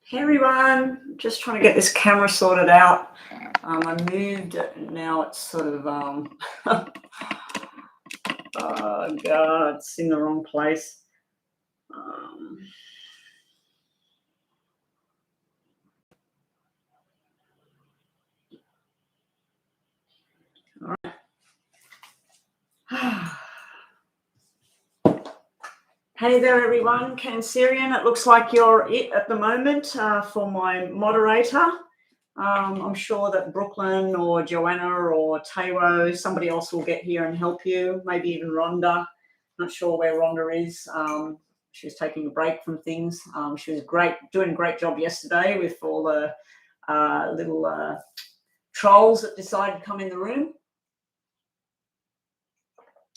Hey everyone, just trying to get this camera sorted out. I moved it, now it's sort of oh god, it's in the wrong place. All right. Hey there everyone, Cancerian, it looks like you're it at the moment for my moderator. I'm sure that Brooklyn or Joanna or Taiwo, somebody else will get here and help you, maybe even Rhonda. Not sure where Rhonda is. She was taking a break from things. She was doing a great job yesterday with all the little trolls that decided to come in the room.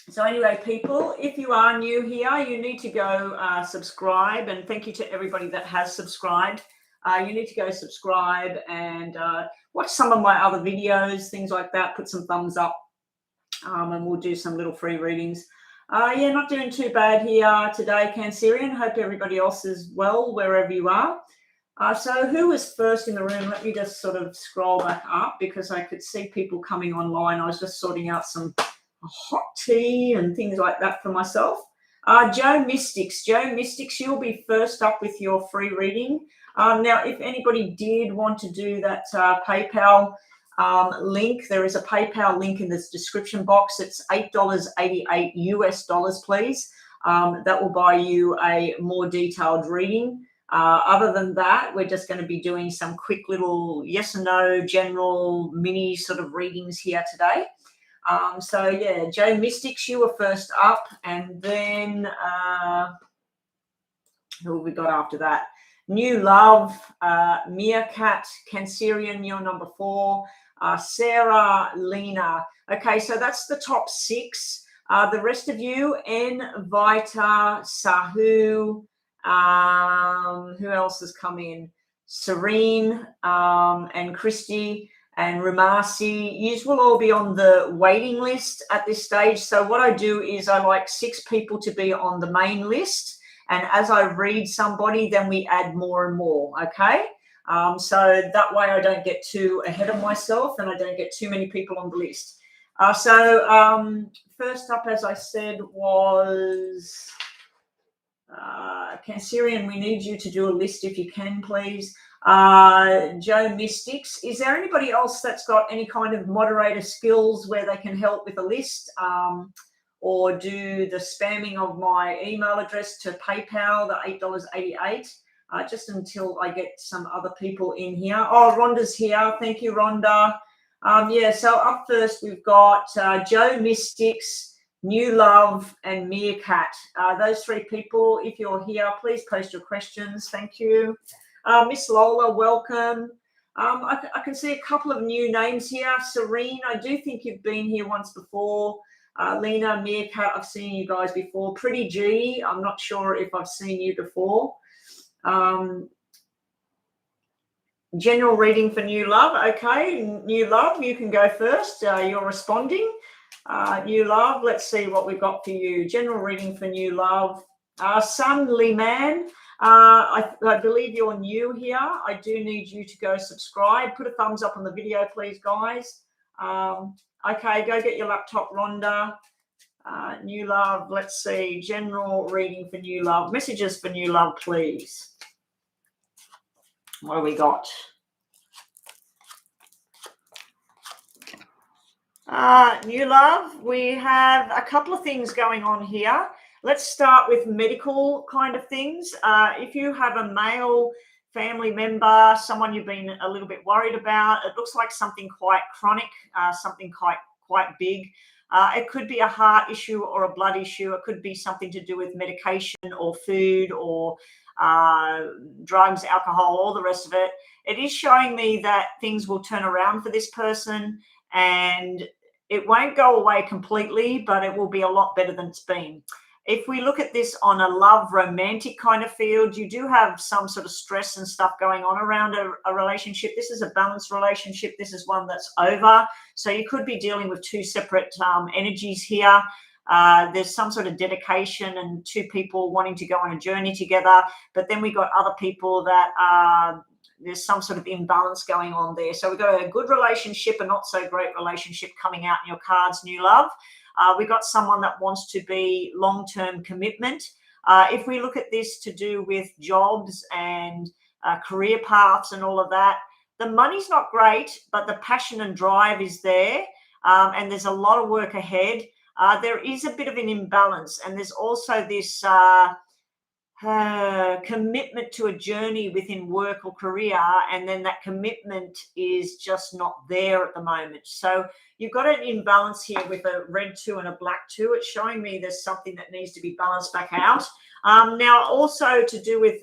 So anyway, people, if you are new here, you need to go subscribe, and thank you to everybody that has subscribed. You need to go subscribe and watch some of my other videos, things like that. Put some thumbs up, and we'll do some little free readings. Yeah, not doing too bad here today, Cancerian. Hope everybody else is well, wherever you are. So who was first in the room? Let me just sort of scroll back up because I could see people coming online. I was just sorting out some hot tea and things like that for myself. Joe Mystics, you'll be first up with your free reading. Now, if anybody did want to do that PayPal link, there is a PayPal link in this description box. It's $8.88 US, please. That will buy you a more detailed reading. Other than that, we're just going to be doing some quick little yes and no general mini sort of readings here today. So yeah, Joe Mystics, you were first up, and then who have we got after that? New Love, Meerkat, Cancerian, you're number 4, Sarah, Lena. Okay, so that's the top 6. The rest of you, N, Vita, Sahu, who else has come in? Serene and Christy and Ramasi. You will all be on the waiting list at this stage. So what I do is I like 6 people to be on the main list. And as I read somebody, then we add more and more, okay? So that way I don't get too ahead of myself and I don't get too many people on the list. So first up, as I said, was Cancerian. We need you to do a list if you can, please. Joe Mystics. Is there anybody else that's got any kind of moderator skills where they can help with a list or do the spamming of my email address to PayPal, the $8.88, just until I get some other people in here. Oh, Rhonda's here. Thank you, Rhonda. Yeah, so up first we've got Joe Mystics, New Love, and Meerkat. Those 3 people, if you're here, please post your questions. Thank you. Miss Lola, welcome. I can see a couple of new names here. Serene, I do think you've been here once before. Lena, Meerkat, I've seen you guys before. Pretty G, I'm not sure if I've seen you before. General reading for New Love. Okay, New Love, you can go first. You're responding. New Love, let's see what we've got for you. General reading for New Love. Sun Lee Man, I believe you're new here. I do need you to go subscribe. Put a thumbs up on the video, please, guys. Okay, go get your laptop, Rhonda. New Love, let's see. General reading for New Love. Messages for New Love, please. What have we got? New Love, we have a couple of things going on here. Let's start with medical kind of things. If you have a male family member, someone you've been a little bit worried about, it looks like something quite chronic, something quite big. It could be a heart issue or a blood issue. It could be something to do with medication or food or drugs, alcohol, all the rest of it. It is showing me that things will turn around for this person, and it won't go away completely, but it will be a lot better than it's been. If we look at this on a love romantic kind of field, you do have some sort of stress and stuff going on around a relationship. This is a balanced relationship. This is one that's over. So you could be dealing with 2 separate energies here. There's some sort of dedication and two people wanting to go on a journey together. But then we got other people that there's some sort of imbalance going on there. So we've got a good relationship, a not so great relationship coming out in your cards, new love. We got someone that wants to be long-term commitment. If we look at this to do with jobs and career paths and all of that, the money's not great, but the passion and drive is there, and there's a lot of work ahead. There is a bit of an imbalance, and there's also this commitment to a journey within work or career, and then that commitment is just not there at the moment. So you've got an imbalance here with a red 2 and a black 2. It's showing me there's something that needs to be balanced back out. Now, also to do with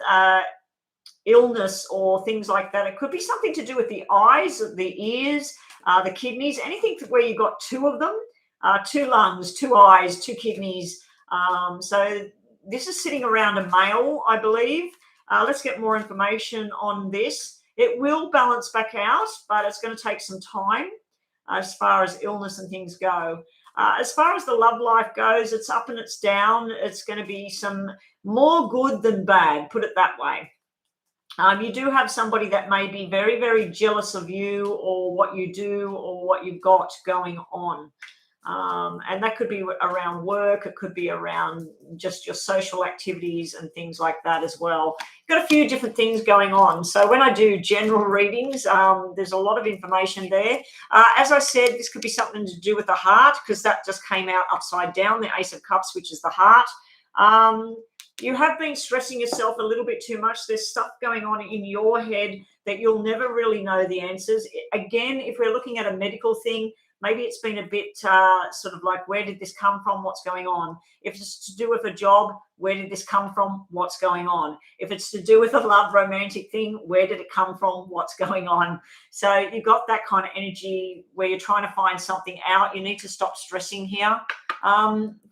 illness or things like that, it could be something to do with the eyes, the ears, the kidneys, anything where you've got 2 of them, 2 lungs, 2 eyes, 2 kidneys. So this is sitting around a male, I believe. Let's get more information on this. It will balance back out, but it's going to take some time as far as illness and things go. As far as the love life goes, it's up and it's down. It's going to be some more good than bad, put it that way. You do have somebody that may be very, very jealous of you or what you do or what you've got going on. And that could be around work. It could be around just your social activities and things like that as well. Got a few different things going on. So when I do general readings, there's a lot of information there. As I said, this could be something to do with the heart, because that just came out upside down, the Ace of Cups, which is the heart. You have been stressing yourself a little bit too much. There's stuff going on in your head that you'll never really know the answers. Again, if we're looking at a medical thing, maybe it's been a bit sort of like, where did this come from? What's going on? If it's to do with a job, where did this come from? What's going on? If it's to do with a love romantic thing, where did it come from? What's going on? So you've got that kind of energy where you're trying to find something out. You need to stop stressing here.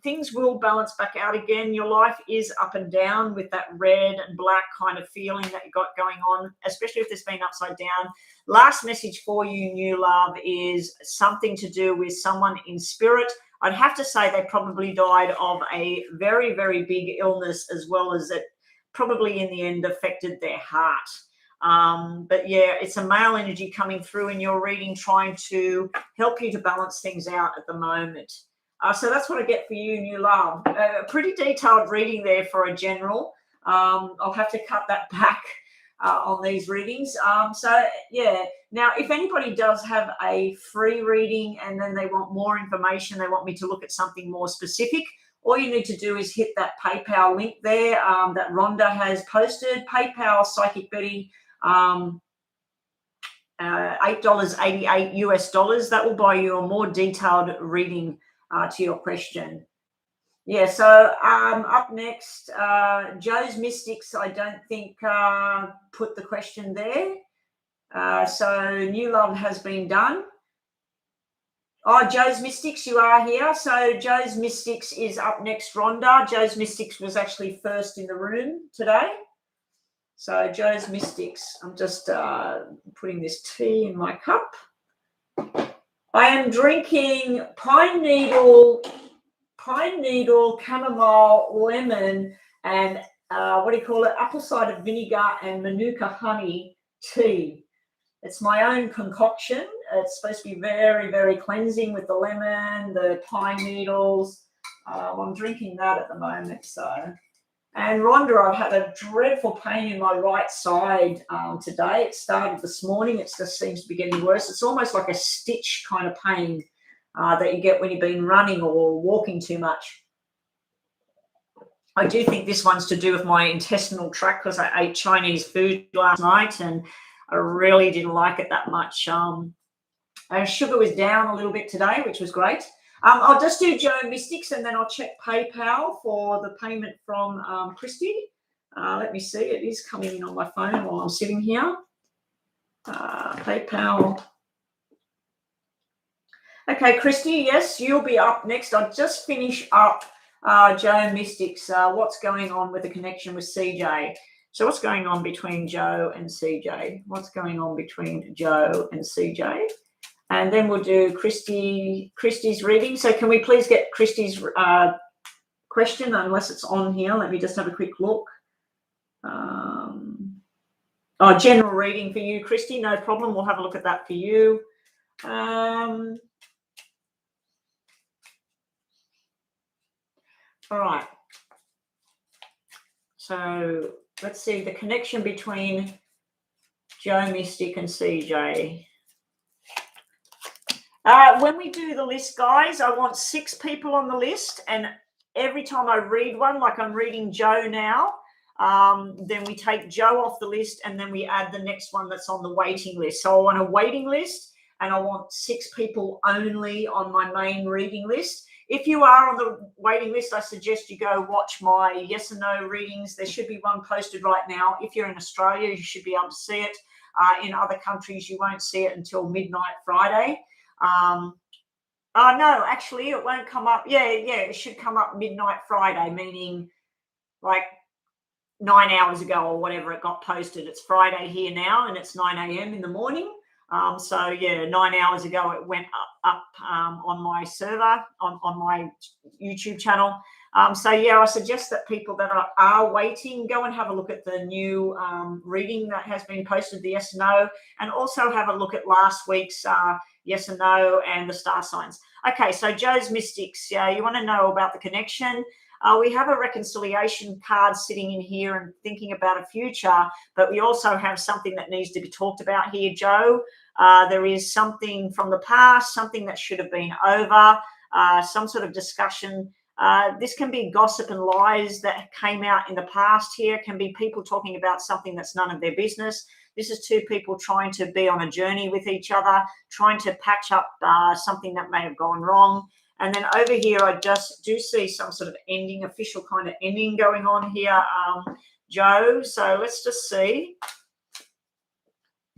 Things will balance back out again. Your life is up and down with that red and black kind of feeling that you got going on, especially if there's been upside down. Last message for you, new love, is something to do with someone in spirit. I'd have to say they probably died of a very, very big illness, as well as it probably in the end affected their heart. But yeah, it's a male energy coming through in your reading, trying to help you to balance things out at the moment. So that's what I get for you, new love. A pretty detailed reading there for a general. I'll have to cut that back on these readings. So yeah, now if anybody does have a free reading and then they want more information, they want me to look at something more specific, all you need to do is hit that PayPal link there that Rhonda has posted. PayPal Psychic Betty, $8.88 US. That will buy you a more detailed reading to your question. Yeah, so up next, Joe's Mystics, I don't think put the question there. So new love has been done. Oh, Joe's Mystics, you are here. So Joe's Mystics is up next, Rhonda. Joe's Mystics was actually first in the room today. So Joe's Mystics, I'm just putting this tea in my cup. I am drinking pine needle, chamomile, lemon, and apple cider vinegar and manuka honey tea. It's my own concoction. It's supposed to be very, very cleansing with the lemon, the pine needles. I'm drinking that at the moment. So, and Rhonda, I've had a dreadful pain in my right side today. It started this morning. It just seems to be getting worse. It's almost like a stitch kind of pain that you get when you've been running or walking too much. I do think this one's to do with my intestinal tract, because I ate Chinese food last night and I really didn't like it that much. Sugar was down a little bit today, which was great. I'll just do Joe Mystics and then I'll check PayPal for the payment from Christy. Let me see. It is coming in on my phone while I'm sitting here. PayPal. Okay, Christy, yes, you'll be up next. I'll just finish up Joe Mystics. What's going on with the connection with CJ? So what's going on between Joe and CJ? What's going on between Joe and CJ? And then we'll do Christy's reading. So can we please get Christy's question, unless it's on here? Let me just have a quick look. General reading for you, Christy. No problem. We'll have a look at that for you. All right. So let's see the connection between Joe Mystic and CJ. When we do the list, guys, I want 6 people on the list, and every time I read one, like I'm reading Joe now, then we take Joe off the list and then we add the next one that's on the waiting list. So I want a waiting list, and I want 6 people only on my main reading list. If you are on the waiting list, I suggest you go watch my yes and no readings. There should be one posted right now. If you're in Australia, you should be able to see it. In other countries, you won't see it until midnight Friday. No, actually, it won't come up. Yeah, it should come up midnight Friday, meaning like 9 hours ago or whatever it got posted. It's Friday here now, and it's 9 a.m. in the morning. So yeah, 9 hours ago it went up on my server, on my YouTube channel. So yeah, I suggest that people that are waiting, go and have a look at the new reading that has been posted, the yes and no, and also have a look at last week's yes and no and the star signs. Okay, so Joe's Mystics, you want to know about the connection. We have a reconciliation card sitting in here and thinking about a future, but we also have something that needs to be talked about here, Joe. There is something from the past, something that should have been over, some sort of discussion. This can be gossip and lies that came out in the past here. It can be people talking about something that's none of their business. This is 2 people trying to be on a journey with each other, trying to patch up something that may have gone wrong. And then over here, I just do see some sort of ending, official kind of ending going on here, Joe. So let's just see.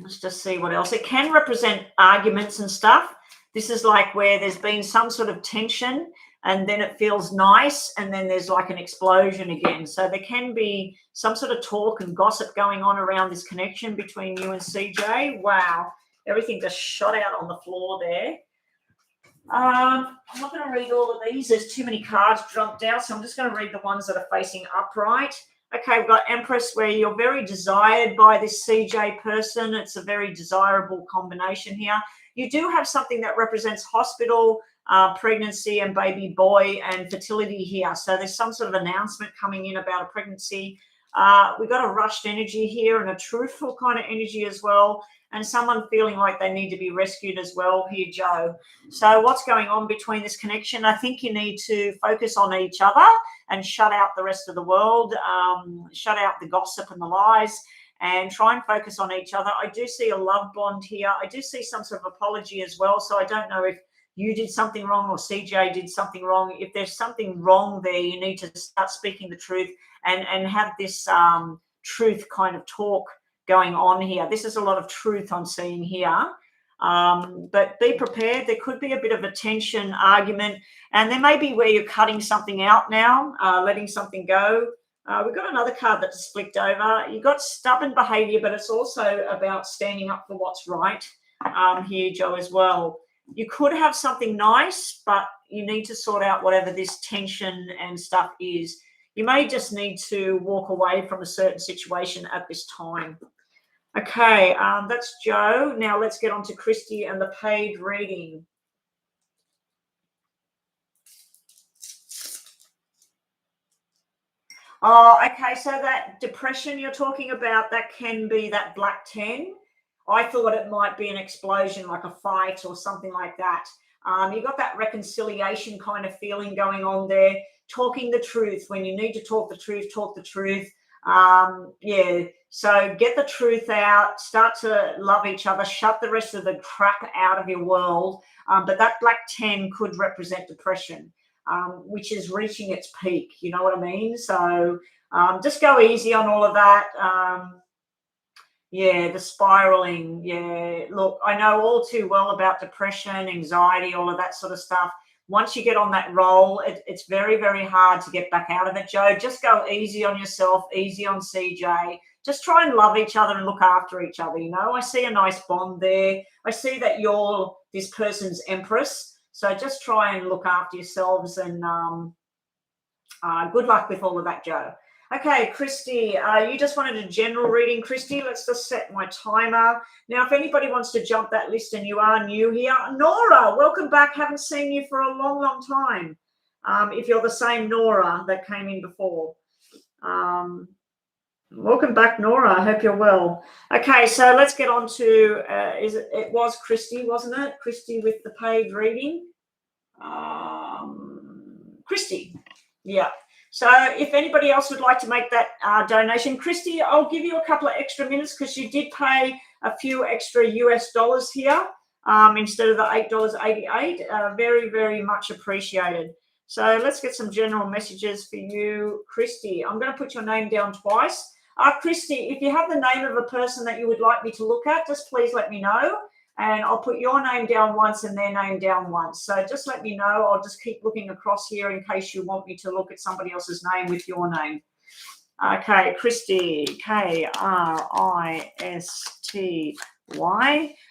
Let's just see what else. It can represent arguments and stuff. This is like where there's been some sort of tension, and then it feels nice, and then there's like an explosion again. So there can be some sort of talk and gossip going on around this connection between you and CJ. Wow, everything just shot out on the floor there. I'm not going to read all of these. There's too many cards jumped out, so I'm just going to read the ones that are facing upright. Okay, we've got Empress, where you're very desired by this CJ person. It's a very desirable combination here. You do have something that represents hospital, pregnancy, and baby boy and fertility here. So there's some sort of announcement coming in about a pregnancy. We've got a rushed energy here and a truthful kind of energy as well, and someone feeling like they need to be rescued as well here, Joe. So what's going on between this connection? I think you need to focus on each other and shut out the rest of the world, shut out the gossip and the lies, and try and focus on each other. I do see a love bond here. I do see some sort of apology as well. So I don't know if you did something wrong or CJ did something wrong. If there's something wrong there, you need to start speaking the truth and have this truth kind of talk going on here. This is a lot of truth I'm seeing here. But be prepared. There could be a bit of a tension, argument, and there may be where you're cutting something out now, letting something go. We've got another card that just flicked over. You've got stubborn behavior, but it's also about standing up for what's right here, Joe, as well. You could have something nice, but you need to sort out whatever this tension and stuff is. You may just need to walk away from a certain situation at this time. Okay, that's Joe. Now let's get on to Christy and the paid reading. Oh, okay, so that depression you're talking about, that can be that black 10. I thought it might be an explosion, like a fight or something like that. You got that reconciliation kind of feeling going on there, talking the truth. When you need to talk the truth, talk the truth. Yeah, so get the truth out, start to love each other, shut the rest of the crap out of your world. But that black 10 could represent depression, which is reaching its peak. You know what I mean? So just go easy on all of that. Yeah, the spiraling. Yeah, look, I know all too well about depression, anxiety, all of that sort of stuff. Once you get on that roll, it's very, very hard to get back out of it, Joe. Just go easy on yourself, easy on CJ. just try and love each other and look after each other. You know, I see a nice bond there. I see that you're this person's empress. So just try and look after yourselves, and good luck with all of that, Joe. Okay, Christy, you just wanted a general reading, Christy. Let's just set my timer. Now, if anybody wants to jump that list and you are new here, Nora, welcome back. Haven't seen you for a long, long time. If you're the same Nora that came in before. Welcome back, Nora. I hope you're well. Okay, so let's get on to, it was Christy, wasn't it? Christy with the paid reading. Christy, yeah. So if anybody else would like to make that donation, Christy, I'll give you a couple of extra minutes because you did pay a few extra US dollars here instead of the $8.88. Very, very much appreciated. So let's get some general messages for you, Christy. I'm going to put your name down twice. Christy, if you have the name of a person that you would like me to look at, just please let me know. And I'll put your name down once and their name down once. So just let me know. I'll just keep looking across here in case you want me to look at somebody else's name with your name. Okay, Christy, Kristy.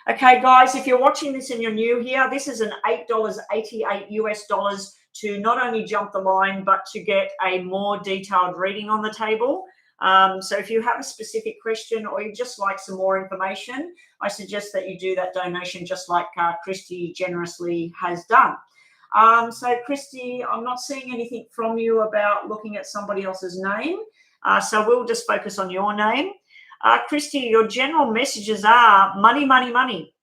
Okay, guys, if you're watching this and you're new here, this is an $8.88 US dollars to not only jump the line, but to get a more detailed reading on the table. So if you have a specific question or you just like some more information, I suggest that you do that donation just like Christy generously has done. So Christy, I'm not seeing anything from you about looking at somebody else's name. So we'll just focus on your name. Christy, your general messages are money, money, money.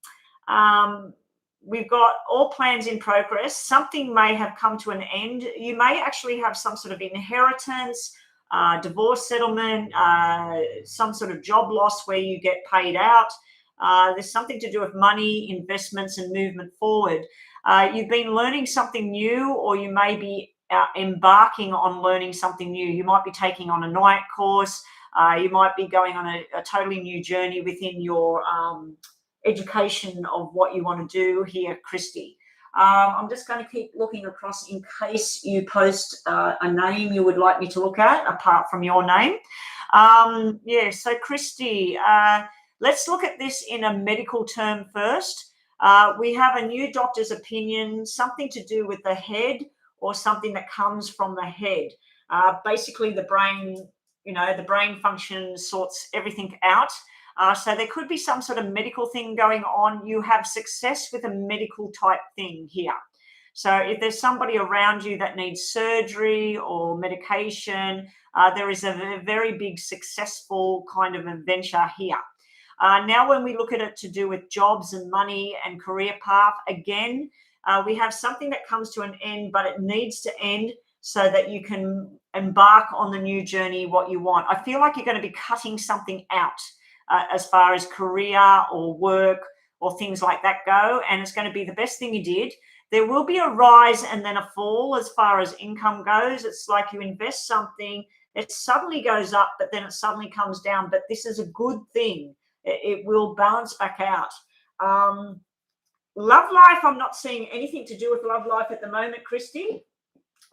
We've got all plans in progress. Something may have come to an end. You may actually have some sort of inheritance, divorce settlement, some sort of job loss where you get paid out. There's something to do with money, investments, and movement forward. You've been learning something new, or you may be embarking on learning something new. You might be taking on a night course. You might be going on a totally new journey within your education of what you want to do here, Christy. I'm just going to keep looking across in case you post a name you would like me to look at apart from your name. Yeah, so Christy, let's look at this in a medical term first. We have a new doctor's opinion, something to do with the head or something that comes from the head. Basically, the brain, the brain function sorts everything out. So there could be some sort of medical thing going on. You have success with a medical type thing here. So if there's somebody around you that needs surgery or medication, there is a very big successful kind of adventure here. Now, when we look at it to do with jobs and money and career path, again, we have something that comes to an end, but it needs to end so that you can embark on the new journey, what you want. I feel like you're going to be cutting something out as far as career or work or things like that go, and it's going to be the best thing you did. There will be a rise and then a fall as far as income goes. It's like you invest something, it suddenly goes up, but then it suddenly comes down. But this is a good thing. It will balance back out. Love life, I'm not seeing anything to do with love life at the moment, Christy.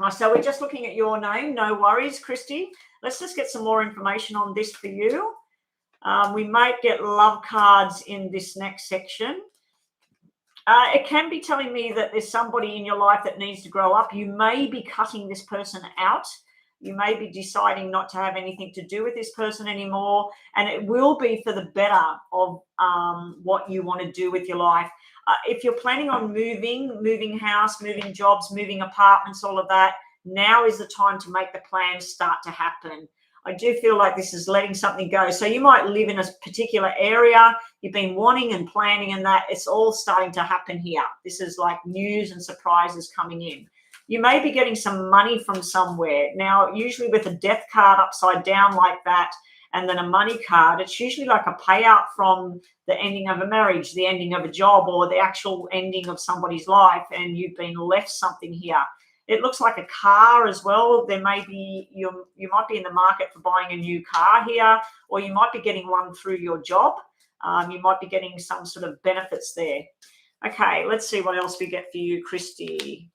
So we're just looking at your name. No worries, Christy. Let's just get some more information on this for you. We might get love cards in this next section. It can be telling me that there's somebody in your life that needs to grow up. You may be cutting this person out. You may be deciding not to have anything to do with this person anymore, and it will be for the better of what you want to do with your life. If you're planning on moving house, moving jobs, moving apartments, all of that, now is the time to make the plans start to happen. I do feel like this is letting something go. So you might live in a particular area. You've been wanting and planning, and that it's all starting to happen here. This is like news and surprises coming in. You may be getting some money from somewhere. Now, usually with a death card upside down like that, and then a money card, it's usually like a payout from the ending of a marriage, the ending of a job, or the actual ending of somebody's life, and you've been left something here. It looks like a car as well. There may be, you might be in the market for buying a new car here, or you might be getting one through your job. You might be getting some sort of benefits there. Okay, let's see what else we get for you, Christy.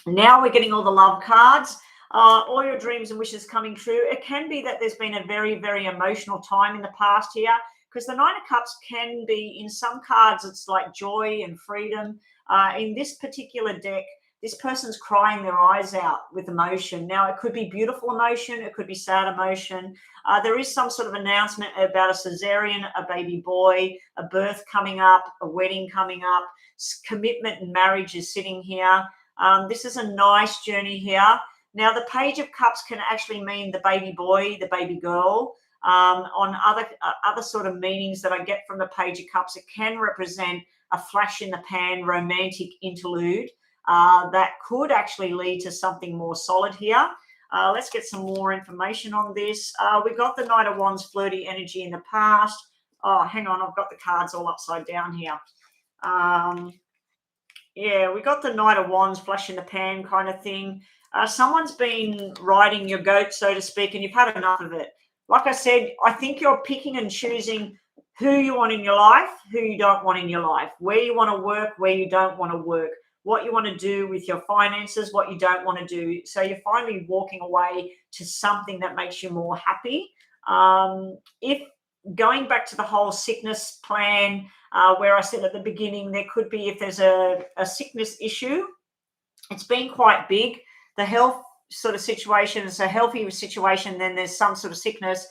Now we're getting all the love cards. All your dreams and wishes coming true. It can be that there's been a very, very emotional time in the past here, because the Nine of Cups can be, in some cards, it's like joy and freedom. In this particular deck, this person's crying their eyes out with emotion. Now, it could be beautiful emotion. It could be sad emotion. There is some sort of announcement about a cesarean, a baby boy, a birth coming up, a wedding coming up. Commitment and marriage is sitting here. This is a nice journey here. Now, the Page of Cups can actually mean the baby boy, the baby girl. On other sort of meanings that I get from the Page of Cups, it can represent a flash in the pan romantic interlude that could actually lead to something more solid here. Let's get some more information on this. We got the Knight of Wands, flirty energy in the past. Oh, hang on, I've got the cards all upside down here. Yeah, we got the Knight of Wands, flash in the pan kind of thing. Someone's been riding your goat, so to speak, and you've had enough of it. Like I said, I think you're picking and choosing who you want in your life, who you don't want in your life, where you want to work, where you don't want to work, what you want to do with your finances, what you don't want to do. So you're finally walking away to something that makes you more happy. If going back to the whole sickness plan, where I said at the beginning, there could be, if there's a sickness issue, it's been quite big. The health sort of situation is a healthy situation, then there's some sort of sickness.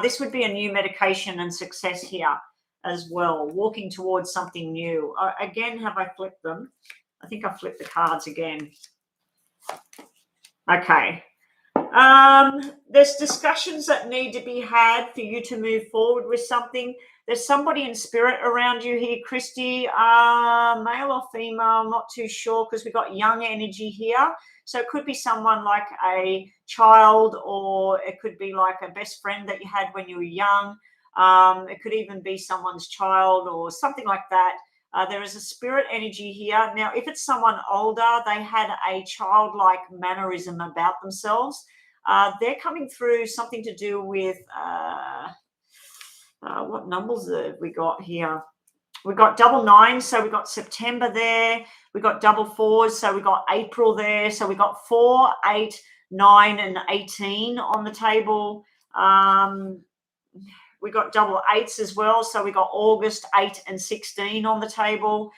This would be a new medication and success here as well, walking towards something new. Again, have I flipped them? I think I flipped the cards again. Okay. There's discussions that need to be had for you to move forward with something. There's somebody in spirit around you here, Christy, male or female, I'm not too sure, because we've got young energy here. So it could be someone like a child, or it could be like a best friend that you had when you were young. It could even be someone's child or something like that. There is a spirit energy here. Now, if it's someone older, they had a childlike mannerism about themselves. They're coming through something to do with what numbers have we got here? We've got double nine, so we've got September there. We've got double fours, so we've got April there. So we've got 4, 8, 9, and 18 on the table. We got double eights as well, so we got August, 8 and 16 on the table.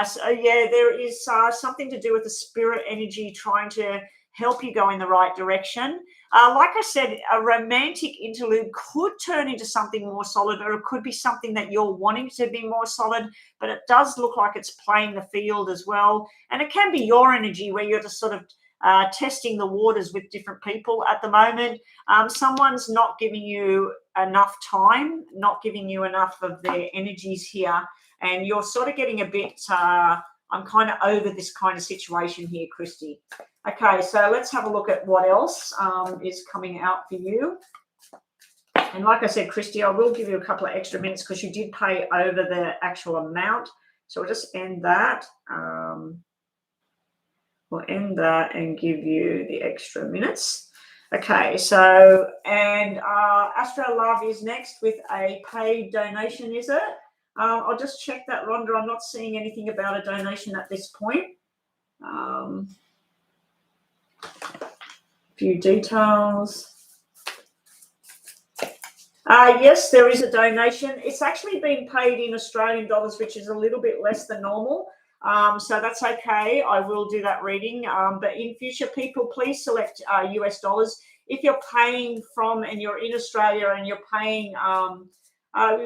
So yeah, there is something to do with the spirit energy trying to help you go in the right direction. Like I said, a romantic interlude could turn into something more solid, or it could be something that you're wanting to be more solid, but it does look like it's playing the field as well. And it can be your energy where you're just sort of testing the waters with different people at the moment. Someone's not giving you enough time, not giving you enough of their energies here, and you're sort of getting a bit, I'm kind of over this kind of situation here, Christy. Okay, so let's have a look at what else is coming out for you. And like I said, Christy, I will give you a couple of extra minutes because you did pay over the actual amount. So we'll just end that. We'll end that and give you the extra minutes. Okay, so, and Astro Love is next with a paid donation, is it? I'll just check that, Rhonda. I'm not seeing anything about a donation at this point. Few details. Yes, there is a donation. It's actually been paid in Australian dollars, which is a little bit less than normal. So that's okay. I will do that reading. But in future, people, please select US dollars. If you're paying from and you're in Australia and you're paying,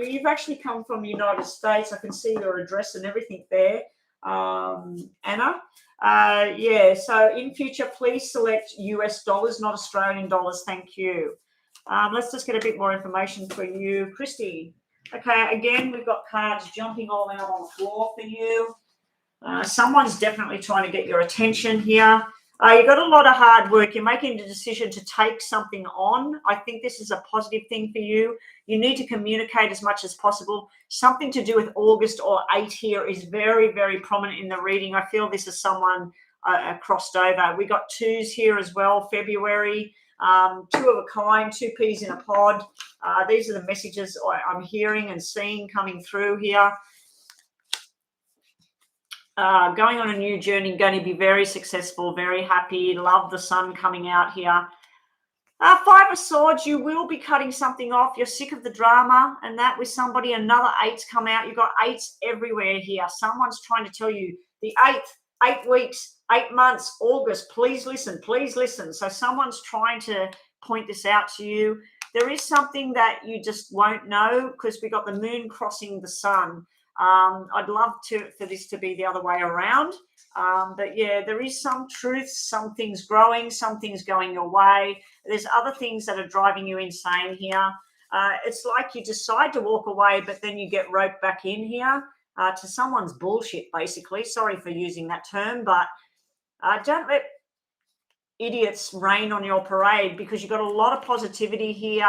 you've actually come from the United States. I can see your address and everything there, Anna. Yeah, so in future, please select US dollars, not Australian dollars. Thank you. Let's just get a bit more information for you, Christy. Okay, again, we've got cards jumping all out on the floor for you. Someone's definitely trying to get your attention here. You've got a lot of hard work. You're making the decision to take something on. I think this is a positive thing for you. You need to communicate as much as possible. Something to do with August or 8 here is very, very prominent in the reading. I feel this is someone crossed over. We got 2s here as well, February. 2 of a kind, 2 peas in a pod. These are the messages I'm hearing and seeing coming through here. going on a new journey, going to be very successful, very happy, love the sun coming out here. Five of Swords, you will be cutting something off. You're sick of the drama and that with somebody. Another eight's come out. You've got eights everywhere here. Someone's trying to tell you the 8 weeks, 8 months, August, please listen, please listen. So someone's trying to point this out to you. There is something that you just won't know because we got the moon crossing the sun. I'd love for this to be the other way around. But yeah, there is some truth, some things growing, some things going your way. There's other things that are driving you insane here. It's like you decide to walk away, but then you get roped back in here to someone's bullshit, basically. Sorry for using that term, but don't let idiots rain on your parade because you've got a lot of positivity here,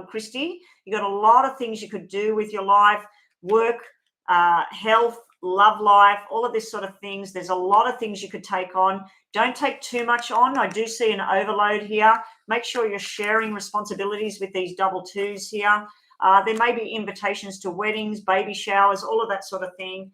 Christy. You've got a lot of things you could do with your life, work, health, love life, all of this sort of things. There's a lot of things you could take on. Don't take too much on. I do see an overload here. Make sure you're sharing responsibilities with these double twos here. There may be invitations to weddings, baby showers, all of that sort of thing.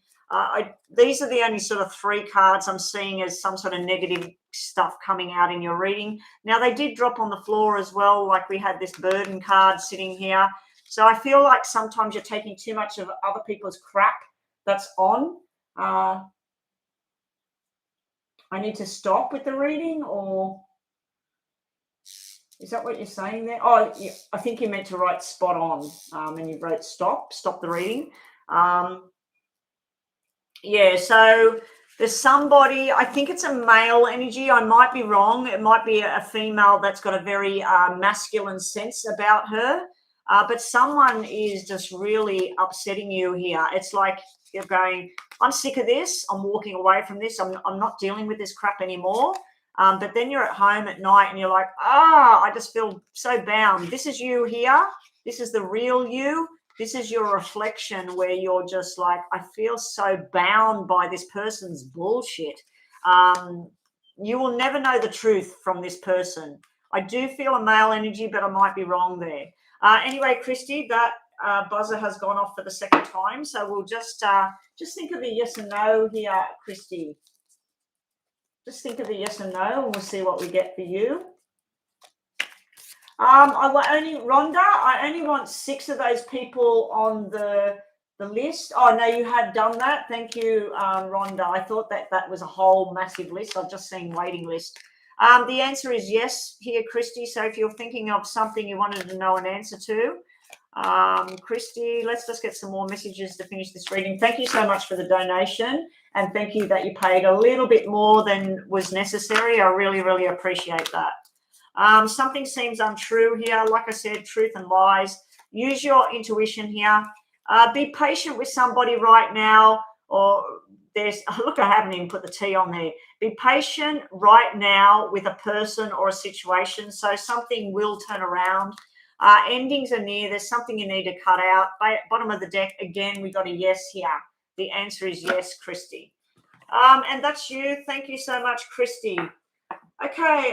These are the only sort of 3 cards I'm seeing as some sort of negative stuff coming out in your reading. Now, they did drop on the floor as well, like we had this burden card sitting here. So I feel like sometimes you're taking too much of other people's crap that's on. I need to stop with the reading, or is that what you're saying there? Oh, yeah, I think you meant to write spot on, and you wrote stop the reading. Yeah, so there's somebody, I think it's a male energy. I might be wrong. It might be a female that's got a very masculine sense about her. But someone is just really upsetting you here. It's like you're going, I'm sick of this. I'm walking away from this. I'm not dealing with this crap anymore. But then you're at home at night and you're like, I just feel so bound. This is you here. This is the real you. This is your reflection where you're just like, I feel so bound by this person's bullshit. You will never know the truth from this person. I do feel a male energy, but I might be wrong there. Anyway, Christy, that buzzer has gone off for the second time. So we'll just think of the yes and no here, Christy. Just think of the yes and no, and we'll see what we get for you. Rhonda, I only want 6 of those people on the list. Oh, no, you have done that. Thank you, Rhonda. I thought that was a whole massive list. I've just seen waiting list. The answer is yes here, Christy. So if you're thinking of something you wanted to know an answer to, Christy, let's just get some more messages to finish this reading. Thank you so much for the donation, and thank you that you paid a little bit more than was necessary. I really, really appreciate that. Something seems untrue here. Like I said, truth and lies. Use your intuition here. Be patient with somebody right now, or look, I haven't even put the T on there. Be patient right now with a person or a situation. So something will turn around. Endings are near. There's something you need to cut out. Bottom of the deck, again, we got a yes here. The answer is yes, Christy. And that's you. Thank you so much, Christy. Okay,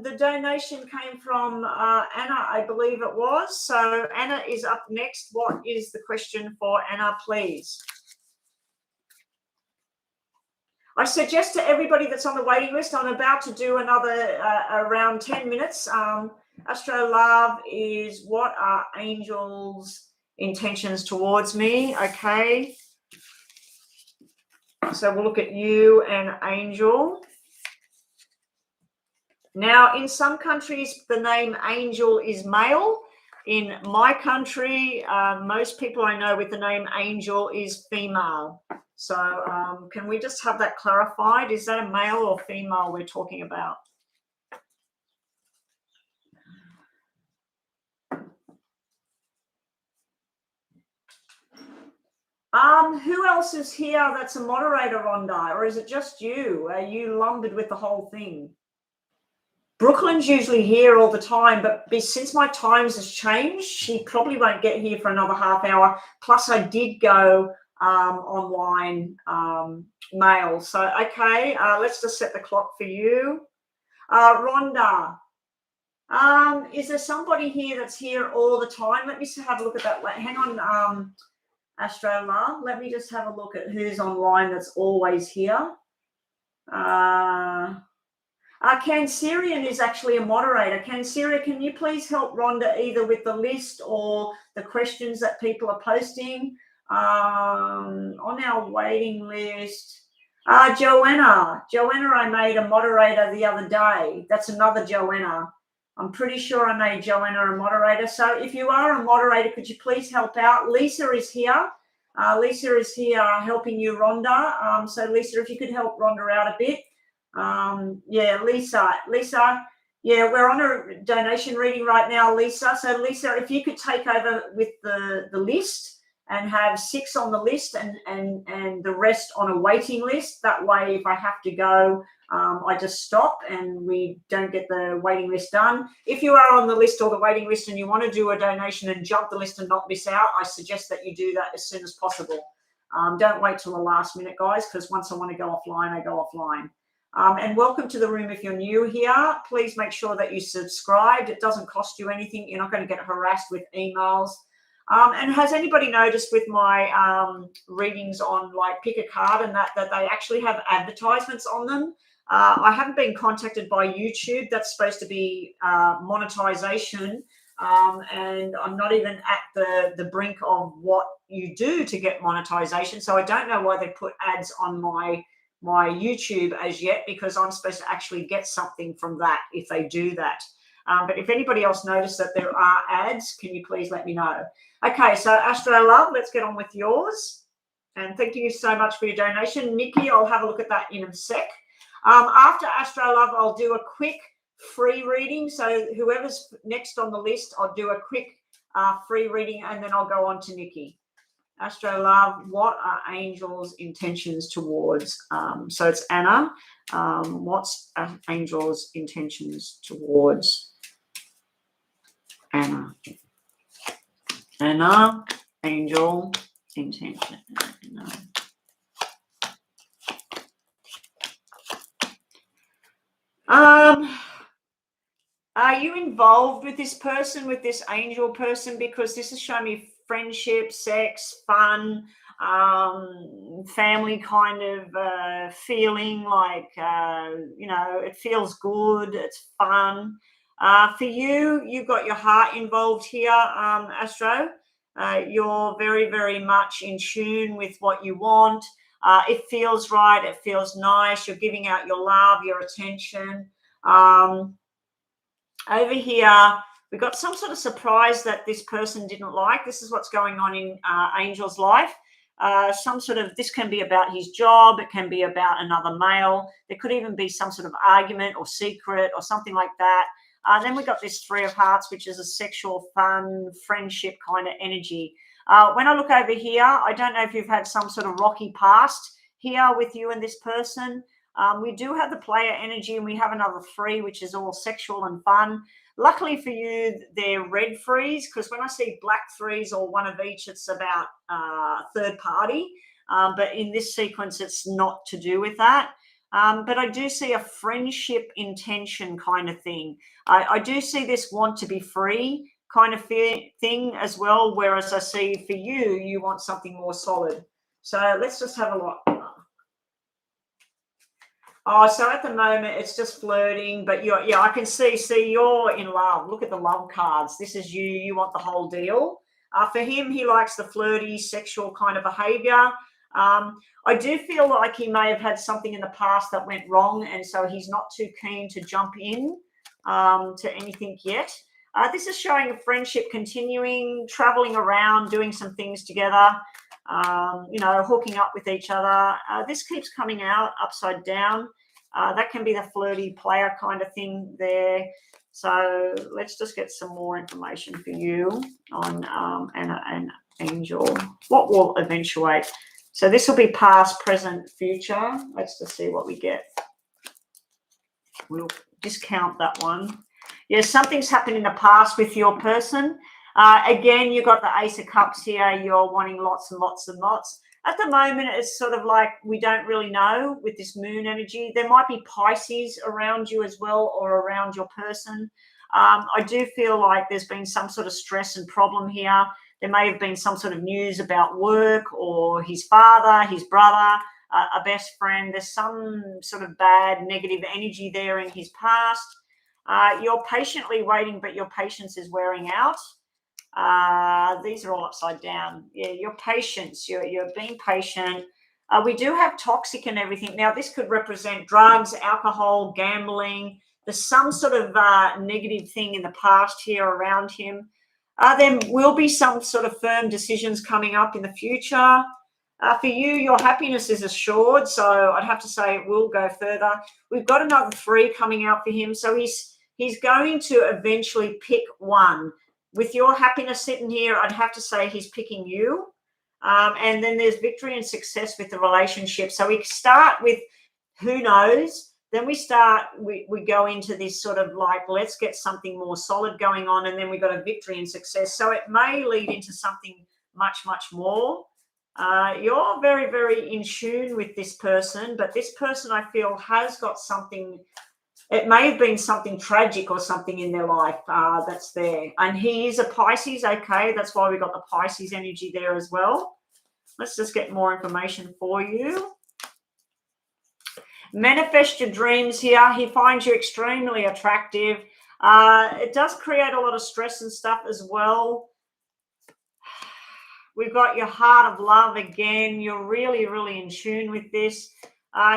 the donation came from Anna, I believe it was. So Anna is up next. What is the question for Anna, please? I suggest to everybody that's on the waiting list, I'm about to do another around 10 minutes. Astro Love is, what are angels' intentions towards me? Okay. So we'll look at you and Angel. Now, in some countries, the name Angel is male. In my country, most people I know with the name Angel is female. So can we just have that clarified? Is that a male or female we're talking about? Who else is here that's a moderator, Rhonda? Or is it just you? Are you lumbered with the whole thing? Brooklyn's usually here all the time, but since my times has changed, she probably won't get here for another half hour. Plus, I did go online mail. So, okay, let's just set the clock for you. Rhonda, is there somebody here that's here all the time? Let me have a look at that. Hang on. Astro Love. Let me just have a look at who's online that's always here. Cancerian is actually a moderator. Canceria, can you please help Rhonda either with the list or the questions that people are posting on our waiting list? Joanna, I made a moderator the other day. That's another Joanna. I'm pretty sure I made Joanna a moderator. So if you are a moderator, could you please help out? Lisa is here. Lisa is here helping you, Rhonda. So Lisa, if you could help Rhonda out a bit. Yeah, Lisa, yeah, we're on a donation reading right now, Lisa. So Lisa, if you could take over with the list and have 6 on the list and the rest on a waiting list. That way, if I have to go, I just stop and we don't get the waiting list done. If you are on the list or the waiting list and you want to do a donation and jump the list and not miss out, I suggest that you do that as soon as possible. Don't wait till the last minute, guys, because once I want to go offline, I go offline. And welcome to the room if you're new here. Please make sure that you subscribed. It doesn't cost you anything. You're not going to get harassed with emails. And has anybody noticed with my readings on like pick a card and that they actually have advertisements on them? I haven't been contacted by YouTube. That's supposed to be monetization. And I'm not even at the brink of what you do to get monetization. So I don't know why they put ads on my YouTube as yet, because I'm supposed to actually get something from that if they do that. But if anybody else noticed that there are ads, can you please let me know? Okay, so Astro Love, let's get on with yours. And thank you so much for your donation. Nikki, I'll have a look at that in a sec. After Astro Love, I'll do a quick free reading. So whoever's next on the list, I'll do a quick free reading and then I'll go on to Nikki. Astro Love, what are angels' intentions towards? So it's Anna. What's angels' intentions towards Anna? Anna, angel intention. Are you involved with this person, with this angel person? Because this is showing me friendship, sex, fun, family kind of feeling like, it feels good, it's fun. For you, you've got your heart involved here, Astro. You're very, very much in tune with what you want. It feels right. It feels nice. You're giving out your love, your attention. Over here, we've got some sort of surprise that this person didn't like. This is what's going on in Angel's life. This can be about his job. It can be about another male. There could even be some sort of argument or secret or something like that. Then we've got this 3 of Hearts, which is a sexual, fun, friendship kind of energy. When I look over here, I don't know if you've had some sort of rocky past here with you and this person. We do have the player energy and we have another 3, which is all sexual and fun. Luckily for you, they're red 3s, because when I see black 3s or one of each, it's about third party. But in this sequence, it's not to do with that. But I do see a friendship intention kind of thing. I do see this want to be free kind of thing as well, whereas I see for you, you want something more solid. So let's just have a look. Oh, so at the moment it's just flirting, but I can see you're in love. Look at the love cards. This is you. You want the whole deal. For him, he likes the flirty, sexual kind of behavior. I do feel like he may have had something in the past that went wrong, and so he's not too keen to jump in to anything yet. This is showing a friendship continuing, traveling around, doing some things together. Hooking up with each other. This keeps coming out upside down. That can be the flirty player kind of thing there. So let's just get some more information for you on Anna and Angel. What will eventuate? So this will be past, present, future. Let's just see what we get. We'll discount that one. Yeah, something's happened in the past with your person. Again, you've got the Ace of Cups here. You're wanting lots and lots and lots. At the moment, it's sort of like we don't really know with this moon energy. There might be Pisces around you as well, or around your person. I do feel like there's been some sort of stress and problem here. There may have been some sort of news about work or his father, his brother, a best friend. There's some sort of bad negative energy there in his past. You're patiently waiting, but your patience is wearing out. These are all upside down. Yeah, your patience, you're being patient. We do have toxic and everything. Now, this could represent drugs, alcohol, gambling. There's some sort of negative thing in the past here around him. There will be some sort of firm decisions coming up in the future. For you, your happiness is assured, so I'd have to say it will go further. We've got another 3 coming out for him, so he's going to eventually pick one. With your happiness sitting here, I'd have to say he's picking you. And then there's victory and success with the relationship. So we start with who knows, then we go into this sort of like, let's get something more solid going on, and then we got a victory and success. So it may lead into something much, much more. You're very, very in tune with this person, but this person I feel has got something. It may have been something tragic or something in their life that's there. And he is a Pisces, okay? That's why we got the Pisces energy there as well. Let's just get more information for you. Manifest your dreams here. He finds you extremely attractive. It does create a lot of stress and stuff as well. We've got your heart of love again. You're really, really in tune with this.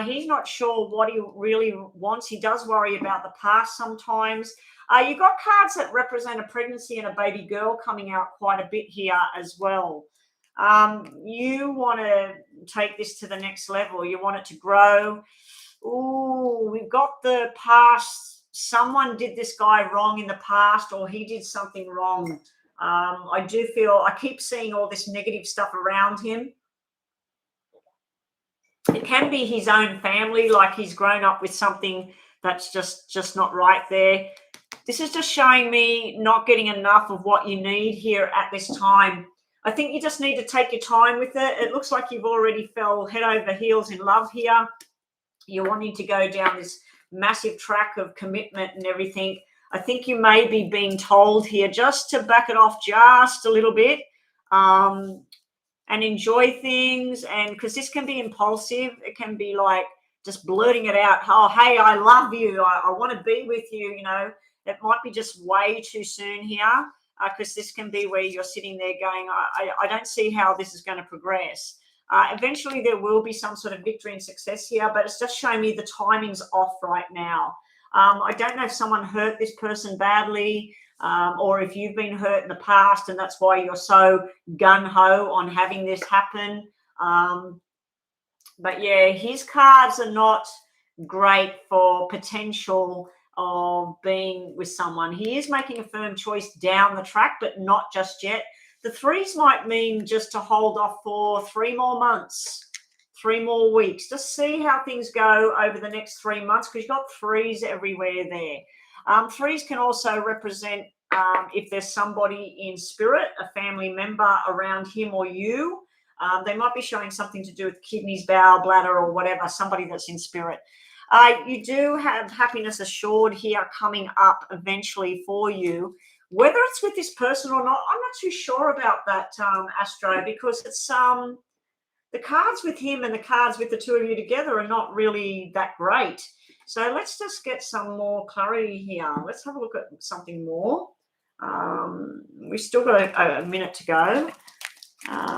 He's not sure what he really wants. He does worry about the past sometimes. You've got cards that represent a pregnancy and a baby girl coming out quite a bit here as well. You want to take this to the next level. You want it to grow. Ooh, we've got the past. Someone did this guy wrong in the past, or he did something wrong. I do feel, I keep seeing all this negative stuff around him. It can be his own family, like he's grown up with something that's just not right there. This is just showing me not getting enough of what you need here at this time. I think you just need to take your time with it. It looks like you've already fell head over heels in love here. You're wanting to go down this massive track of commitment and everything. I think you may be being told here just to back it off just a little bit. And enjoy things, and because this can be impulsive, it can be like just blurting it out. Oh, hey, I love you. I want to be with you. You know, it might be just way too soon here, because this can be where you're sitting there going, I don't see how this is going to progress. Eventually, there will be some sort of victory and success here, but it's just showing me the timing's off right now. I don't know if someone hurt this person badly. Or if you've been hurt in the past and that's why you're so gung-ho on having this happen. But yeah, his cards are not great for potential of being with someone. He is making a firm choice down the track, but not just yet. The 3s might mean just to hold off for 3 more months, 3 more weeks. Just see how things go over the next 3 months, because you've got 3s everywhere there. 3s can also represent if there's somebody in spirit, a family member around him or you. They might be showing something to do with kidneys, bowel, bladder, or whatever, somebody that's in spirit. You do have happiness assured here coming up eventually for you. Whether it's with this person or not, I'm not too sure about that, Astro, because it's the cards with him and the cards with the 2 of you together are not really that great. So let's just get some more clarity here. Let's have a look at something more. We've still got a minute to go.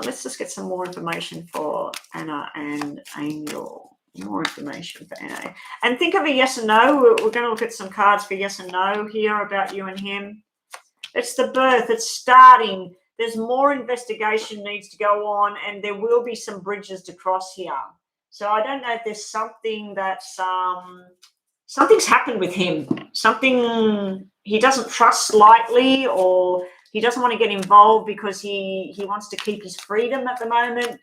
Let's just get some more information for Anna and Angel. More information for Anna. And think of a yes and no. We're going to look at some cards for yes and no here about you and him. It's the birth. It's starting. There's more investigation needs to go on, and there will be some bridges to cross here. So I don't know if there's something that's something's happened with him. Something he doesn't trust lightly, or he doesn't want to get involved because he wants to keep his freedom at the moment.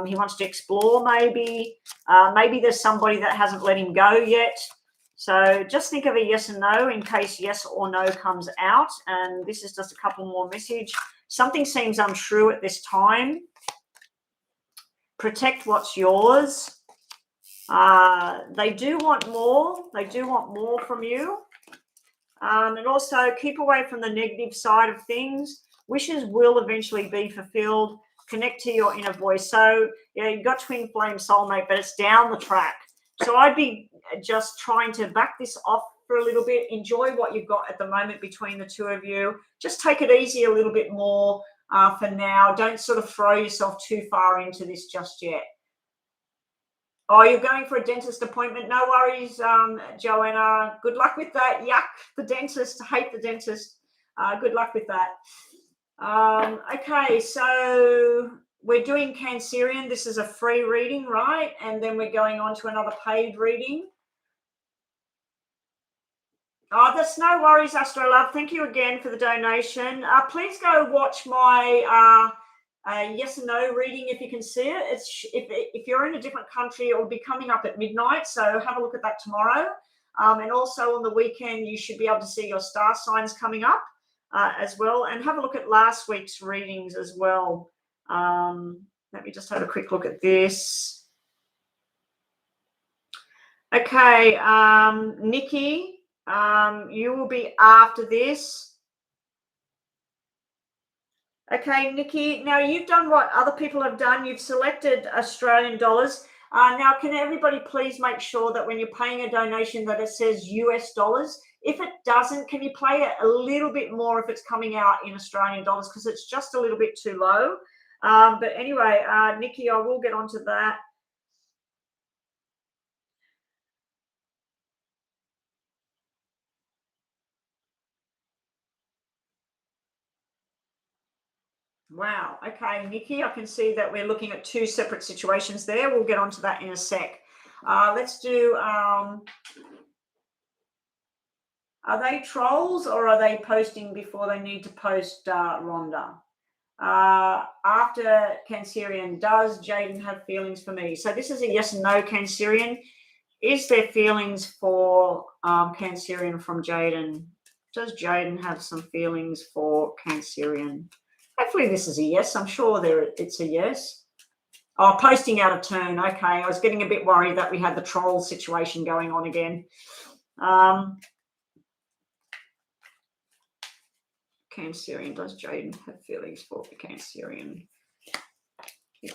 He wants to explore maybe. Maybe there's somebody that hasn't let him go yet. So just think of a yes and no in case yes or no comes out. And this is just a couple more message. Something seems untrue at this time. Protect what's yours. They do want more. They do want more from you. And also keep away from the negative side of things. Wishes will eventually be fulfilled. Connect to your inner voice. So, yeah, you've got twin flame soulmate, but it's down the track. So I'd be just trying to back this off for a little bit. Enjoy what you've got at the moment between the two of you. Just take it easy a little bit more for now. Don't sort of throw yourself too far into this just yet. Oh, you're going for a dentist appointment? No worries, Joanna. Good luck with that. Yuck, the dentist. Hate the dentist. Good luck with that. Okay, so we're doing Cancerian. This is a free reading, right? And then we're going on to another paid reading. Oh, that's no worries, Astro Love. Thank you again for the donation. Please go watch my yes and no reading if you can see it. It's if you're in a different country, it will be coming up at midnight. So have a look at that tomorrow. And also on the weekend, you should be able to see your star signs coming up as well. And have a look at last week's readings as well. Let me just have a quick look at this. Okay, Nikki, you will be after this. Okay, Nikki, now you've done what other people have done. You've selected Australian dollars. Now, can everybody please make sure that when you're paying a donation that it says US dollars? If it doesn't, can you play it a little bit more if it's coming out in Australian dollars, because it's just a little bit too low. But anyway, Nikki, I will get onto that. Wow. Okay, Nikki, I can see that we're looking at two separate situations there. We'll get onto that in a sec. Let's do, are they trolls or are they posting before they need to post, Rhonda? After Cancerian, does Jaden have feelings for me? So this is a yes and no, Cancerian. Is there feelings for Cancerian from Jaden? Does Jaden have some feelings for Cancerian? Hopefully this is a yes. I'm sure it's a yes. Oh, posting out of turn. Okay, I was getting a bit worried that we had the troll situation going on again. Cancerian, does Jaden have feelings for the Cancerian? Yeah.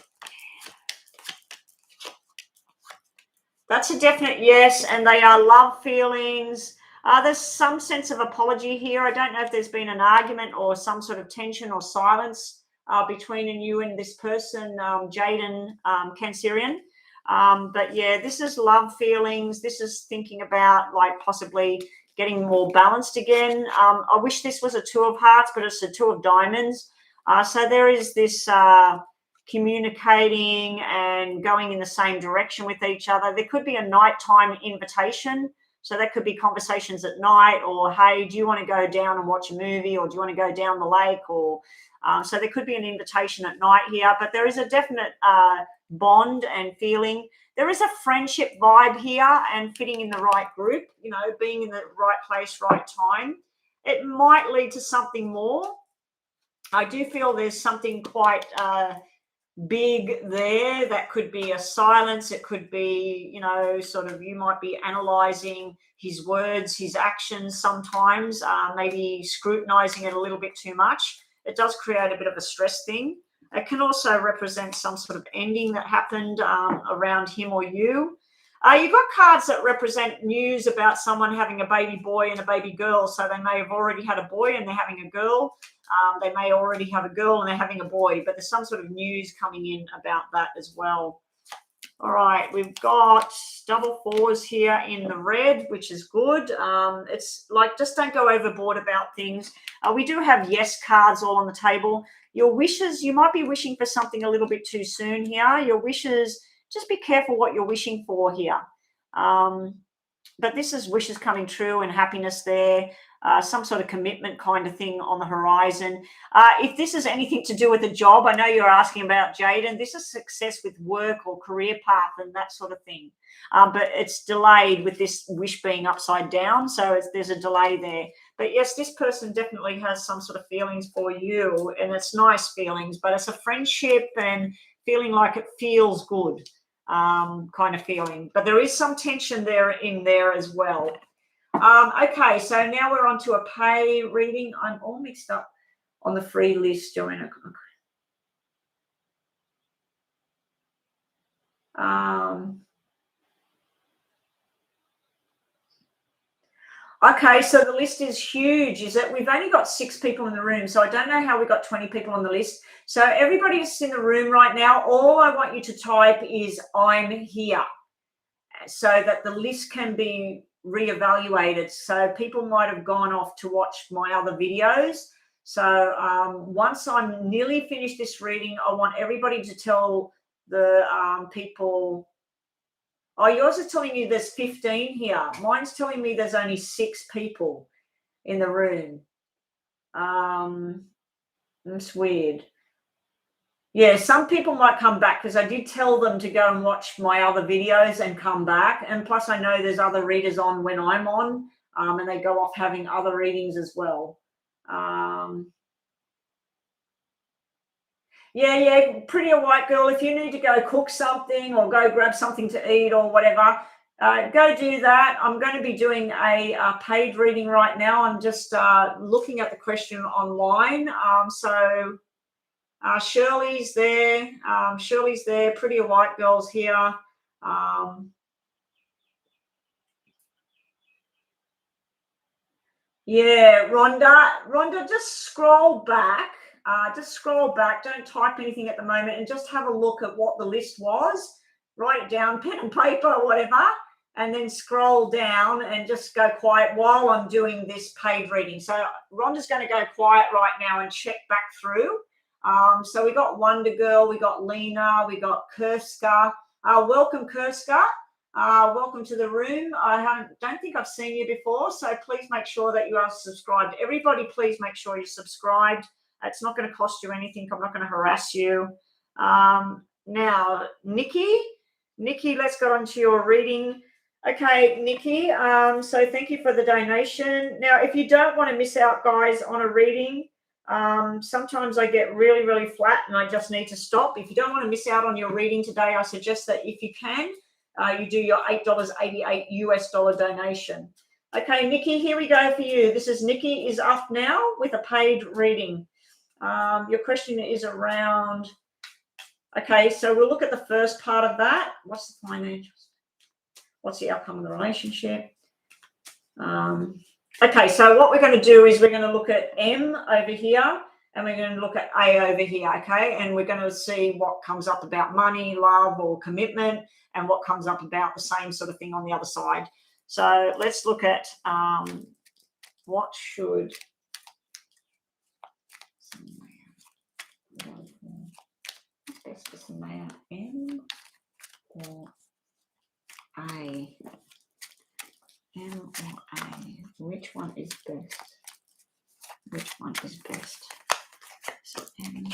That's a definite yes, and they are love feelings. There's some sense of apology here. I don't know if there's been an argument or some sort of tension or silence between you and this person, Jaden Cancerian. But yeah, this is love feelings. This is thinking about like possibly getting more balanced again. I wish this was a two of hearts, but it's a two of diamonds. So there is this communicating and going in the same direction with each other. There could be a nighttime invitation. So that could be conversations at night, or, hey, do you want to go down and watch a movie, or do you want to go down the lake? Or so there could be an invitation at night here, but there is a definite bond and feeling. There is a friendship vibe here and fitting in the right group, you know, being in the right place, right time. It might lead to something more. I do feel there's something quite big there. That could be a silence. It could be, you know, sort of you might be analyzing his words, his actions sometimes, maybe scrutinizing it a little bit too much. It does create a bit of a stress thing. It can also represent some sort of ending that happened around him or you. You've got cards that represent news about someone having a baby boy and a baby girl. So they may have already had a boy and they're having a girl. They may already have a girl and they're having a boy, but there's some sort of news coming in about that as well. All right, we've got double fours here in the red, which is good. It's like, just don't go overboard about things. We do have yes cards all on the table. Your wishes, you might be wishing for something a little bit too soon here. Your wishes, just be careful what you're wishing for here. But this is wishes coming true and happiness there. Some sort of commitment kind of thing on the horizon. If this is anything to do with a job, I know you're asking about Jaden. This is success with work or career path and that sort of thing. But it's delayed with this wish being upside down. So there's a delay there. But yes, this person definitely has some sort of feelings for you, and it's nice feelings, but it's a friendship and feeling like it feels good kind of feeling. But there is some tension there in there as well. Okay, so now we're on to a pay reading. I'm all mixed up on the free list, Joanna. Okay, so the list is huge. Is that we've only got 6 people in the room, so I don't know how we got 20 people on the list. So everybody that's in the room right now, all I want you to type is "I'm here," so that the list can be reevaluated. So people might have gone off to watch my other videos. So once I'm nearly finished this reading, I want everybody to tell the people. Oh, yours is telling you there's 15 here. Mine's telling me there's only 6 people in the room. That's weird. Yeah, some people might come back because I did tell them to go and watch my other videos and come back. And plus, I know there's other readers on when I'm on, and they go off having other readings as well. Yeah, pretty a white girl. If you need to go cook something or go grab something to eat or whatever, go do that. I'm going to be doing a paid reading right now. I'm just looking at the question online. Shirley's there. Shirley's there. Pretty white girl's here. Yeah, Rhonda, just scroll back. Don't type anything at the moment and just have a look at what the list was. Write it down, pen and paper or whatever, and then scroll down and just go quiet while I'm doing this paid reading. So Rhonda's going to go quiet right now and check back through. So we got Wonder Girl, we got Lena, we got Kurska. Welcome, Kurska. Welcome to the room. Don't think I've seen you before, so please make sure that you are subscribed. Everybody, please make sure you're subscribed. It's not going to cost you anything. I'm not going to harass you. Now, Nikki, let's go on to your reading. Okay, Nikki, so thank you for the donation. Now, if you don't want to miss out, guys, on a reading, sometimes I get really, really flat and I just need to stop. If you don't want to miss out on your reading today, I suggest that if you can, you do your $8.88 US dollar donation. Okay, Nikki, here we go for you. This is Nikki is up now with a paid reading. Your question is around. Okay, so we'll look at the first part of that. What's the financials? What's the outcome of the relationship? Okay, so what we're going to do is we're going to look at M over here and we're going to look at A over here, okay? And we're going to see what comes up about money, love, or commitment, and what comes up about the same sort of thing on the other side. So let's look at what should M or A? M or A? Which one is best? Which one is best? So M, A, M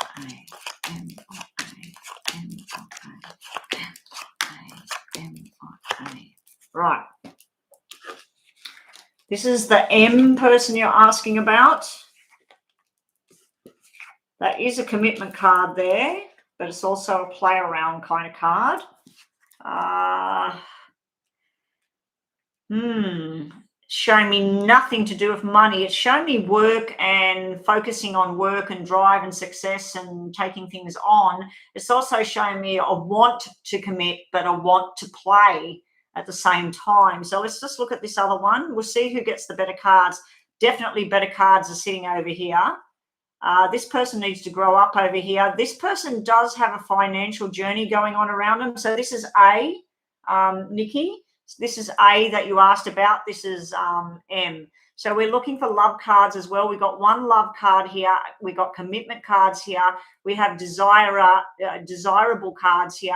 or A, M or A, M or A, M or A. Right. This is the M person you're asking about. That is a commitment card there, but it's also a play around kind of card. Showing me nothing to do with money. It's showing me work and focusing on work and drive and success and taking things on. It's also showing me a want to commit, but a want to play at the same time. So let's just look at this other one. We'll see who gets the better cards. Definitely better cards are sitting over here. This person needs to grow up over here. This person does have a financial journey going on around them. So this is A, Nikki. This is A that you asked about. This is M. So we're looking for love cards as well. We've got one love card here. We've got commitment cards here. We have desirable cards here.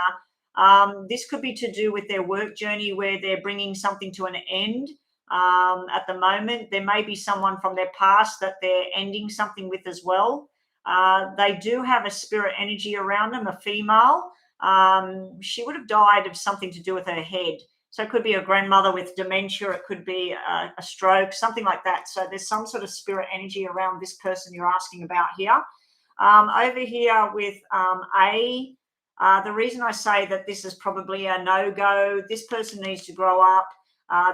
This could be to do with their work journey where they're bringing something to an end. At the moment, there may be someone from their past that they're ending something with as well. They do have a spirit energy around them, a female. She would have died of something to do with her head. So it could be a grandmother with dementia. It could be a stroke, something like that. So there's some sort of spirit energy around this person you're asking about here. Over here with A, the reason I say that this is probably a no-go, this person needs to grow up.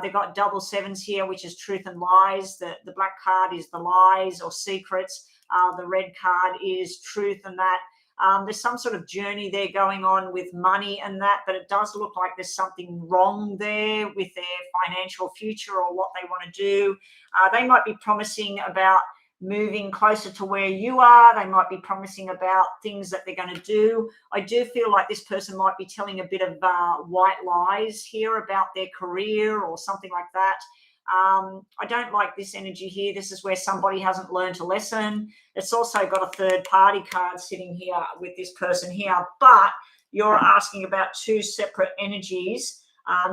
They've got double sevens here, which is truth and lies. The black card is the lies or secrets. The red card is truth and that. There's some sort of journey there going on with money and that, but it does look like there's something wrong there with their financial future or what they want to do. They might be promising about moving closer to where you are. They might be promising about things that they're going to do. I do feel like this person might be telling a bit of white lies here about their career or something like that. I don't like this energy here. This is where somebody hasn't learned a lesson. It's also got a third party card sitting here with this person here, but you're asking about two separate energies.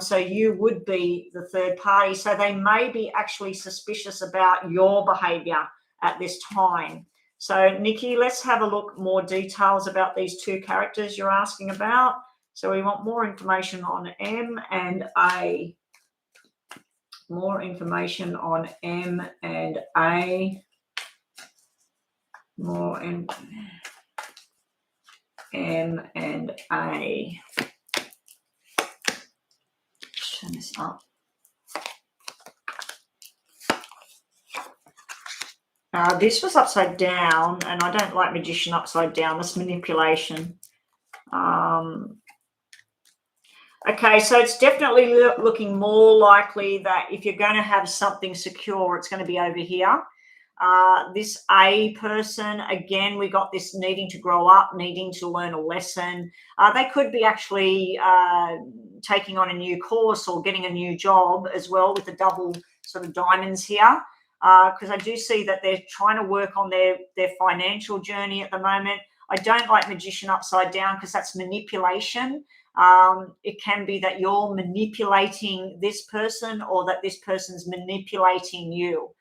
So you would be the third party. So they may be actually suspicious about your behavior at this time. So Nikki, let's have a look more details about these two characters you're asking about. So we want more information on M and A. More information on M and A. More M and A. Turn this up. This was upside down, and I don't like magician upside down. That's manipulation. Okay, so it's definitely looking more likely that if you're going to have something secure, it's going to be over here. This A person, again, we got this needing to grow up, needing to learn a lesson. They could be actually taking on a new course or getting a new job as well with the double sort of diamonds here. Because I do see that they're trying to work on their financial journey at the moment. I don't like magician upside down because that's manipulation. It can be that you're manipulating this person or that this person's manipulating you.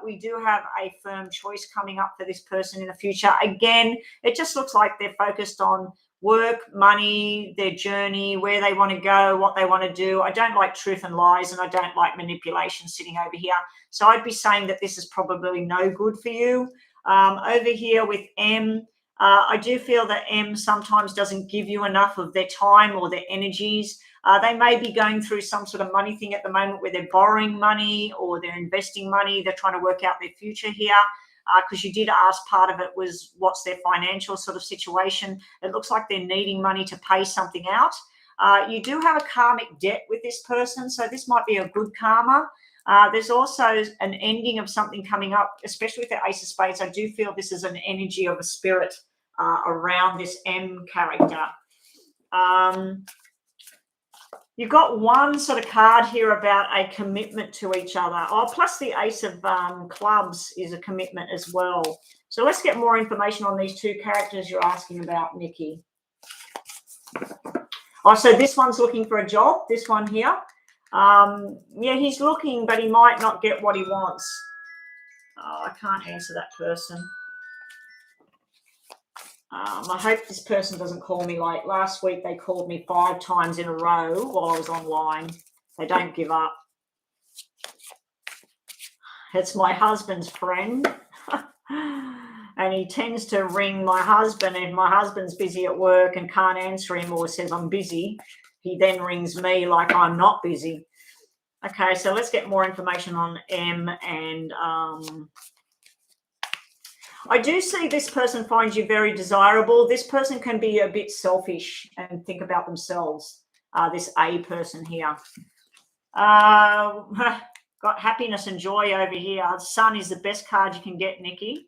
We do have a firm choice coming up for this person in the future. Again, it just looks like they're focused on work, money, their journey, where they want to go, what they want to do. I don't like truth and lies, and I don't like manipulation sitting over here. So I'd be saying that this is probably no good for you. Over here with M, I do feel that M sometimes doesn't give you enough of their time or their energies. They may be going through some sort of money thing at the moment where they're borrowing money or they're investing money. They're trying to work out their future here. Because you did ask, part of it was what's their financial sort of situation. It looks like they're needing money to pay something out. You do have a karmic debt with this person, so this might be a good karma. There's also an ending of something coming up, especially with the Ace of Spades. I do feel this is an energy of a spirit around this M character. You've got one sort of card here about a commitment to each other. Oh, plus the Ace of Clubs is a commitment as well. So let's get more information on these two characters you're asking about, Nikki. Oh, so this one's looking for a job, this one here. Yeah, he's looking, but he might not get what he wants. Oh, I can't answer that person. I hope this person doesn't call me. Like last week, they called me 5 times in a row while I was online. They don't give up. It's my husband's friend. And he tends to ring my husband. If my husband's busy at work and can't answer him or says I'm busy, he then rings me like I'm not busy. Okay, so let's get more information on M and I do see this person finds you very desirable. This person can be a bit selfish and think about themselves, this A person here. Got happiness and joy over here. Sun is the best card you can get, Nikki.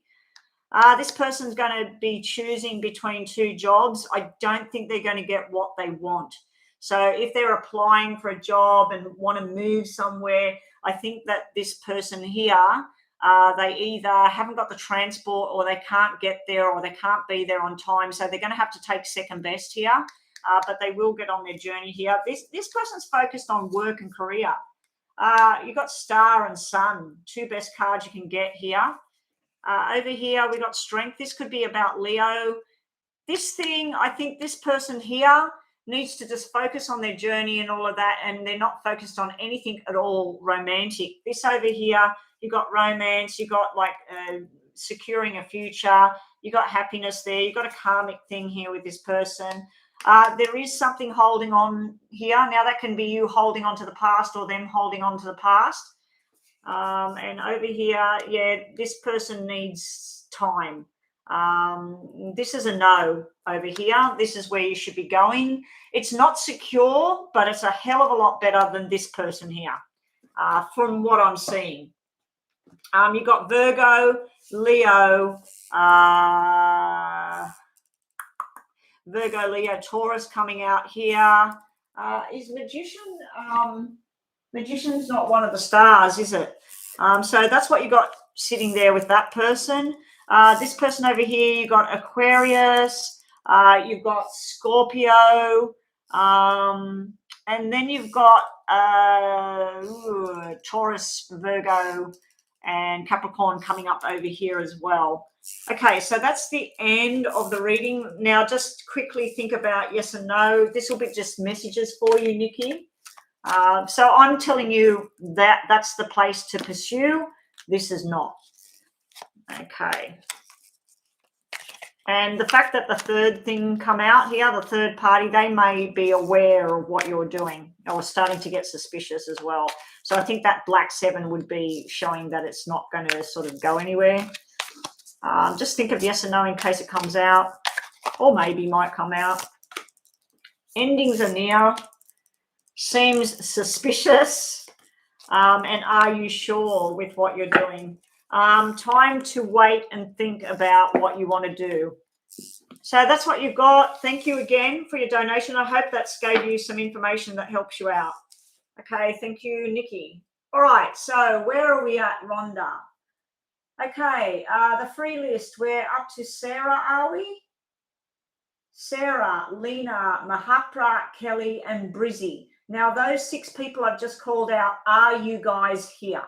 This person's going to be choosing between 2 jobs. I don't think they're going to get what they want. So if they're applying for a job and want to move somewhere, I think that this person here, they either haven't got the transport or they can't get there or they can't be there on time. So they're going to have to take second best here, but they will get on their journey here. This person's focused on work and career. You've got Star and Sun, 2 best cards you can get here. Over here, we got Strength. This could be about Leo. This thing, I think this person here needs to just focus on their journey and all of that, and they're not focused on anything at all romantic. This over here, you got romance, you got like securing a future, you got happiness there, you got a karmic thing here with this person. There is something holding on here. Now, that can be you holding on to the past or them holding on to the past. And over here, yeah, this person needs time. This is a no over here. This is where you should be going. It's not secure, but it's a hell of a lot better than this person here, from what I'm seeing. You've got Virgo, Leo, Leo, Taurus coming out here. Is Magician? Magician's not one of the stars, is it? So that's what you got sitting there with that person. This person over here, you've got Aquarius, you've got Scorpio, and then you've got Taurus, Virgo, and Capricorn coming up over here as well. Okay, so that's the end of the reading. Now, just quickly think about yes and no. This will be just messages for you, Nikki. So I'm telling you that that's the place to pursue. This is not. Okay. And the fact that the third thing come out here, the third party, they may be aware of what you're doing or starting to get suspicious as well. So I think that black 7 would be showing that it's not going to sort of go anywhere. Just think of yes and no in case it comes out, or maybe might come out. Endings are near. Seems suspicious. And are you sure with what you're doing? Time to wait and think about what you want to do. So that's what you've got. Thank you again for your donation. I hope that's gave you some information that helps you out. Okay, thank you, Nikki. All right, so where are we at, Rhonda? Okay, the free list. We're up to Sarah, are we? Sarah, Lena, Mahapra, Kelly, and Brizzy. Now, those 6 people I've just called out, are you guys here?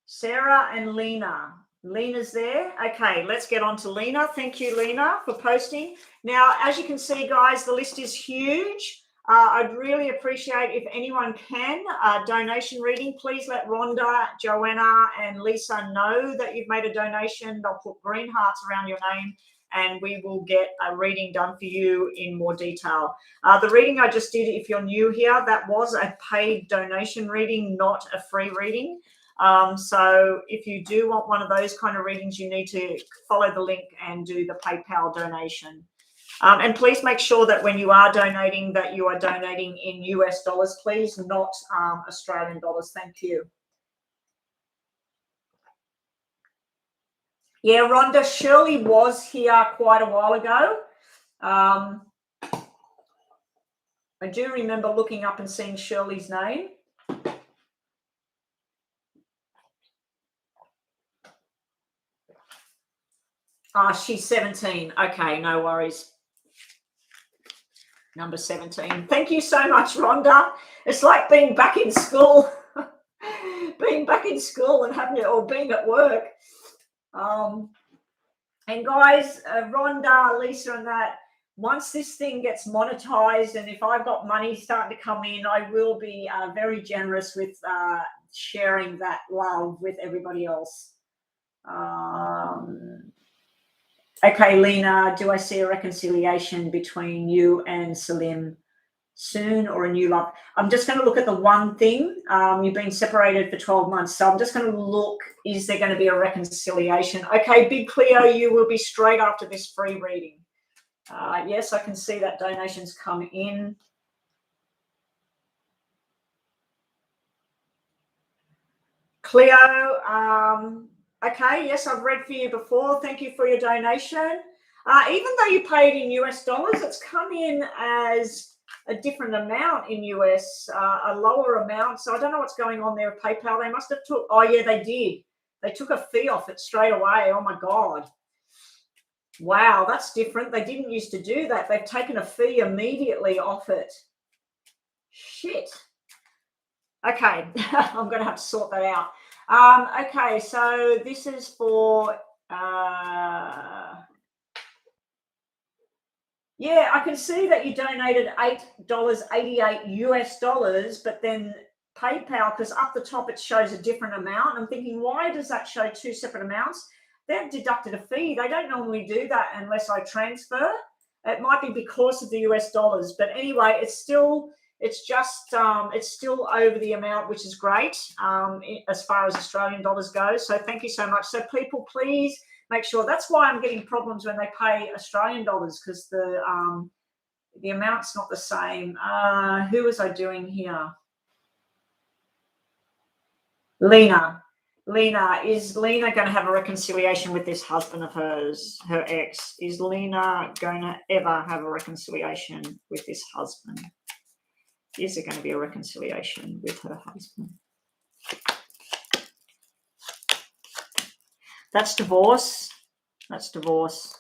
Sarah and Lena. Lena's there. Okay, let's get on to Lena. Thank you, Lena, for posting. Now, as you can see, guys, the list is huge. I'd really appreciate if anyone can donation reading. Please let Rhonda, Joanna, and Lisa know that you've made a donation. They'll put green hearts around your name, and we will get a reading done for you in more detail. The reading I just did, if you're new here, that was a paid donation reading, not a free reading. So if you do want one of those kind of readings, you need to follow the link and do the PayPal donation. And please make sure that when you are donating, that you are donating in US dollars, please, not Australian dollars. Thank you. Yeah, Rhonda, Shirley was here quite a while ago. I do remember looking up and seeing Shirley's name. She's 17. Okay, no worries. Number 17. Thank you so much, Rhonda. It's like being back in school. Being back in school and having it, or being at work. And guys, Rhonda, Lisa, and that, once this thing gets monetized, and if I've got money starting to come in, I will be very generous with sharing that love with everybody else. Okay, Lena, do I see a reconciliation between you and Salim soon, or a new love? I'm just going to look at the one thing. You've been separated for 12 months. So I'm just going to look, is there going to be a reconciliation? Okay, Big Cleo, you will be straight after this free reading. Yes, I can see that donations come in. Cleo, okay, yes, I've read for you before. Thank you for your donation. Even though you paid in US dollars, it's come in as a different amount in US, a lower amount. So I don't know what's going on there with PayPal. They must have took, oh yeah, they did. They took a fee off it straight away. Oh my God. Wow, that's different. They didn't used to do that. They've taken a fee immediately off it. Shit. Okay, I'm going to have to sort that out. Okay, so this is for, yeah, I can see that you donated $8.88 US dollars, but then PayPal, because up the top it shows a different amount. I'm thinking, why does that show two separate amounts? They've deducted a fee. They don't normally do that unless I transfer. It might be because of the US dollars, but anyway, it's still over the amount, which is great as far as Australian dollars go. So thank you so much. So people, please make sure. That's why I'm getting problems when they pay Australian dollars, because the amount's not the same. Who was I doing here? Lena, is Lena going to have a reconciliation with this husband of hers, her ex? Is Lena going to ever have a reconciliation with this husband? Is there going to be a reconciliation with her husband? That's divorce. That's divorce.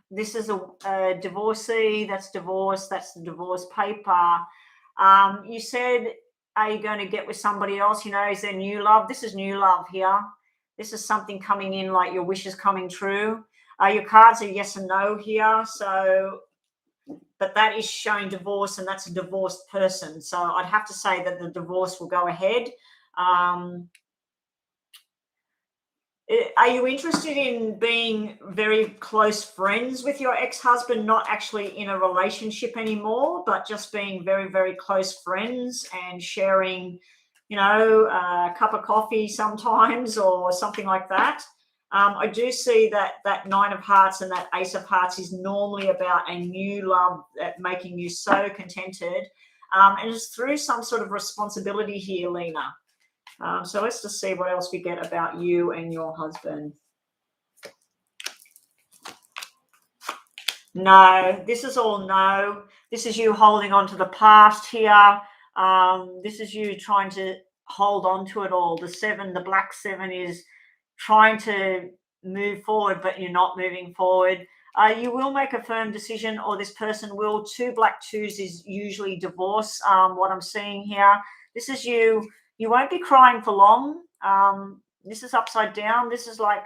This is a divorcee. That's divorce. That's the divorce paper. You said, are you going to get with somebody else? You know, is there new love? This is new love here. This is something coming in, like your wishes coming true. Your cards are yes and no here. So, but that is showing divorce, and that's a divorced person. So I'd have to say that the divorce will go ahead. Are you interested in being very close friends with your ex-husband, not actually in a relationship anymore, but just being very, very close friends and sharing, you know, a cup of coffee sometimes or something like that? I do see that Nine of Hearts and that Ace of Hearts is normally about a new love that making you so contented. And it's through some sort of responsibility here, Lena. So let's just see what else we get about you and your husband. No, this is all no. This is you holding on to the past here. This is you trying to hold on to it all. The 7, the black 7 is trying to move forward, but you're not moving forward. You will make a firm decision, or this person will. 2 black 2s is usually divorce, what I'm seeing here. This is you. You won't be crying for long. This is upside down. This is like,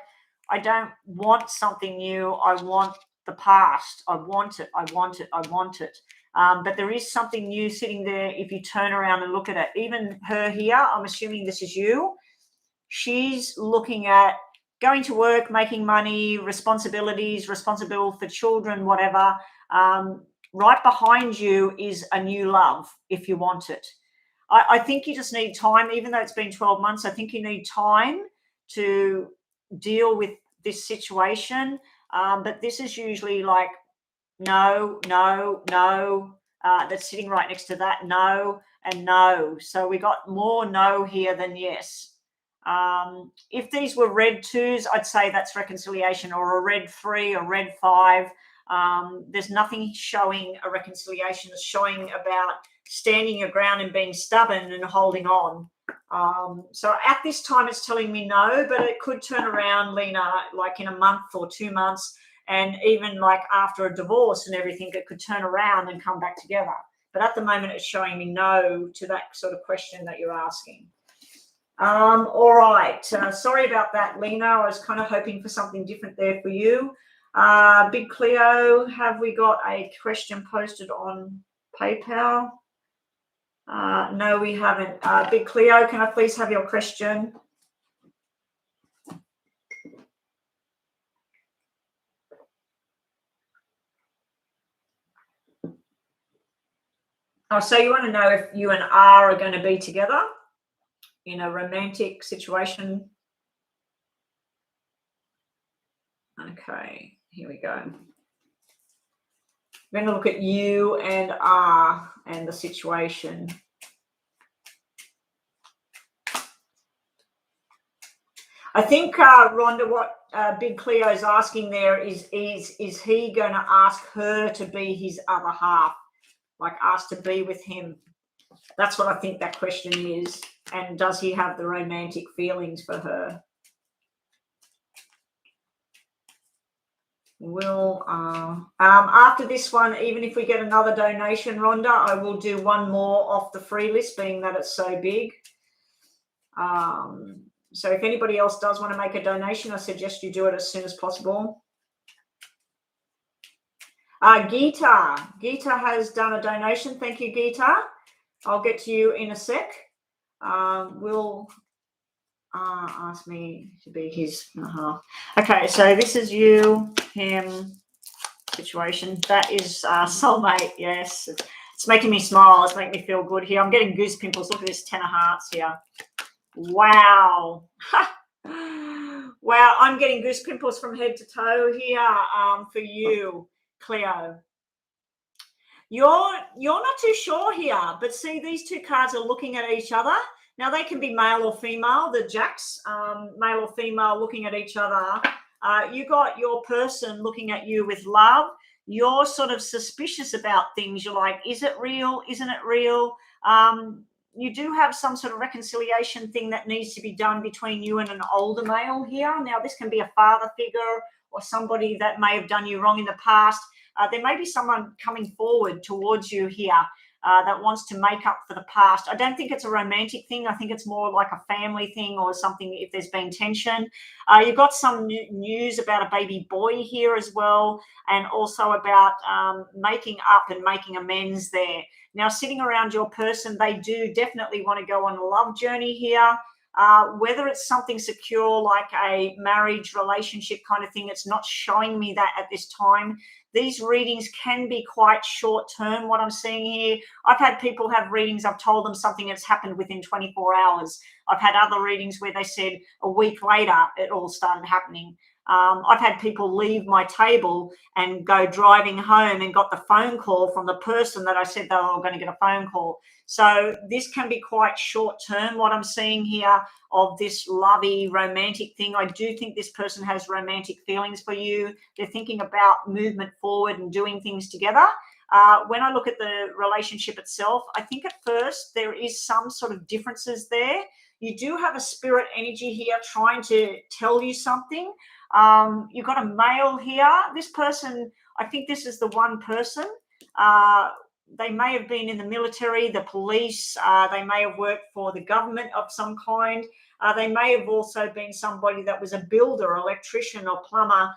I don't want something new. I want the past. I want it. I want it. I want it. But there is something new sitting there if you turn around and look at it. Even her here, I'm assuming this is you. She's looking at going to work, making money, responsibilities, responsible for children, whatever. Right behind you is a new love if you want it. I think you just need time, even though it's been 12 months. I think you need time to deal with this situation. But this is usually like no, no, no. That's sitting right next to that. No and no. So we got more no here than yes. If these were red 2s, I'd say that's reconciliation, or a red 3 or red 5. There's nothing showing a reconciliation. It's showing about standing your ground and being stubborn and holding on. So at this time it's telling me no, but it could turn around, Lena, like in a month or 2 months, and even like after a divorce and everything, it could turn around and come back together. But at the moment it's showing me no to that sort of question that you're asking. All right. Sorry about that, Lena. I was kind of hoping for something different there for you. Big Cleo, have we got a question posted on PayPal? No, we haven't. Big Cleo, can I please have your question? Oh, so you want to know if you and R are going to be together in a romantic situation? Okay, here we go. We're going to look at you and R and the situation. I think, Rhonda, what Big Cleo is asking there is he going to ask her to be his other half, like ask to be with him? That's what I think that question is. And does he have the romantic feelings for her? Will after this one, even if we get another donation, Rhonda, I will do one more off the free list, being that it's so big. So if anybody else does want to make a donation, I suggest you do it as soon as possible. Geeta has done a donation. Thank you, Geeta. I'll get to you in a sec. Will ask me to be his. Okay, so this is you, him situation. That is soulmate. Yes, it's making me smile. It's making me feel good here. I'm getting goose pimples. Look at this 10 of hearts here. Wow. Wow, I'm getting goose pimples from head to toe here for you, Cleo. You're not too sure here, but see, these two cards are looking at each other. Now, they can be male or female, the jacks, male or female looking at each other. You got your person looking at you with love. You're sort of suspicious about things. You're like, is it real? Isn't it real? You do have some sort of reconciliation thing that needs to be done between you and an older male here. Now, this can be a father figure or somebody that may have done you wrong in the past. There may be someone coming forward towards you here that wants to make up for the past. I don't think it's a romantic thing. I think it's more like a family thing or something if there's been tension. You've got some news about a baby boy here as well, and also about making up and making amends there. Now, sitting around your person, they do definitely want to go on a love journey here. Whether it's something secure like a marriage relationship kind of thing, it's not showing me that at this time. These readings can be quite short term, what I'm seeing here. I've had people have readings, I've told them something that's happened within 24 hours. I've had other readings where they said a week later it all started happening. I've had people leave my table and go driving home and got the phone call from the person that I said they were going to get a phone call. So this can be quite short term, what I'm seeing here of this lovey romantic thing. I do think this person has romantic feelings for you. They're thinking about movement forward and doing things together. When I look at the relationship itself, I think at first there is some sort of differences there. You do have a spirit energy here trying to tell you something. You've got a male here. This person, I think this is the one person. They may have been in the military, the police. They may have worked for the government of some kind. They may have also been somebody that was a builder, electrician or plumber.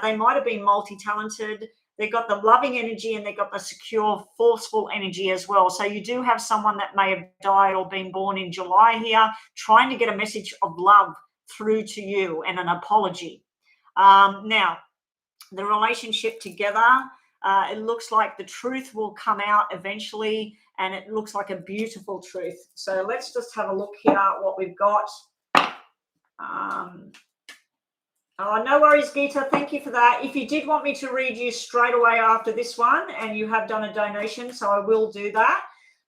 They might have been multi-talented. They've got the loving energy and they've got the secure, forceful energy as well. So you do have someone that may have died or been born in July here, trying to get a message of love through to you and an apology. Now, the relationship together, it looks like the truth will come out eventually, and it looks like a beautiful truth. So let's just have a look here at what we've got. Oh, no worries, Geeta. Thank you for that. If you did want me to read you straight away after this one, and you have done a donation, so I will do that.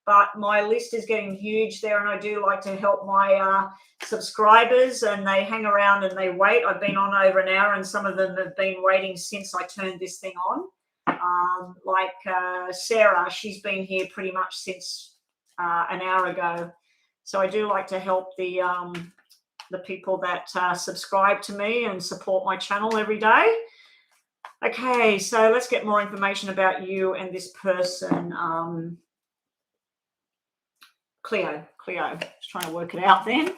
But my list is getting huge there, and I do like to help my subscribers, and they hang around and they wait. I've been on over an hour, and some of them have been waiting since I turned this thing on. Like Sarah, she's been here pretty much since an hour ago. So I do like to help the people that subscribe to me and support my channel every day. Okay, so let's get more information about you and this person. Cleo, just trying to work it out then.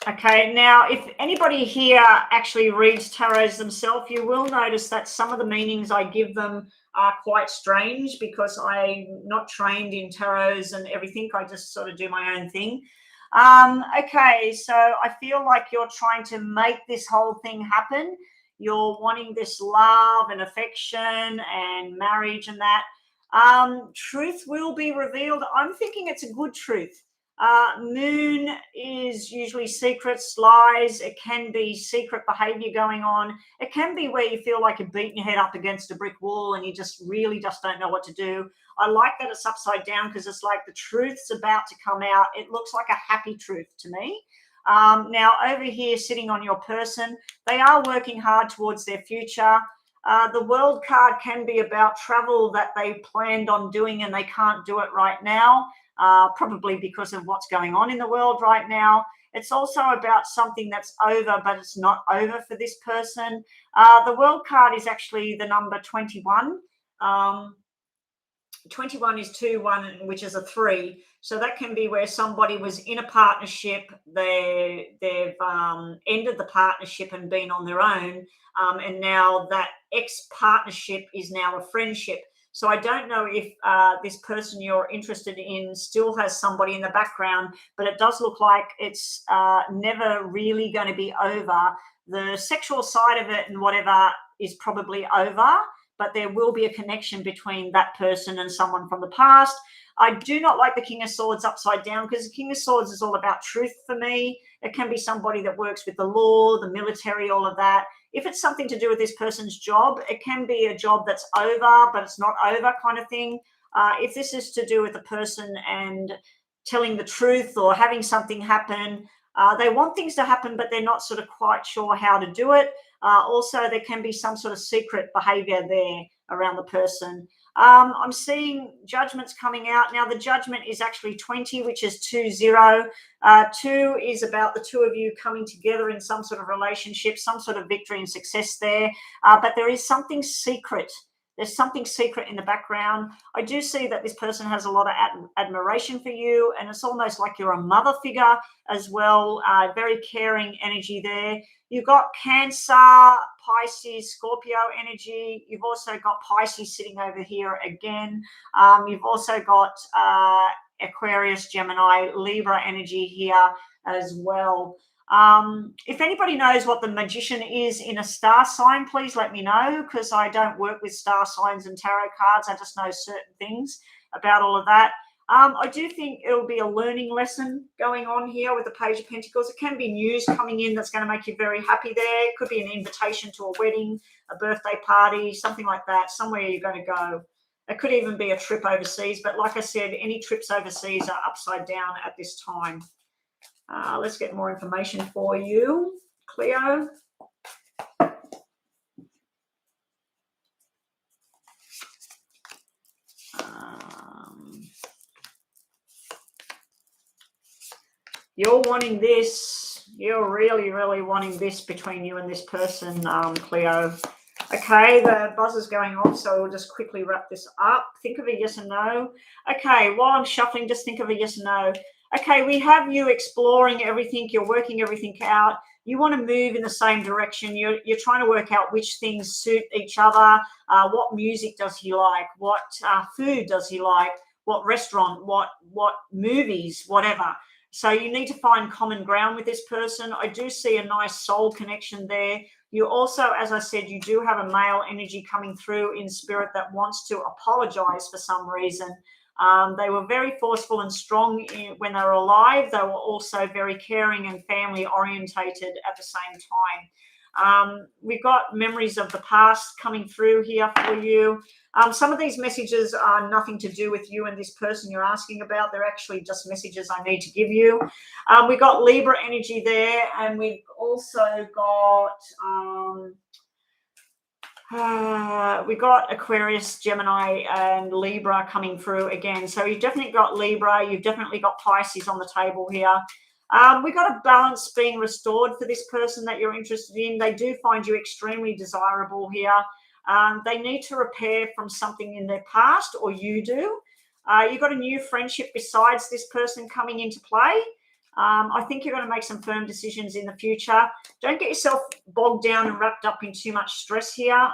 Okay, now if anybody here actually reads tarots themselves, you will notice that some of the meanings I give them are quite strange because I'm not trained in tarots and everything. I just sort of do my own thing. Okay, so I feel like you're trying to make this whole thing happen. You're wanting this love and affection and marriage and that. Truth will be revealed. I'm thinking it's a good truth. Moon is usually secrets, lies. It can be secret behavior going on. It can be where you feel like you're beating your head up against a brick wall and you just really just don't know what to do. I like that it's upside down because it's like the truth's about to come out. It looks like a happy truth to me. Now over here sitting on your person, they are working hard towards their future. The world card can be about travel that they planned on doing and they can't do it right now. Probably because of what's going on in the world right now. It's also about something that's over, but it's not over for this person. The world card is actually the number 21. 21 is 2, 1, which is a 3. So that can be where somebody was in a partnership, they've ended the partnership and been on their own, and now that ex-partnership is now a friendship. So I don't know if this person you're interested in still has somebody in the background, but it does look like it's never really going to be over. The sexual side of it and whatever is probably over, but there will be a connection between that person and someone from the past. I do not like the King of Swords upside down, because the King of Swords is all about truth for me. It can be somebody that works with the law, the military, all of that. If it's something to do with this person's job, it can be a job that's over, but it's not over kind of thing. If this is to do with a person and telling the truth or having something happen, they want things to happen, but they're not sort of quite sure how to do it. Also, there can be some sort of secret behavior there around the person. I'm seeing judgments coming out. Now, the judgment is actually 20, which is 2-0. 2 is about the two of you coming together in some sort of relationship, some sort of victory and success there. But there is something secret. There's something secret in the background. I do see that this person has a lot of admiration for you, and it's almost like you're a mother figure as well. Very caring energy there. You've got Cancer, Pisces, Scorpio energy. You've also got Pisces sitting over here again. You've also got Aquarius, Gemini, Libra energy here as well. If anybody knows what the Magician is in a star sign, please let me know, because I don't work with star signs and tarot cards. I just know certain things about all of that. I do think it'll be a learning lesson going on here with the Page of Pentacles. It can be news coming in that's going to make you very happy there. It could be an invitation to a wedding, a birthday party, something like that, somewhere you're going to go. It could even be a trip overseas. But like I said, any trips overseas are upside down at this time. Let's get more information for you, Cleo. You're wanting this. You're really, really wanting this between you and this person, Cleo. Okay, the buzzer's going off, so we'll just quickly wrap this up. Think of a yes or no. Okay, while I'm shuffling, just think of a yes or no. Okay, we have you exploring everything. You're working everything out. You want to move in the same direction. You're trying to work out which things suit each other. What music does he like? What food does he like? What restaurant? What movies? Whatever. So you need to find common ground with this person. I do see a nice soul connection there. You also, as I said, you do have a male energy coming through in spirit that wants to apologize for some reason. They were very forceful and strong when they were alive. They were also very caring and family orientated at the same time. We've got memories of the past coming through here for you. Some of these messages are nothing to do with you and this person you're asking about. They're actually just messages I need to give you. We've got Libra energy there, and we've also got we got Aquarius, Gemini, and Libra coming through again. So you've definitely got Libra. You've definitely got Pisces on the table here. We got a balance being restored for this person that you're interested in. They do find you extremely desirable here. They need to repair from something in their past, or you do. You've got a new friendship besides this person coming into play. I think you're going to make some firm decisions in the future. Don't get yourself bogged down and wrapped up in too much stress here,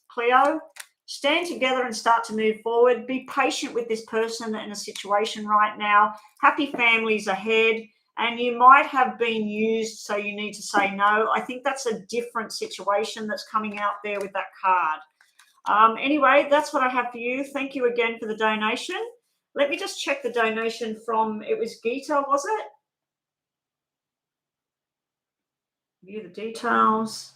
Cleo. Stand together and start to move forward. Be patient with this person in a situation right now. Happy families ahead. And you might have been used, so you need to say no. I think that's a different situation that's coming out there with that card. Anyway, that's what I have for you. Thank you again for the donation. Let me just check the donation from, it was Gita, was it? View the details.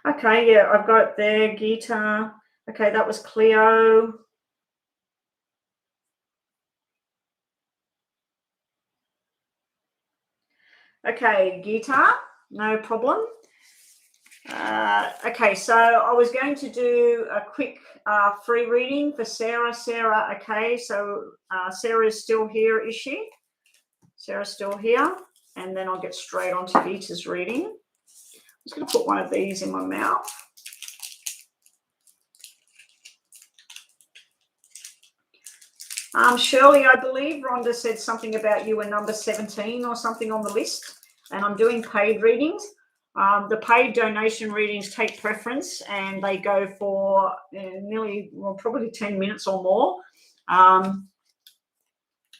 Okay, yeah, I've got it there, Gita. Okay, that was Cleo. Okay, Gita, no problem. Okay, so I was going to do a quick free reading for Sarah. Sarah, okay, so Sarah is still here, is she? Sarah's still here, and then I'll get straight on to Gita's reading. just going to put one of these in my mouth. Shirley, I believe Rhonda said something about you were number 17 or something on the list, and I'm doing paid readings. The paid donation readings take preference, and they go for nearly, well, probably 10 minutes or more.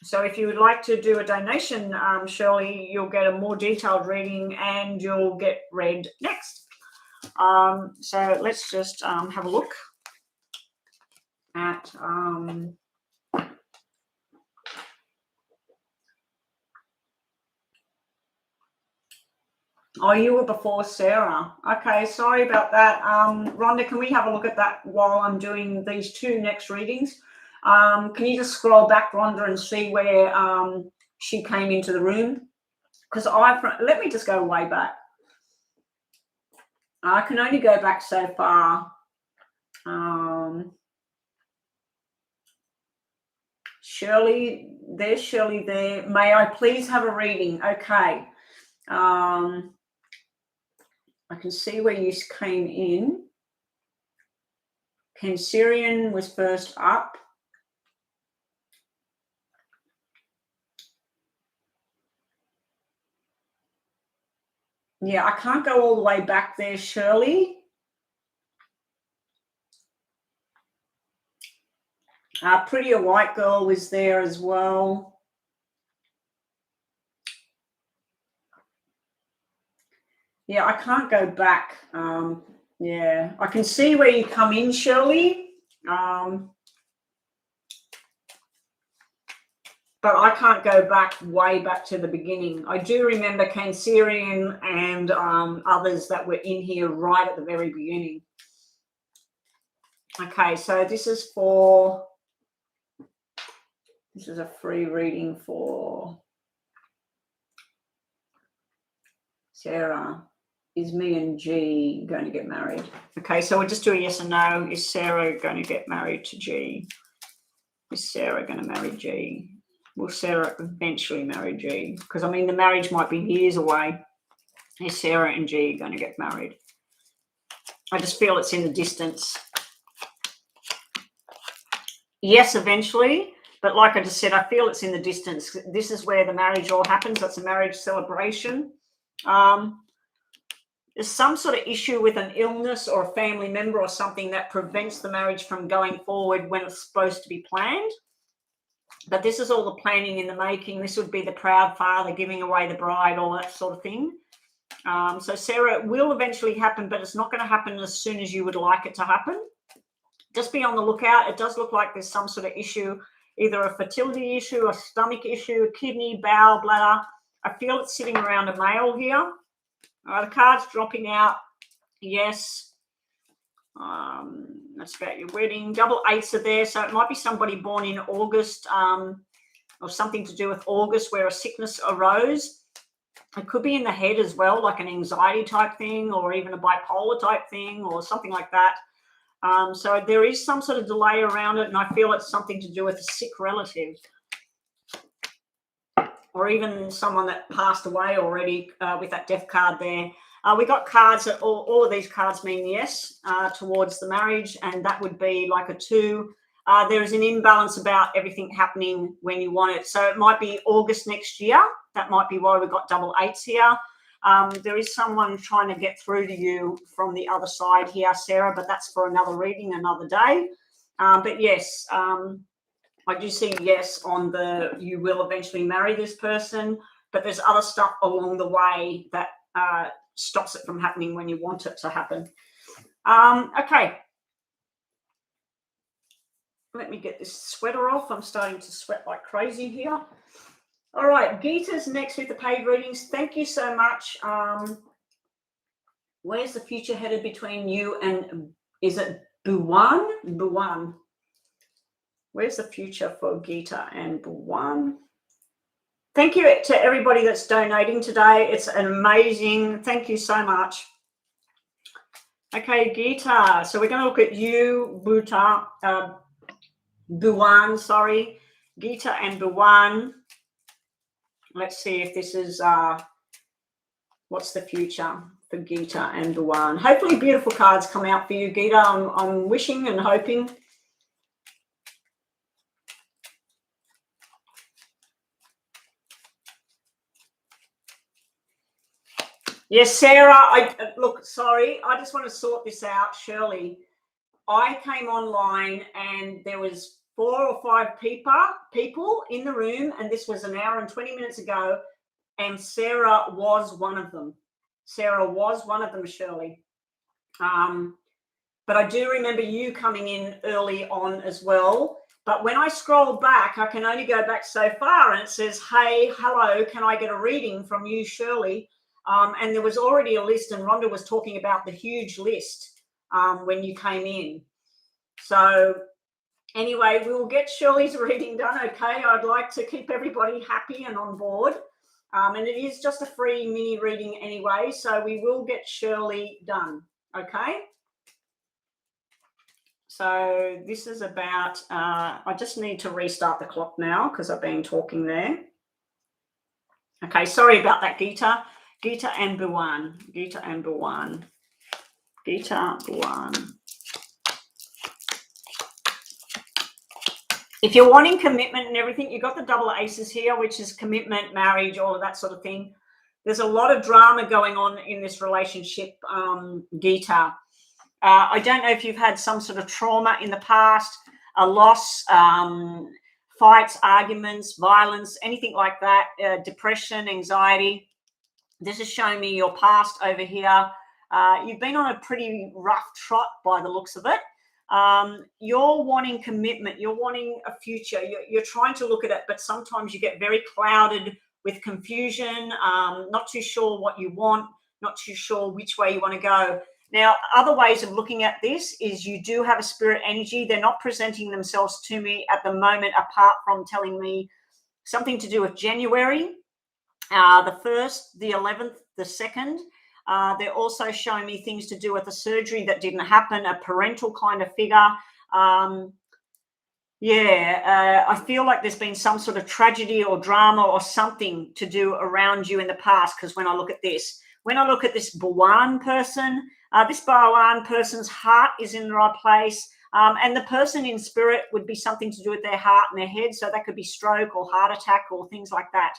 So if you would like to do a donation, Shirley, you'll get a more detailed reading and you'll get read next. So let's just have a look at... Oh, you were before Sarah. Okay, sorry about that. Rhonda, can we have a look at that while I'm doing these two next readings? Can you just scroll back, Rhonda, and see where she came into the room? Because let me just go way back. I can only go back so far. Shirley, there's Shirley there. May I please have a reading? Okay. I can see where you came in. Cancerian was first up. Yeah, I can't go all the way back there, Shirley. Prettier White Girl was there as well. Yeah, I can't go back. Yeah, I can see where you come in, Shirley. But I can't go back way back to the beginning. I do remember Cancerian and others that were in here right at the very beginning. Okay, so this is a free reading for Sarah. Is me and G going to get married? Okay, so we'll just do a yes or no. Is Sarah going to get married to G? Is Sarah going to marry G? Will Sarah eventually marry G? Because, I mean, the marriage might be years away. Is Sarah and G going to get married? I just feel it's in the distance. Yes, eventually. But like I just said, I feel it's in the distance. This is where the marriage all happens. That's a marriage celebration. There's some sort of issue with an illness or a family member or something that prevents the marriage from going forward when it's supposed to be planned. But this is all the planning in the making. This would be the proud father giving away the bride, all that sort of thing. So Sarah, it will eventually happen, but it's not going to happen as soon as you would like it to happen. Just be on the lookout. It does look like there's some sort of issue, either a fertility issue, a stomach issue, a kidney, bowel, bladder. I feel it's sitting around a male here. The card's dropping out. Yes. That's about your wedding. Double eights are there. So it might be somebody born in August or something to do with August where a sickness arose. It could be in the head as well, like an anxiety type thing or even a bipolar type thing or something like that. So there is some sort of delay around it, and I feel it's something to do with a sick relative or even someone that passed away already with that death card there. We got cards that all of these cards mean yes towards the marriage, and that would be like a 2. There is an imbalance about everything happening when you want it. So it might be August next year. That might be why we've got double eights here. There is someone trying to get through to you from the other side here, Sarah, but that's for another reading, another day. But yes, I do see yes on the you will eventually marry this person, but there's other stuff along the way that stops it from happening when you want it to happen. Okay. Let me get this sweater off. I'm starting to sweat like crazy here. All right, Geeta's next with the paid readings. Thank you so much. Where's the future headed between you and, is it Buwan? Buwan. Where's the future for Geeta and Buwan? Thank you to everybody that's donating today. It's an amazing. Thank you so much. Okay, Geeta. So we're going to look at you, Buwan, sorry. Geeta and Buwan. Let's see if this is, what's the future for Gita and Bhuvan. Hopefully beautiful cards come out for you, Gita. I'm wishing and hoping. Yes, Sarah, look, sorry, I just want to sort this out, Shirley. I came online and there was 4 or 5 people in the room, and this was an hour and 20 minutes ago, and Sarah was one of them. Sarah was one of them, Shirley. But I do remember you coming in early on as well. But when I scroll back, I can only go back so far, and it says, hey, hello, can I get a reading from you, Shirley? And there was already a list, and Rhonda was talking about the huge list when you came in. So anyway, we'll get Shirley's reading done, okay? I'd like to keep everybody happy and on board. And it is just a free mini reading anyway, so we will get Shirley done, okay? So this is about, I just need to restart the clock now because I've been talking there. Okay, sorry about that, Gita. Gita and Bhuvan. Gita and Bhuvan. Gita, Bhuvan. If you're wanting commitment and everything, you've got the double aces here, which is commitment, marriage, all of that sort of thing. There's a lot of drama going on in this relationship, Gita. I don't know if you've had some sort of trauma in the past, a loss, fights, arguments, violence, anything like that, depression, anxiety. This is showing me your past over here. You've been on a pretty rough trot by the looks of it. You're wanting commitment. You're wanting a future. You're trying to look at it, but sometimes you get very clouded with confusion, not too sure what you want, not too sure which way you want to go. Now, other ways of looking at this is you do have a spirit energy. They're not presenting themselves to me at the moment, apart from telling me something to do with January, the 1st, the 11th, the 2nd. They're also showing me things to do with a surgery that didn't happen, a parental kind of figure. I feel like there's been some sort of tragedy or drama or something to do around you in the past, because when I look at this Bhuvan person, this Bhuvan person's heart is in the right place, and the person in spirit would be something to do with their heart and their head, so that could be stroke or heart attack or things like that.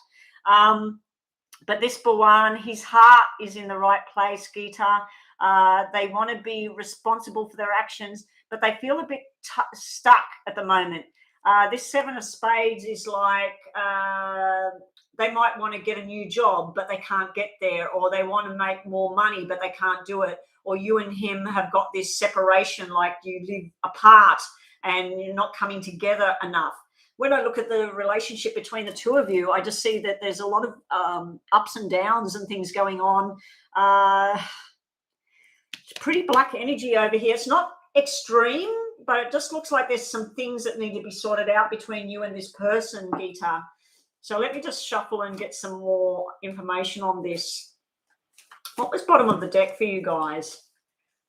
But this Bhuvan, his heart is in the right place, Gita. They want to be responsible for their actions, but they feel a bit stuck at the moment. This 7 of Spades is like they might want to get a new job, but they can't get there, or they want to make more money, but they can't do it. Or you and him have got this separation, like you live apart and you're not coming together enough. When I look at the relationship between the two of you, I just see that there's a lot of ups and downs and things going on. It's pretty black energy over here. It's not extreme, but it just looks like there's some things that need to be sorted out between you and this person, Gita. So let me just shuffle and get some more information on this. What was bottom of the deck for you guys?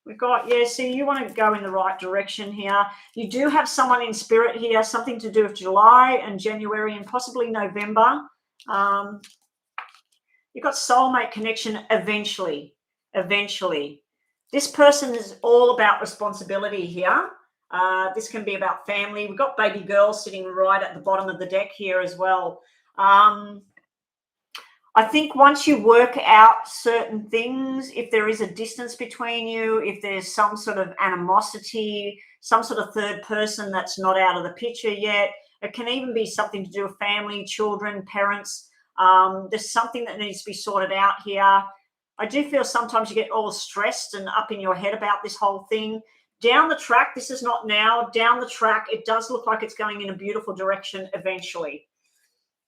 We've got, see, you want to go in the right direction here. You do have someone in spirit here, something to do with July and January and possibly November. You've got soulmate connection eventually. This person is all about responsibility here. This can be about family. We've got baby girl sitting right at the bottom of the deck here as well. I think once you work out certain things, if there is a distance between you, if there's some sort of animosity, some sort of third person that's not out of the picture yet, it can even be something to do with family, children, parents. There's something that needs to be sorted out here. I do feel sometimes you get all stressed and up in your head about this whole thing. Down the track, this is not now, down the track, it does look like it's going in a beautiful direction eventually.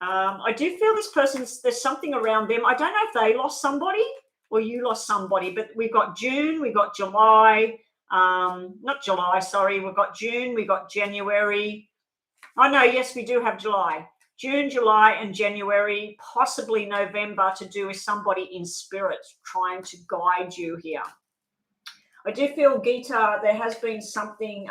I do feel this person's, there's something around them. I don't know if they lost somebody or you lost somebody, but we've got June, we've got July, not July, sorry. We've got June, we've got January. Oh, no, yes, we do have July. June, July, and January, possibly November, to do with somebody in spirit trying to guide you here. I do feel, Gita, there has been something.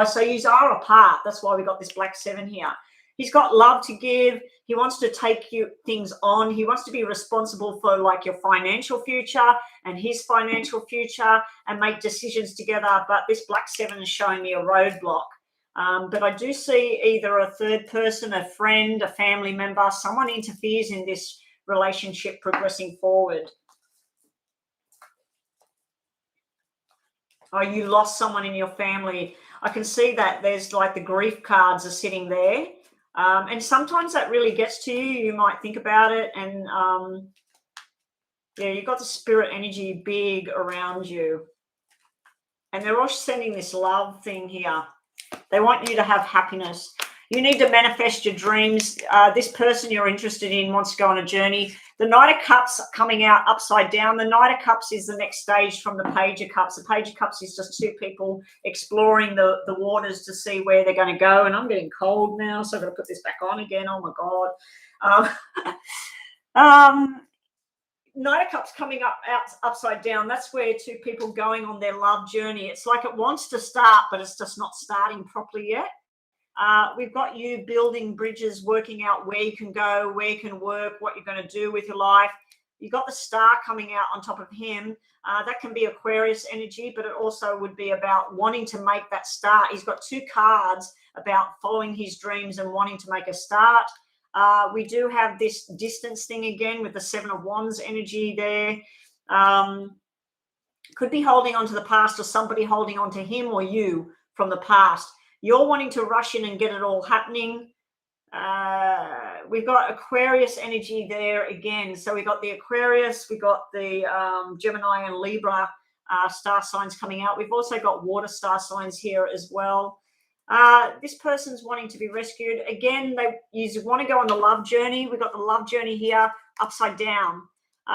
So you are apart. That's why we got this black 7 here. He's got love to give. He wants to take things on. He wants to be responsible for like your financial future and his financial future and make decisions together. But this black 7 is showing me a roadblock. But I do see either a third person, a friend, a family member, someone interferes in this relationship progressing forward. Oh, you lost someone in your family. I can see that there's like the grief cards are sitting there. And sometimes that really gets to you. You might think about it. And yeah, you've got the spirit energy big around you. And they're all sending this love thing here. They want you to have happiness. You need to manifest your dreams. This person you're interested in wants to go on a journey. The Knight of Cups coming out upside down. The Knight of Cups is the next stage from the Page of Cups. The Page of Cups is just two people exploring the waters to see where they're going to go. And I'm getting cold now, so I've got to put this back on again. Oh, my God. Knight of Cups coming upside down. That's where two people going on their love journey. It's like it wants to start, but it's just not starting properly yet. We've got you building bridges, working out where you can go, where you can work, what you're going to do with your life. You've got the star coming out on top of him. That can be Aquarius energy, but it also would be about wanting to make that start. He's got two cards about following his dreams and wanting to make a start. We do have this distance thing again with the 7 of Wands energy there. Could be holding on to the past or somebody holding on to him or you from the past. You're wanting to rush in and get it all happening. We've got Aquarius energy there again. So we got the Aquarius, we got the Gemini and Libra star signs coming out. We've also got water star signs here as well. This person's wanting to be rescued. Again, you want to go on the love journey. We've got the love journey here upside down.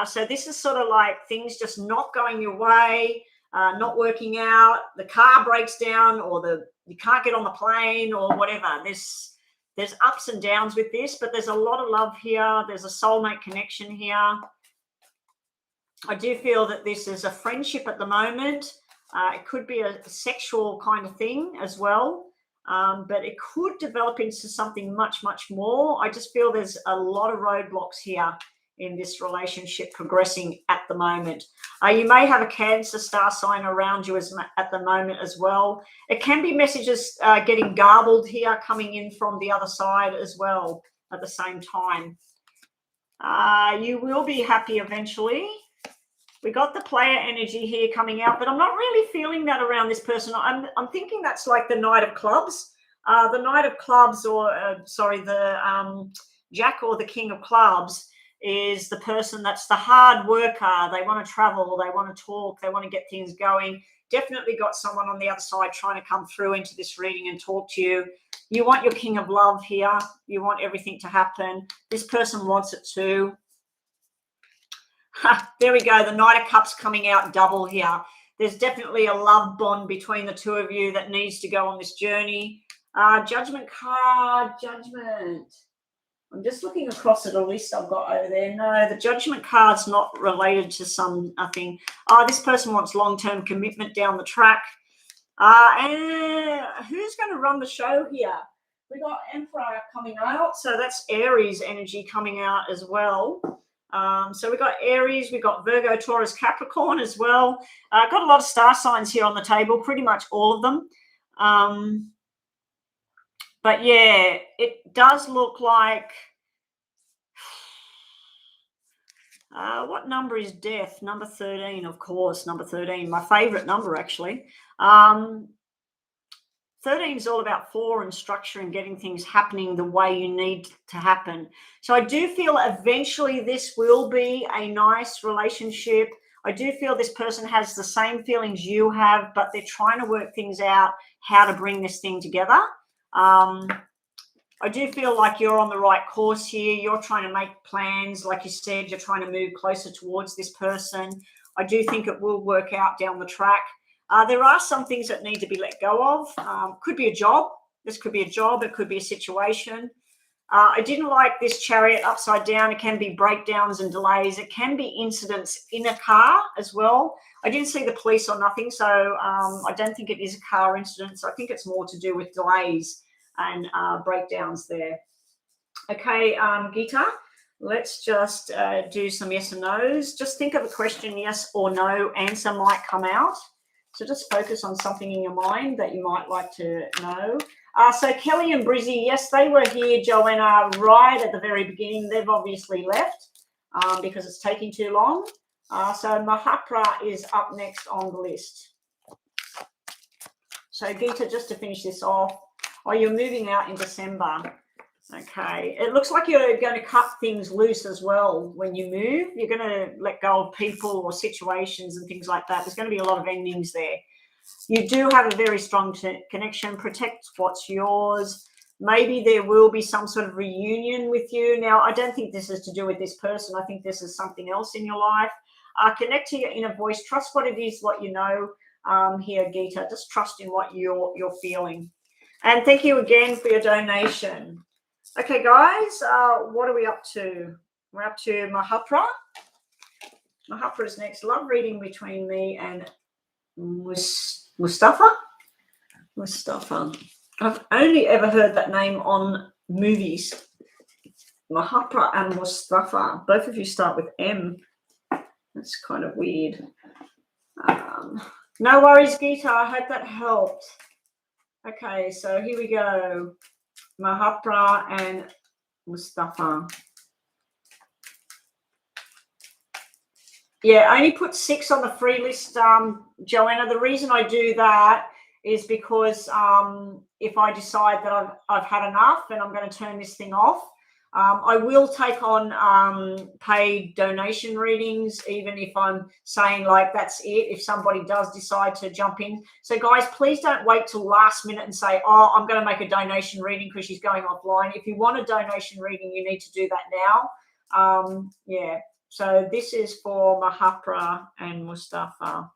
So this is sort of like things just not going your way, not working out. The car breaks down or you can't get on the plane or whatever. There's ups and downs with this, but there's a lot of love here. There's a soulmate connection here. I do feel that this is a friendship at the moment. It could be a sexual kind of thing as well. But it could develop into something much, much more. I just feel there's a lot of roadblocks here in this relationship progressing at the moment. You may have a Cancer star sign around you at the moment as well. It can be messages getting garbled here coming in from the other side as well at the same time. You will be happy eventually. We got the player energy here coming out, but I'm not really feeling that around this person. I'm thinking that's like the Knight of Clubs. The Knight of Clubs the Jack or the King of Clubs is the person that's the hard worker. They want to travel, they want to talk, they want to get things going. Definitely got someone on the other side trying to come through into this reading and talk to you. You want your King of Love here. You want everything to happen. This person wants it too. There we go. The Knight of Cups coming out double here. There's definitely a love bond between the two of you that needs to go on this journey. Judgment card, Judgment. I'm just looking across at a list I've got over there. No, the Judgment card's not related to nothing. This person wants long-term commitment down the track. And who's going to run the show here? We got Emperor coming out, so that's Aries energy coming out as well. So we've got Aries, we've got Virgo, Taurus, Capricorn as well. Got a lot of star signs here on the table, pretty much all of them. But yeah, it does look like, what number is Death? Number 13, of course, number 13, my favorite number actually. 13 is all about 4 and structure and getting things happening the way you need to happen. So I do feel eventually this will be a nice relationship. I do feel this person has the same feelings you have, but they're trying to work things out, how to bring this thing together. I do feel like you're on the right course here. You're trying to make plans. Like you said, you're trying to move closer towards this person. I do think it will work out down the track. There are some things that need to be let go of. Could be a job. This could be a job. It could be a situation. I didn't like this Chariot upside down. It can be breakdowns and delays. It can be incidents in a car as well. I didn't see the police or nothing, so I don't think it is a car incident. So I think it's more to do with delays and breakdowns there. Okay, Gita, let's just do some yes and no's. Just think of a question, yes or no answer might come out. So just focus on something in your mind that you might like to know. So Kelly and Brizzy, yes, they were here, Joanna, right at the very beginning. They've obviously left because it's taking too long. So Mahapra is up next on the list. So Gita, just to finish this off, you're moving out in December. Okay, it looks like you're going to cut things loose as well when you move. You're going to let go of people or situations and things like that. There's going to be a lot of endings there. You do have a very strong connection. Protect what's yours. Maybe there will be some sort of reunion with you. Now, I don't think this is to do with this person. I think this is something else in your life. Connect to your inner voice. Trust what it is, what you know here, Gita. Just trust in what you're feeling. And thank you again for your donation. Okay, guys, what are we up to? We're up to Mahapra. Mahapra is next. Love reading between me and Mustafa. Mustafa. I've only ever heard that name on movies. Mahapra and Mustafa. Both of you start with M. That's kind of weird. No worries, Gita. I hope that helped. Okay, so here we go. Mahapra and Mustafa. Yeah, I only put 6 on the free list, Joanna. The reason I do that is because if I decide that I've had enough and I'm going to turn this thing off, I will take on paid donation readings, even if I'm saying like that's it, if somebody does decide to jump in. So guys, please don't wait till last minute and say, oh, I'm going to make a donation reading because she's going offline. If you want a donation reading, you need to do that now. Yeah. So this is for Mahapra and Mustafa.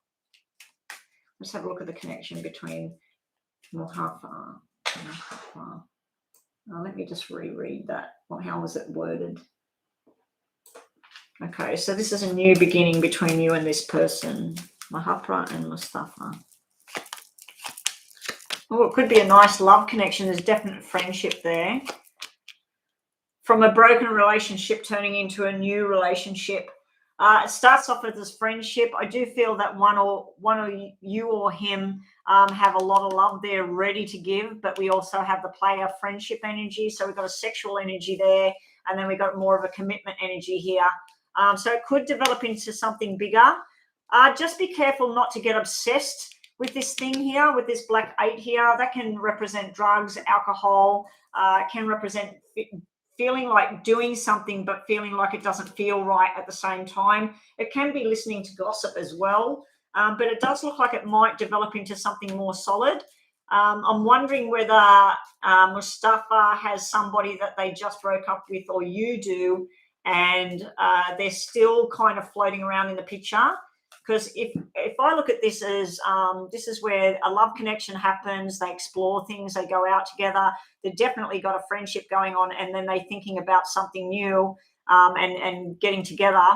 Let's have a look at the connection between Mahapra and Mustafa. Let me just reread that. Well, how was it worded? Okay, so this is a new beginning between you and this person, Mahapra and Mustafa. Oh, it could be a nice love connection. There's definite friendship there. From a broken relationship turning into a new relationship. It starts off with this friendship. I do feel that one or you or him have a lot of love there ready to give, but we also have the player friendship energy. So we've got a sexual energy there, and then we've got more of a commitment energy here. So it could develop into something bigger. Just be careful not to get obsessed with this thing here, with this black 8 here. That can represent drugs, alcohol, can represent feeling like doing something but feeling like it doesn't feel right at the same time. It can be listening to gossip as well, but it does look like it might develop into something more solid. I'm wondering whether Mustafa has somebody that they just broke up with, or you do, and they're still kind of floating around in the picture. Because if I look at this as this is where a love connection happens, they explore things, they go out together, they've definitely got a friendship going on, and then they're thinking about something new and getting together.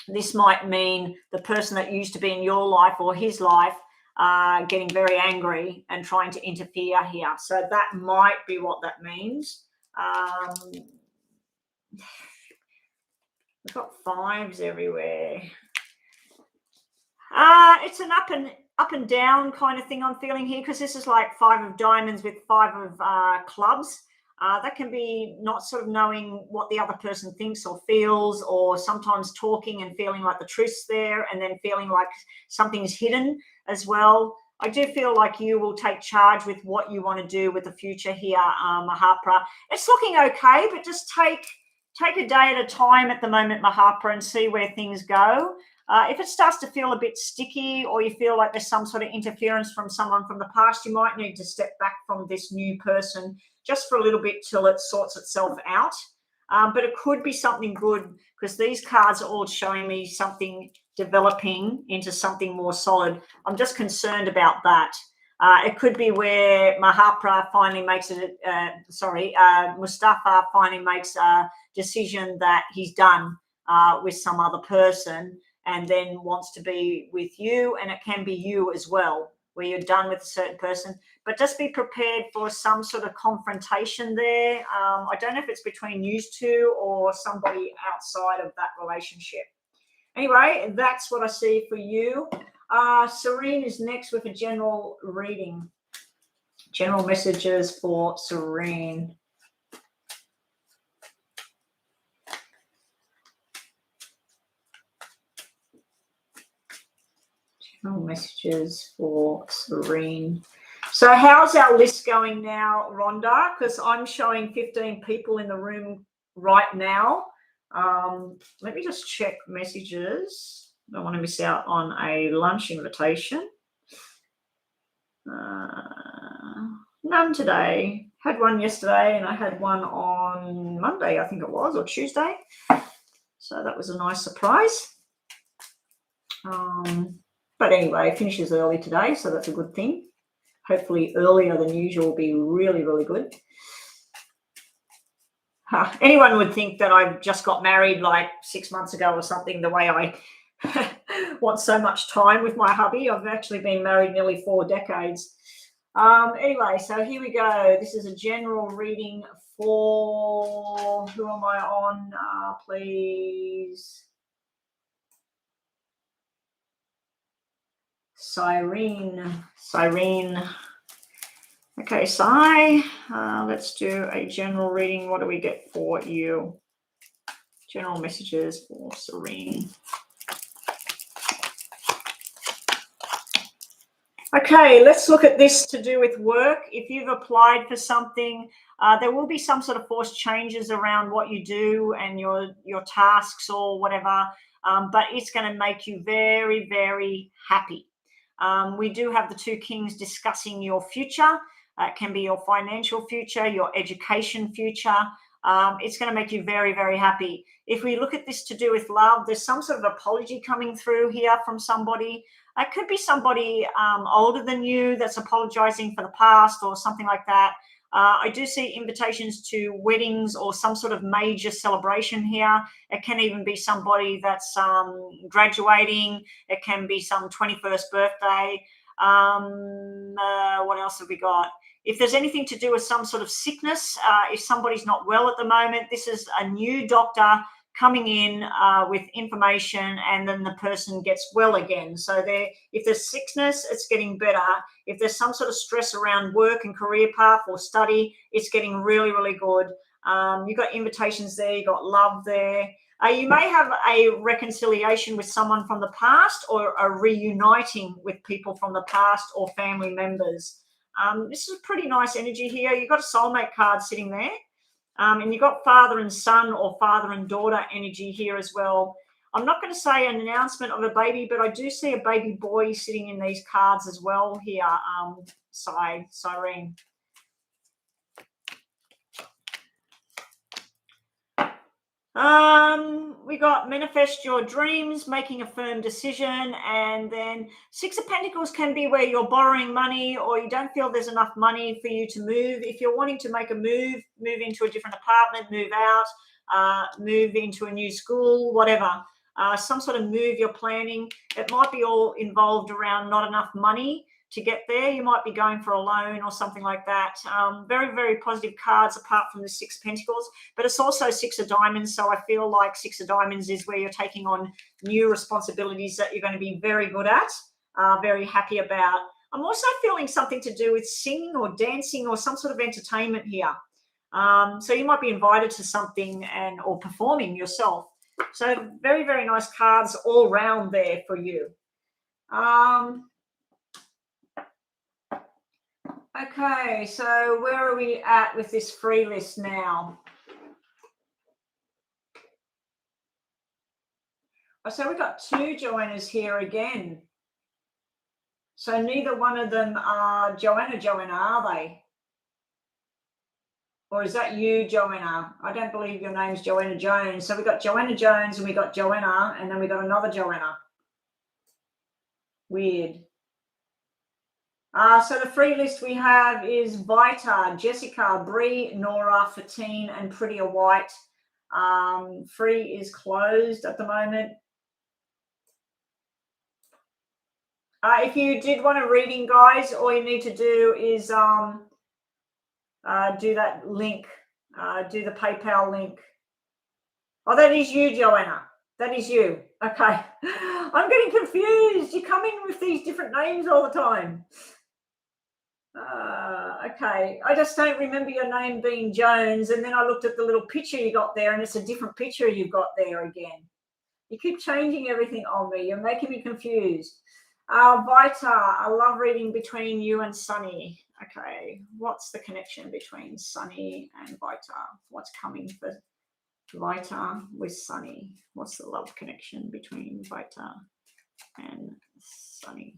This might mean the person that used to be in your life or his life getting very angry and trying to interfere here. So that might be what that means. We've got 5s everywhere. It's an up and down kind of thing I'm feeling here, because this is like 5 of diamonds with 5 of clubs. That can be not sort of knowing what the other person thinks or feels, or sometimes talking and feeling like the truth's there and then feeling like something's hidden as well. I do feel like you will take charge with what you want to do with the future here, Mahapra. It's looking okay, but just take a day at a time at the moment, Mahapra, and see where things go. If it starts to feel a bit sticky, or you feel like there's some sort of interference from someone from the past, you might need to step back from this new person just for a little bit till it sorts itself out. But it could be something good, because these cards are all showing me something developing into something more solid. I'm just concerned about that. It could be where Mahapra finally makes it, Mustafa finally makes a decision that he's done with some other person, and then wants to be with you, and it can be you as well, where you're done with a certain person, but just be prepared for some sort of confrontation there. I don't know if it's between you two or somebody outside of that relationship. Anyway, that's what I see for you. Serene is next with a general reading. General messages for Serene. General messages for Serene. So how's our list going now, Rhonda? Because I'm showing 15 people in the room right now. Let me just check messages. I don't want to miss out on a lunch invitation. None today. Had one yesterday and I had one on Monday, I think it was, or Tuesday. So that was a nice surprise. But anyway, it finishes early today, so that's a good thing. Hopefully earlier than usual will be really, really good. Anyone would think that I just got married like 6 months ago or something, the way I want so much time with my hubby. I've actually been married nearly 4 decades. Anyway, so here we go. This is a general reading for, who am I on, please? Cyrene. Okay, Cy, let's do a general reading. What do we get for you? General messages for Serene. Okay, let's look at this to do with work. If you've applied for something, there will be some sort of forced changes around what you do and your tasks or whatever, but it's going to make you very, very happy. We do have the 2 kings discussing your future. It can be your financial future, your education future. It's going to make you very, very happy. If we look at this to do with love, there's some sort of apology coming through here from somebody. It could be somebody older than you that's apologizing for the past or something like that. I do see invitations to weddings or some sort of major celebration here. It can even be somebody that's graduating. It can be some 21st birthday. What else have we got? If there's anything to do with some sort of sickness, if somebody's not well at the moment, this is a new doctor coming in with information, and then the person gets well again. So if there's sickness, it's getting better. If there's some sort of stress around work and career path or study, it's getting really, really good. You've got invitations there. You've got love there. You may have a reconciliation with someone from the past, or a reuniting with people from the past or family members. This is a pretty nice energy here. You've got a soulmate card sitting there. And you've got father and son or father and daughter energy here as well. I'm not going to say an announcement of a baby, but I do see a baby boy sitting in these cards as well here, Cyrene. We got manifest your dreams, making a firm decision, and then 6 of Pentacles can be where you're borrowing money or you don't feel there's enough money for you to move. If you're wanting to make a move into a different apartment, move out, move into a new school, whatever, some sort of move you're planning, it might be all involved around not enough money to get there. You might be going for a loan or something like that. Very, very positive cards apart from the 6 of Pentacles, but it's also 6 of Diamonds. So I feel like 6 of Diamonds is where you're taking on new responsibilities that you're going to be very good at, very happy about. I'm also feeling something to do with singing or dancing or some sort of entertainment here. So you might be invited to something or performing yourself. So very, very nice cards all round there for you. Okay, so where are we at with this free list now? So we've got 2 Joannas here again. So neither one of them are Joanna, are they? Or is that you, Joanna? I don't believe your name's Joanna Jones. So we got Joanna Jones and we got Joanna, and then we got another Joanna. Weird. So the free list we have is Vita, Jessica, Bree, Nora, Fatine, and Prettier White. Free is closed at the moment. If you did want a reading, guys, all you need to do is do that link, do the PayPal link. Oh, that is you, Joanna. That is you. Okay. I'm getting confused. You come in with these different names all the time. Okay. I just don't remember your name being Jones. And then I looked at the little picture you got there, and it's a different picture you've got there again. You keep changing everything on me. You're making me confused. Vita, I love reading between you and Sunny. Okay. What's the connection between Sunny and Vita? What's coming for Vita with Sunny? What's the love connection between Vita and Sunny?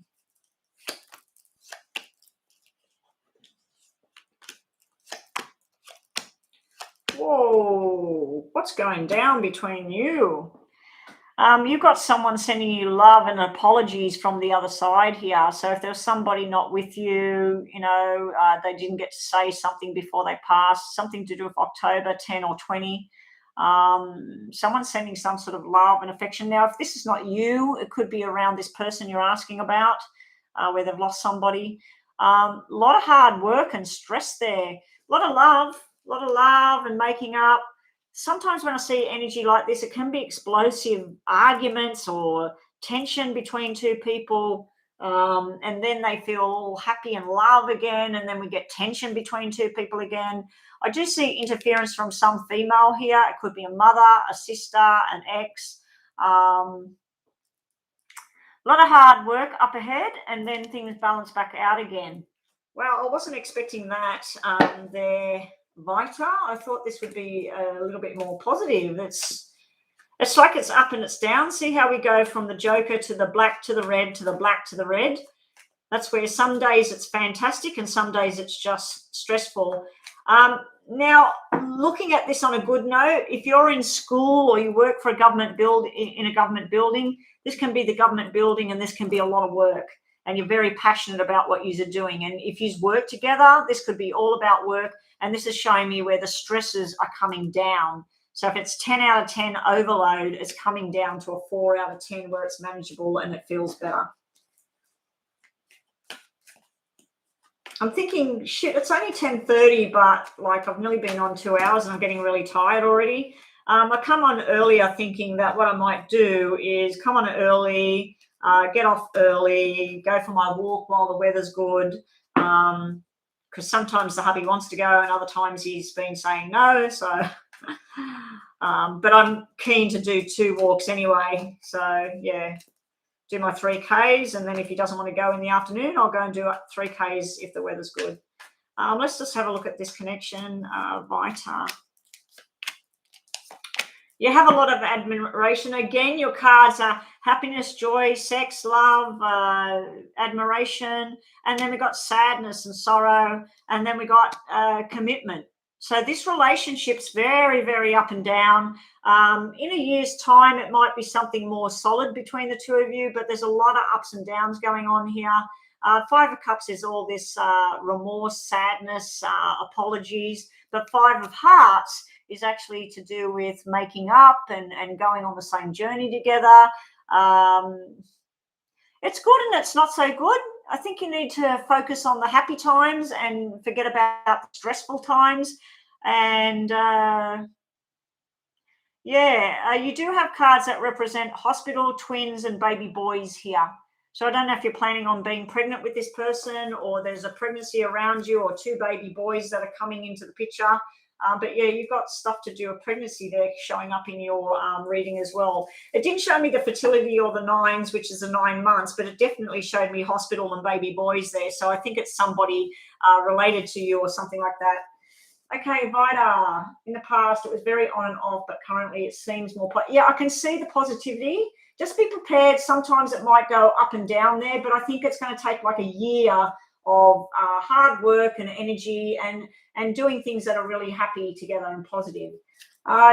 Whoa, what's going down between you? You've got someone sending you love and apologies from the other side here. So if there's somebody not with you, you know, they didn't get to say something before they passed, something to do with October 10 or 20. Someone's sending some sort of love and affection. Now, if this is not you, it could be around this person you're asking about, where they've lost somebody. A lot of hard work and stress there. A lot of love and making up. Sometimes when I see energy like this, it can be explosive arguments or tension between two people. And then they feel all happy and love again. And then we get tension between two people again. I do see interference from some female here. It could be a mother, a sister, an ex. A lot of hard work up ahead, and then things balance back out again. Well, I wasn't expecting that there, Vita. I thought this would be a little bit more positive. It's like it's up and it's down. See how we go from the Joker to the black to the red to the black to the red? That's where some days it's fantastic and some days it's just stressful. Now, looking at this on a good note, if you're in school or you work for a government in a government building, this can be the government building and this can be a lot of work. And you're very passionate about what you're doing. And if you work together, this could be all about work. And this is showing me where the stresses are coming down. So if it's 10 out of 10 overload, it's coming down to a 4 out of 10 where it's manageable and it feels better. I'm thinking, shit, it's only 10:30, but like I've nearly been on 2 hours and I'm getting really tired already. I come on earlier thinking that what I might do is come on early, get off early, go for my walk while the weather's good, because sometimes the hubby wants to go and other times he's been saying no. So, but I'm keen to do 2 walks anyway. So, yeah. Do my 3Ks, and then if he doesn't want to go in the afternoon, I'll go and do 3Ks if the weather's good. Let's just have a look at this connection. Vita. You have a lot of admiration. Again, your cards are happiness, joy, sex, love, admiration, and then we got sadness and sorrow, and then we got commitment. So this relationship's very, very up and down. In a year's time, it might be something more solid between the two of you, but there's a lot of ups and downs going on here. 5 of Cups is all this remorse, sadness, apologies, but 5 of Hearts is actually to do with making up and going on the same journey together. It's good and it's not so good. I think you need to focus on the happy times and forget about the stressful times. And you do have cards that represent hospital, twins, and baby boys here. So I don't know if you're planning on being pregnant with this person or there's a pregnancy around you or 2 baby boys that are coming into the picture. But yeah, you've got stuff to do with pregnancy there showing up in your reading as well. It didn't show me the fertility or the 9s, which is the 9 months, but it definitely showed me hospital and baby boys there. So I think it's somebody related to you or something like that. Okay, Vita. In the past, it was very on and off, but currently it seems more... Yeah, I can see the positivity. Just be prepared. Sometimes it might go up and down there, but I think it's going to take like a year of hard work and energy and doing things that are really happy together and positive.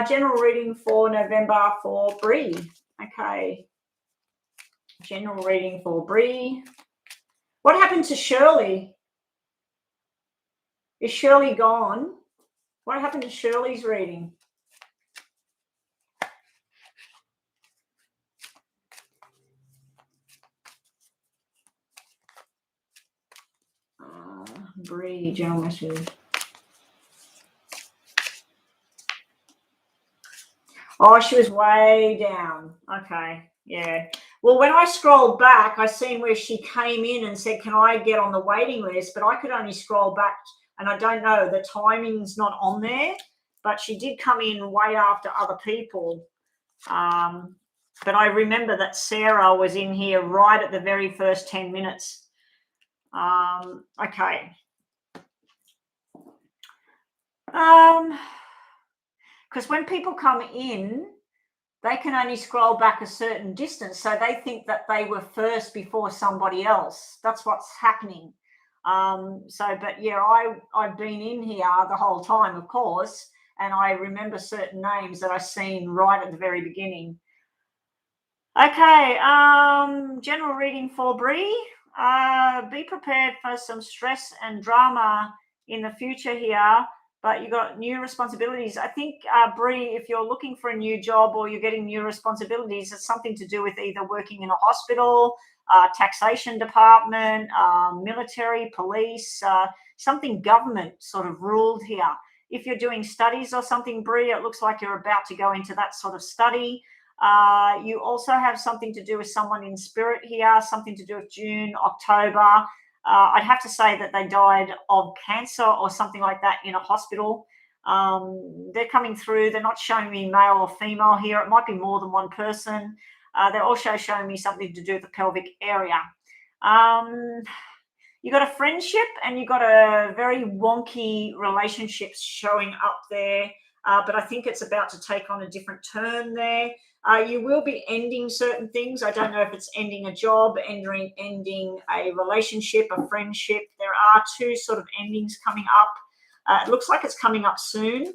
General reading for November for Bree. Okay. General reading for Bree. What happened to Shirley? Is Shirley gone? What happened to Shirley's reading? Bree, general message. Oh, she was way down. Okay, yeah. Well, when I scrolled back, I seen where she came in and said, can I get on the waiting list? But I could only scroll back, and I don't know, the timing's not on there, but she did come in way after other people. But I remember that Sarah was in here right at the very first 10 minutes. Okay. Because when people come in, they can only scroll back a certain distance. So they think that they were first before somebody else. That's what's happening. But yeah, I've been in here the whole time, of course, and I remember certain names that I seen right at the very beginning. Okay, general reading for Bree. Be prepared for some stress and drama in the future here, but you got new responsibilities. I think, Bree, if you're looking for a new job or you're getting new responsibilities, it's something to do with either working in a hospital, taxation department, military, police, something government sort of ruled here. If you're doing studies or something, Bree, it looks like you're about to go into that sort of study. You also have something to do with someone in spirit here, something to do with June, October. I'd have to say that they died of cancer or something like that in a hospital. They're coming through. They're not showing me male or female here. It might be more than one person. They're also showing me something to do with the pelvic area. You got a friendship and you got a very wonky relationship showing up there. But I think it's about to take on a different turn there. You will be ending certain things. I don't know if it's ending a job, ending a relationship, a friendship. There are two sort of endings coming up. It looks like it's coming up soon.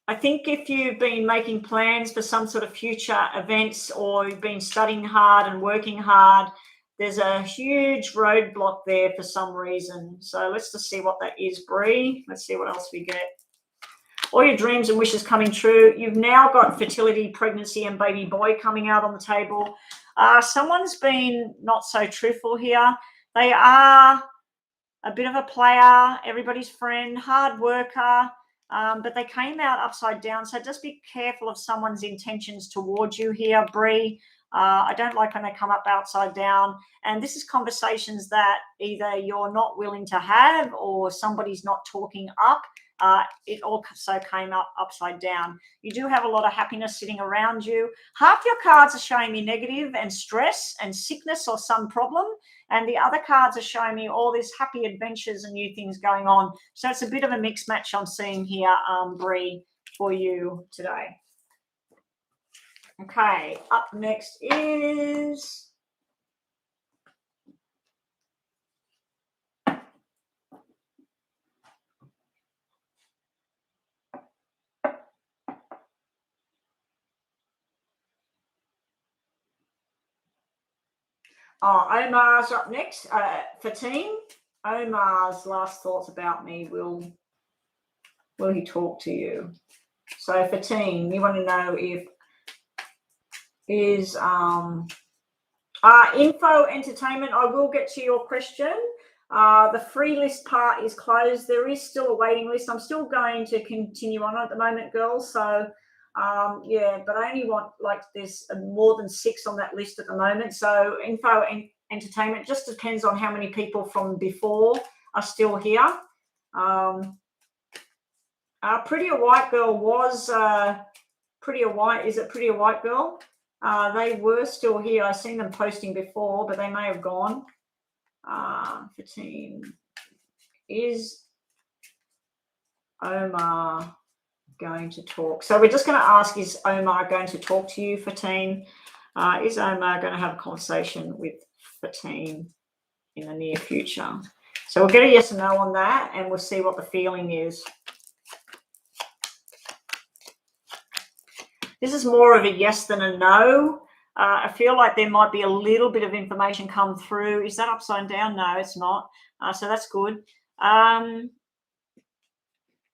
I think if you've been making plans for some sort of future events or you've been studying hard and working hard, there's a huge roadblock there for some reason. So let's just see what that is, Bree. Let's see what else we get. All your dreams and wishes coming true. You've now got fertility, pregnancy, and baby boy coming out on the table. Someone's been not so truthful here. They are a bit of a player, everybody's friend, hard worker, but they came out upside down. So just be careful of someone's intentions towards you here, Bree. I don't like when they come up upside down. And this is conversations that either you're not willing to have or somebody's not talking up. It also came up upside down. You do have a lot of happiness sitting around you. Half your cards are showing me negative and stress and sickness or some problem. And the other cards are showing me all these happy adventures and new things going on. So it's a bit of a mixed match I'm seeing here, Bree, for you today. Okay, up next is... Omar's up next. Fatine, Omar's last thoughts about me. Will he talk to you? So Fatine, you want to know if is info entertainment. I will get to your question. The free list part is closed. There is still a waiting list. I'm still going to continue on at the moment, girls. So yeah, but I only want, like, there's more than 6 on that list at the moment. So info and entertainment just depends on how many people from before are still here. Prettier White Girl was Prettier White. Is it Prettier White Girl? They were still here. I've seen them posting before, but they may have gone. 15. Is Omar going to talk? So we're just going to ask, is Omar going to talk to you, Fatine? Is Omar going to have a conversation with Fatine in the near future? So we'll get a yes or no on that, and we'll see what the feeling is. This is more of a yes than a no. I feel like there might be a little bit of information come through. Is that upside down? No, it's not. So that's good.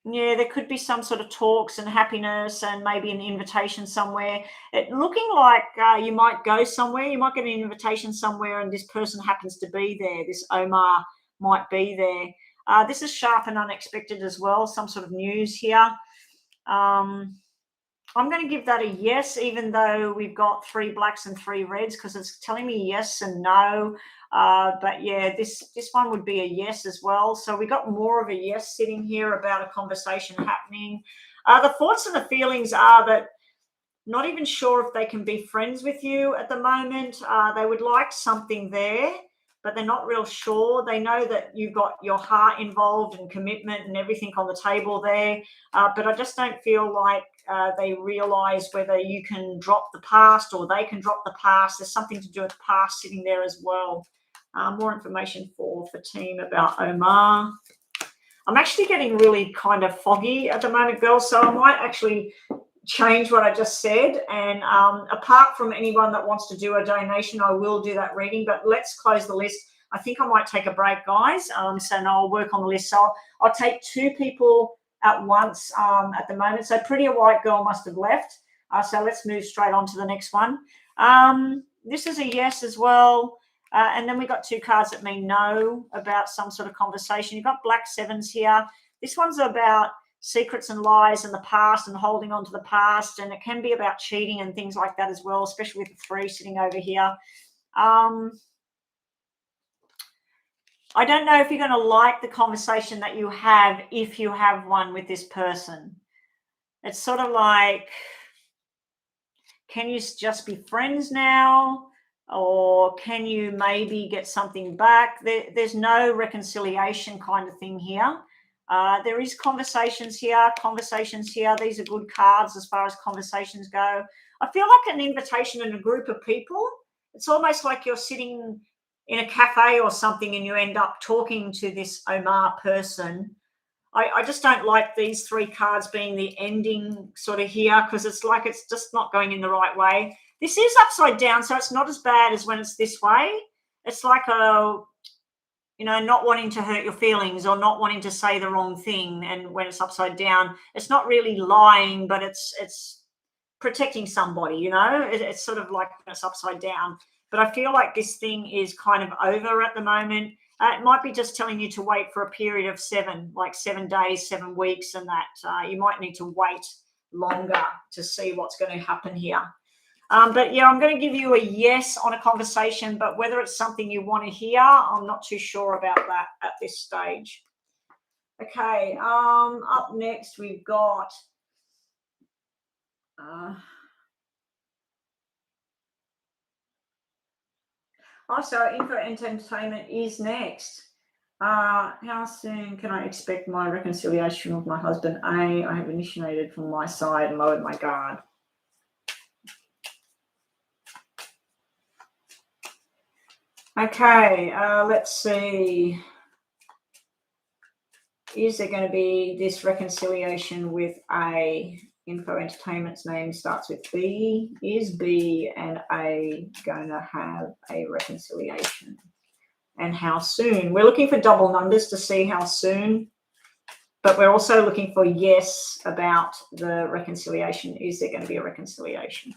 Yeah, there could be some sort of talks and happiness and maybe an invitation somewhere. It looking like you might go somewhere. You might get an invitation somewhere and this person happens to be there, this Omar might be there. This is sharp and unexpected as well, some sort of news here. I'm going to give that a yes, even though we've got 3 blacks and 3 reds, because it's telling me yes and no. But yeah, this one would be a yes as well. So we got more of a yes sitting here about a conversation happening. The thoughts and the feelings are that not even sure if they can be friends with you at the moment. They would like something there, but they're not real sure. They know that you've got your heart involved and commitment and everything on the table there, but I just don't feel like they realise whether you can drop the past or they can drop the past. There's something to do with the past sitting there as well. More information for team about Omar. I'm actually getting really kind of foggy at the moment, girls, so I might actually change what I just said. And apart from anyone that wants to do a donation, I will do that reading, but let's close the list. I think I might take a break, guys. So now I'll work on the list. So I'll take 2 people at once at the moment. So Pretty White Girl must have left. So let's move straight on to the next one. This is a yes as well. And then we got 2 cards that mean no about some sort of conversation. You've got black 7s here. This one's about secrets and lies and the past and holding on to the past, and it can be about cheating and things like that as well, especially with the 3 sitting over here. I don't know if you're going to like the conversation that you have if you have one with this person. It's sort of like, can you just be friends now, or can you maybe get something back? There's no reconciliation kind of thing here. There is conversations here. These are good cards as far as conversations go. I feel like an invitation in a group of people. It's almost like you're sitting in a cafe or something and you end up talking to this Omar person. I just don't like these 3 cards being the ending sort of here, because it's like it's just not going in the right way. This is upside down, so it's not as bad as when it's this way. It's like not wanting to hurt your feelings or not wanting to say the wrong thing. And when it's upside down, it's not really lying, but it's protecting somebody, it's sort of like when it's upside down. But I feel like this thing is kind of over at the moment. It might be just telling you to wait for a period of 7, like 7 days, 7 weeks, and that you might need to wait longer to see what's going to happen here. But yeah, I'm going to give you a yes on a conversation, but whether it's something you want to hear, I'm not too sure about that at this stage. Okay, up next we've got also Info Entertainment is next. How soon can I expect my reconciliation with my husband? I have initiated from my side and lowered my guard. Okay, let's see. Is there going to be this reconciliation with A? Info Entertainment's name starts with B. Is B and A going to have a reconciliation? And how soon? We're looking for double numbers to see how soon, but we're also looking for yes about the reconciliation. Is there going to be a reconciliation?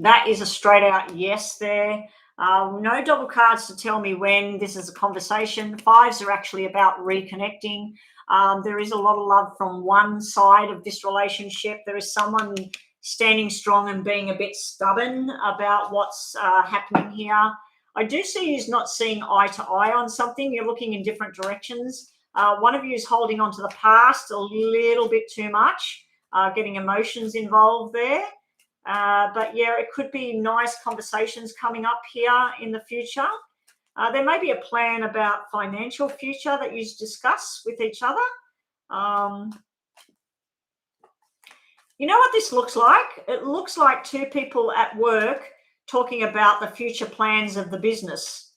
That is a straight out yes there. No double cards to tell me when. This is a conversation. 5s are actually about reconnecting. There is a lot of love from one side of this relationship. There is someone standing strong and being a bit stubborn about what's happening here. I do see you not seeing eye to eye on something. You're looking in different directions. One of you is holding on to the past a little bit too much, getting emotions involved there. But yeah, it could be nice conversations coming up here in the future. There may be a plan about financial future that you discuss with each other. You know what this looks like? It looks like 2 people at work talking about the future plans of the business.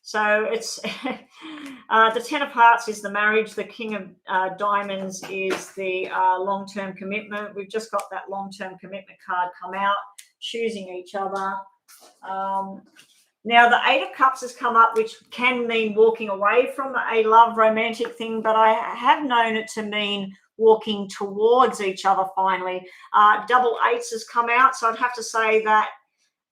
So it's the 10 of Hearts is the marriage. The King of Diamonds is the long-term commitment. We've just got that long-term commitment card come out, choosing each other. Now, the 8 of Cups has come up, which can mean walking away from a love romantic thing, but I have known it to mean walking towards each other finally. Double 8s has come out, so I'd have to say that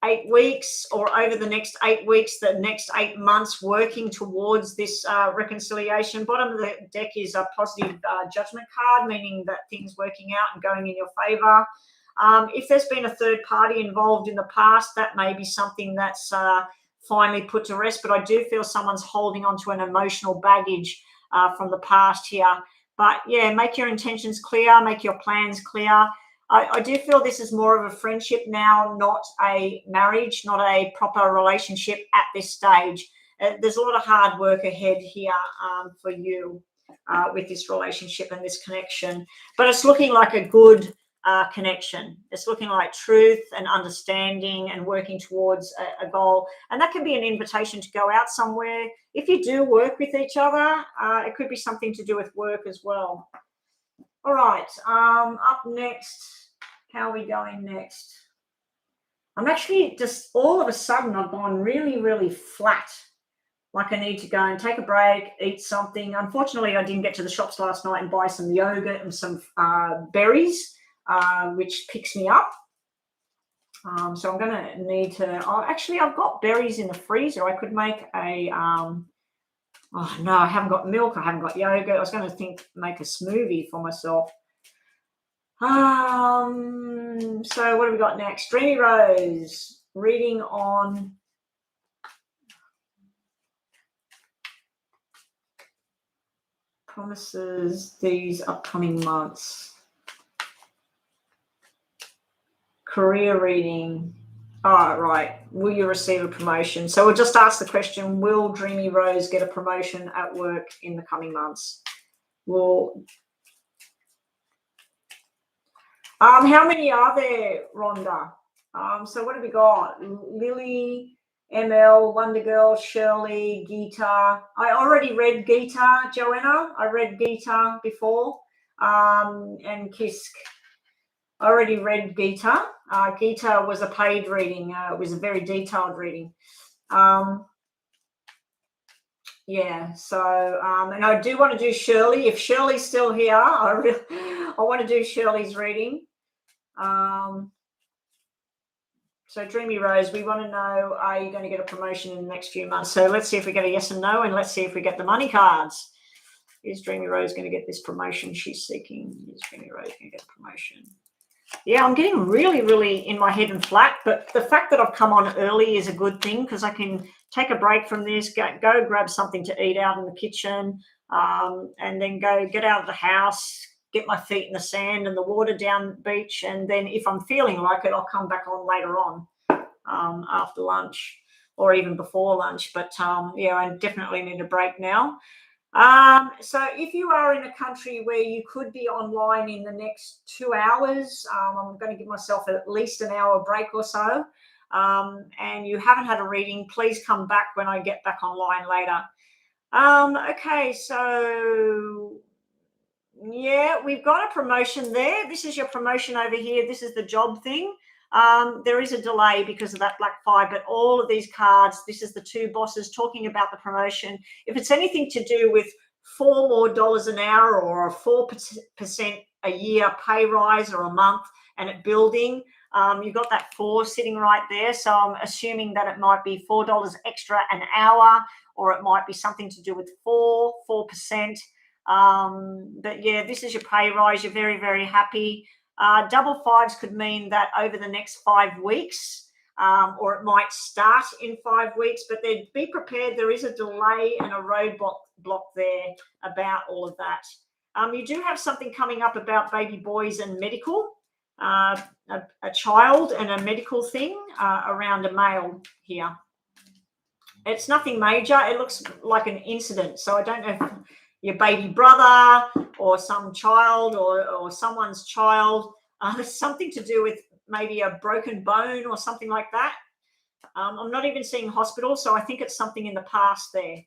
8 weeks, or over the next 8 weeks, the next 8 months, working towards this reconciliation. Bottom of the deck is a positive judgment card, meaning that things working out and going in your favor. If there's been a third party involved in the past, that may be something that's finally put to rest, but I do feel someone's holding on to an emotional baggage from the past here. But yeah, make your intentions clear, make your plans clear. I do feel this is more of a friendship now, not a marriage, not a proper relationship at this stage. There's a lot of hard work ahead here for you with this relationship and this connection. But it's looking like a good connection. It's looking like truth and understanding and working towards a goal. And that can be an invitation to go out somewhere. If you do work with each other, it could be something to do with work as well. All right, up next, how are we going next? I'm actually just, all of a sudden, I've gone really, really flat. Like I need to go and take a break, eat something. Unfortunately, I didn't get to the shops last night and buy some yogurt and some berries, which picks me up. So I'm going to need to, actually, I've got berries in the freezer. I could make a, oh no, I haven't got milk. I haven't got yogurt. I was going to make a smoothie for myself. So what have we got next? Dreamy Rose, reading on promises these upcoming months. Career reading. Oh, right. Will you receive a promotion? So we'll just ask the question, will Dreamy Rose get a promotion at work in the coming months? How many are there, Rhonda? So what have we got? Lily, ML, Wonder Girl, Shirley, Geeta. I already read Geeta, Joanna. I read Geeta before. And Kisk. I already read Geeta. Geeta was a paid reading. It was a very detailed reading. Yeah, so, and I do want to do Shirley. If Shirley's still here, I want to do Shirley's reading. So Dreamy Rose, we want to know, are you going to get a promotion in the next few months? So let's see if we get a yes and no, and let's see if we get the money cards. Is Dreamy Rose going to get this promotion she's seeking? Is Dreamy Rose going to get a promotion? Yeah, I'm getting really, really in my head and flat, but the fact that I've come on early is a good thing because I can take a break from this, go grab something to eat out in the kitchen, and then go get out of the house, get my feet in the sand and the water down the beach, and then if I'm feeling like it, I'll come back on later on after lunch or even before lunch. But yeah, I definitely need a break now. So if you are in a country where you could be online in the next 2 hours, I'm going to give myself at least an hour break or so, and you haven't had a reading, please come back when I get back online later. Okay, so yeah, we've got a promotion there. This is your promotion over here. This is the job thing. There is a delay because of that Black 5, but all of these cards, this is the two bosses talking about the promotion. If it's anything to do with $4 more an hour or a 4% a year pay rise or a month and it building, you've got that 4 sitting right there. So I'm assuming that it might be $4 extra an hour, or it might be something to do with 4%. But yeah, this is your pay rise. You're very, very happy. Double 5s could mean that over the next 5 weeks, or it might start in 5 weeks, but then be prepared. There is a delay and a roadblock there about all of that. You do have something coming up about baby boys and medical, a child and a medical thing around a male here. It's nothing major. It looks like an incident. So I don't know if your baby brother or some child or someone's child, something to do with maybe a broken bone or something like that. I'm not even seeing hospital, so I think it's something in the past there.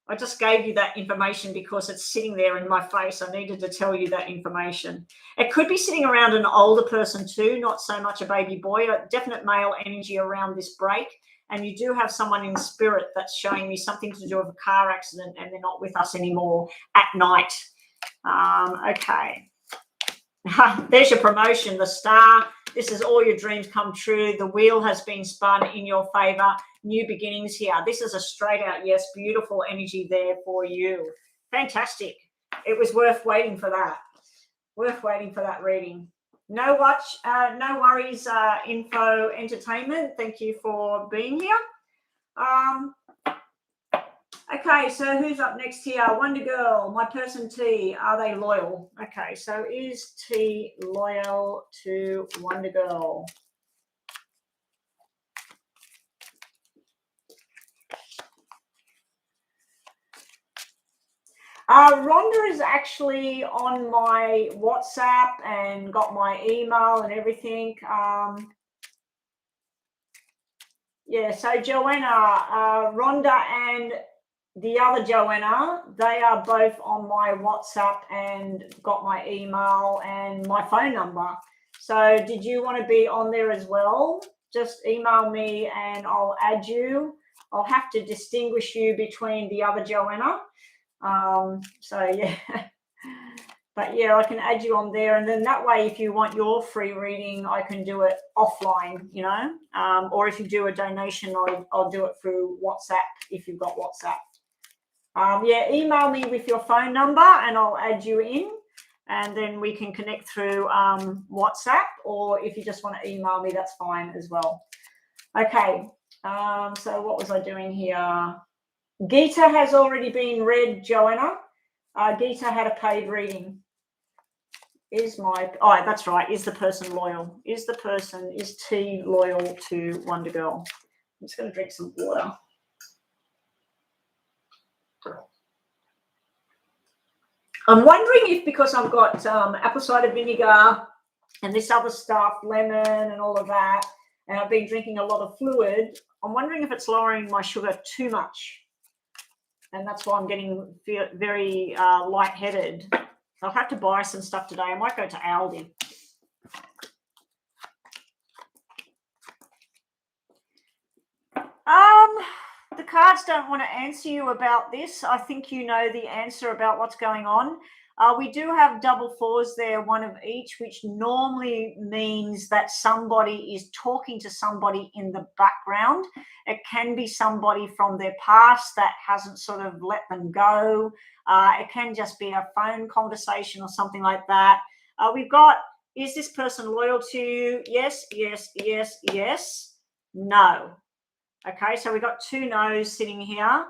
I just gave you that information because it's sitting there in my face. I needed to tell you that information. It could be sitting around an older person too, not so much a baby boy, a definite male energy around this break. And you do have someone in spirit that's showing me something to do with a car accident and they're not with us anymore at night. Okay. There's your promotion, the star. This is all your dreams come true. The wheel has been spun in your favor. New beginnings here. This is a straight out yes. Beautiful energy there for you. Fantastic. It was worth waiting for that. Worth waiting for that reading. No worries, Info Entertainment. Thank you for being here. Okay, so who's up next here? Wonder Girl, my person T. Are they loyal? Okay, so is T loyal to Wonder Girl? Rhonda is actually on my WhatsApp and got my email and everything. Yeah, so Joanna, Rhonda and the other Joanna, they are both on my WhatsApp and got my email and my phone number. So did you want to be on there as well? Just email me and I'll add you. I'll have to distinguish you between the other Joanna. So yeah, but yeah, I can add you on there, and then that way, if you want your free reading, I can do it offline, you know, or if you do a donation, I'll do it through WhatsApp if you've got WhatsApp. Yeah, email me with your phone number and I'll add you in, and then we can connect through WhatsApp, or if you just want to email me, that's fine as well. Okay, so what was I doing here? Gita has already been read, Joanna. Gita had a paid reading. That's right. Is the person loyal? Is T loyal to Wonder Girl? I'm just going to drink some water. I'm wondering if, because I've got apple cider vinegar and this other stuff, lemon and all of that, and I've been drinking a lot of fluid, I'm wondering if it's lowering my sugar too much. And that's why I'm getting very lightheaded. I'll have to buy some stuff today. I might go to Aldi. The cards don't want to answer you about this. I think you know the answer about what's going on. We do have double fours there, one of each, which normally means that somebody is talking to somebody in the background. It can be somebody from their past that hasn't sort of let them go. It can just be a phone conversation or something like that. We've got, is this person loyal to you? Yes, yes, yes, yes, no. Okay, so we've got two no's sitting here.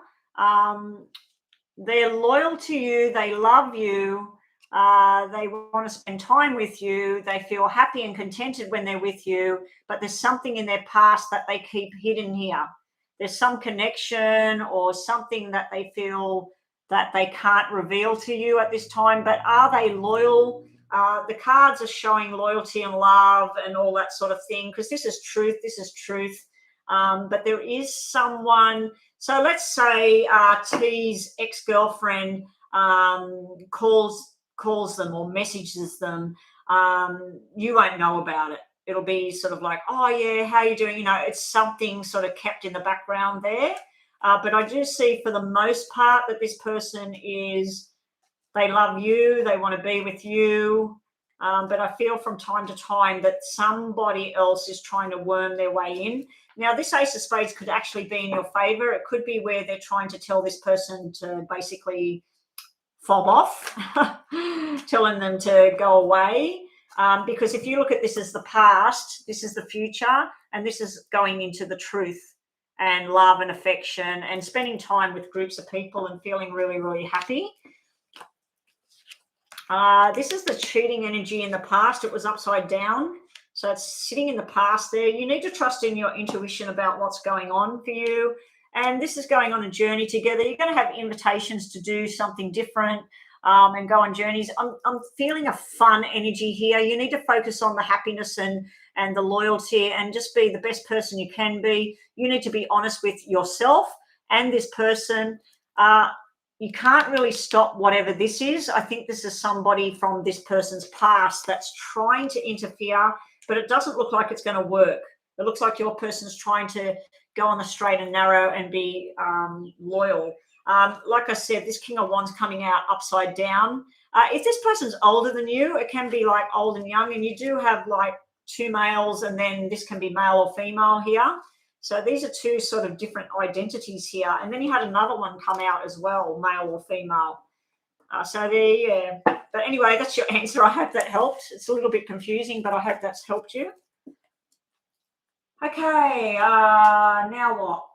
They're loyal to you. They love you. They want to spend time with you. They feel happy and contented when they're with you, but there's something in their past that they keep hidden here. There's some connection or something that they feel that they can't reveal to you at this time, but are they loyal? The cards are showing loyalty and love and all that sort of thing, because this is truth. This is truth. But there is someone, so let's say T's ex-girlfriend calls them or messages them. You won't know about it. It'll be sort of like, oh yeah, how you doing? You know, it's something sort of kept in the background there. But I do see for the most part that this person they love you, they want to be with you. But I feel from time to time that somebody else is trying to worm their way in. Now, this Ace of Spades could actually be in your favor. It could be where they're trying to tell this person to basically fob off, telling them to go away. Because if you look at this as the past, this is the future, and this is going into the truth and love and affection and spending time with groups of people and feeling really, really happy. This is the cheating energy in the past. It was upside down. So it's sitting in the past there. You need to trust in your intuition about what's going on for you. And this is going on a journey together. You're going to have invitations to do something different and go on journeys. I'm feeling a fun energy here. You need to focus on the happiness and the loyalty and just be the best person you can be. You need to be honest with yourself and this person. You can't really stop whatever this is. I think this is somebody from this person's past that's trying to interfere, but it doesn't look like it's going to work. It looks like your person's trying to go on the straight and narrow and be loyal. Like I said, this King of Wands coming out upside down. If this person's older than you, it can be like old and young, and you do have like two males, and then this can be male or female here. So these are two sort of different identities here. And then you had another one come out as well, male or female. So there, yeah. But anyway, that's your answer. I hope that helped. It's a little bit confusing, but I hope that's helped you. Okay, now what?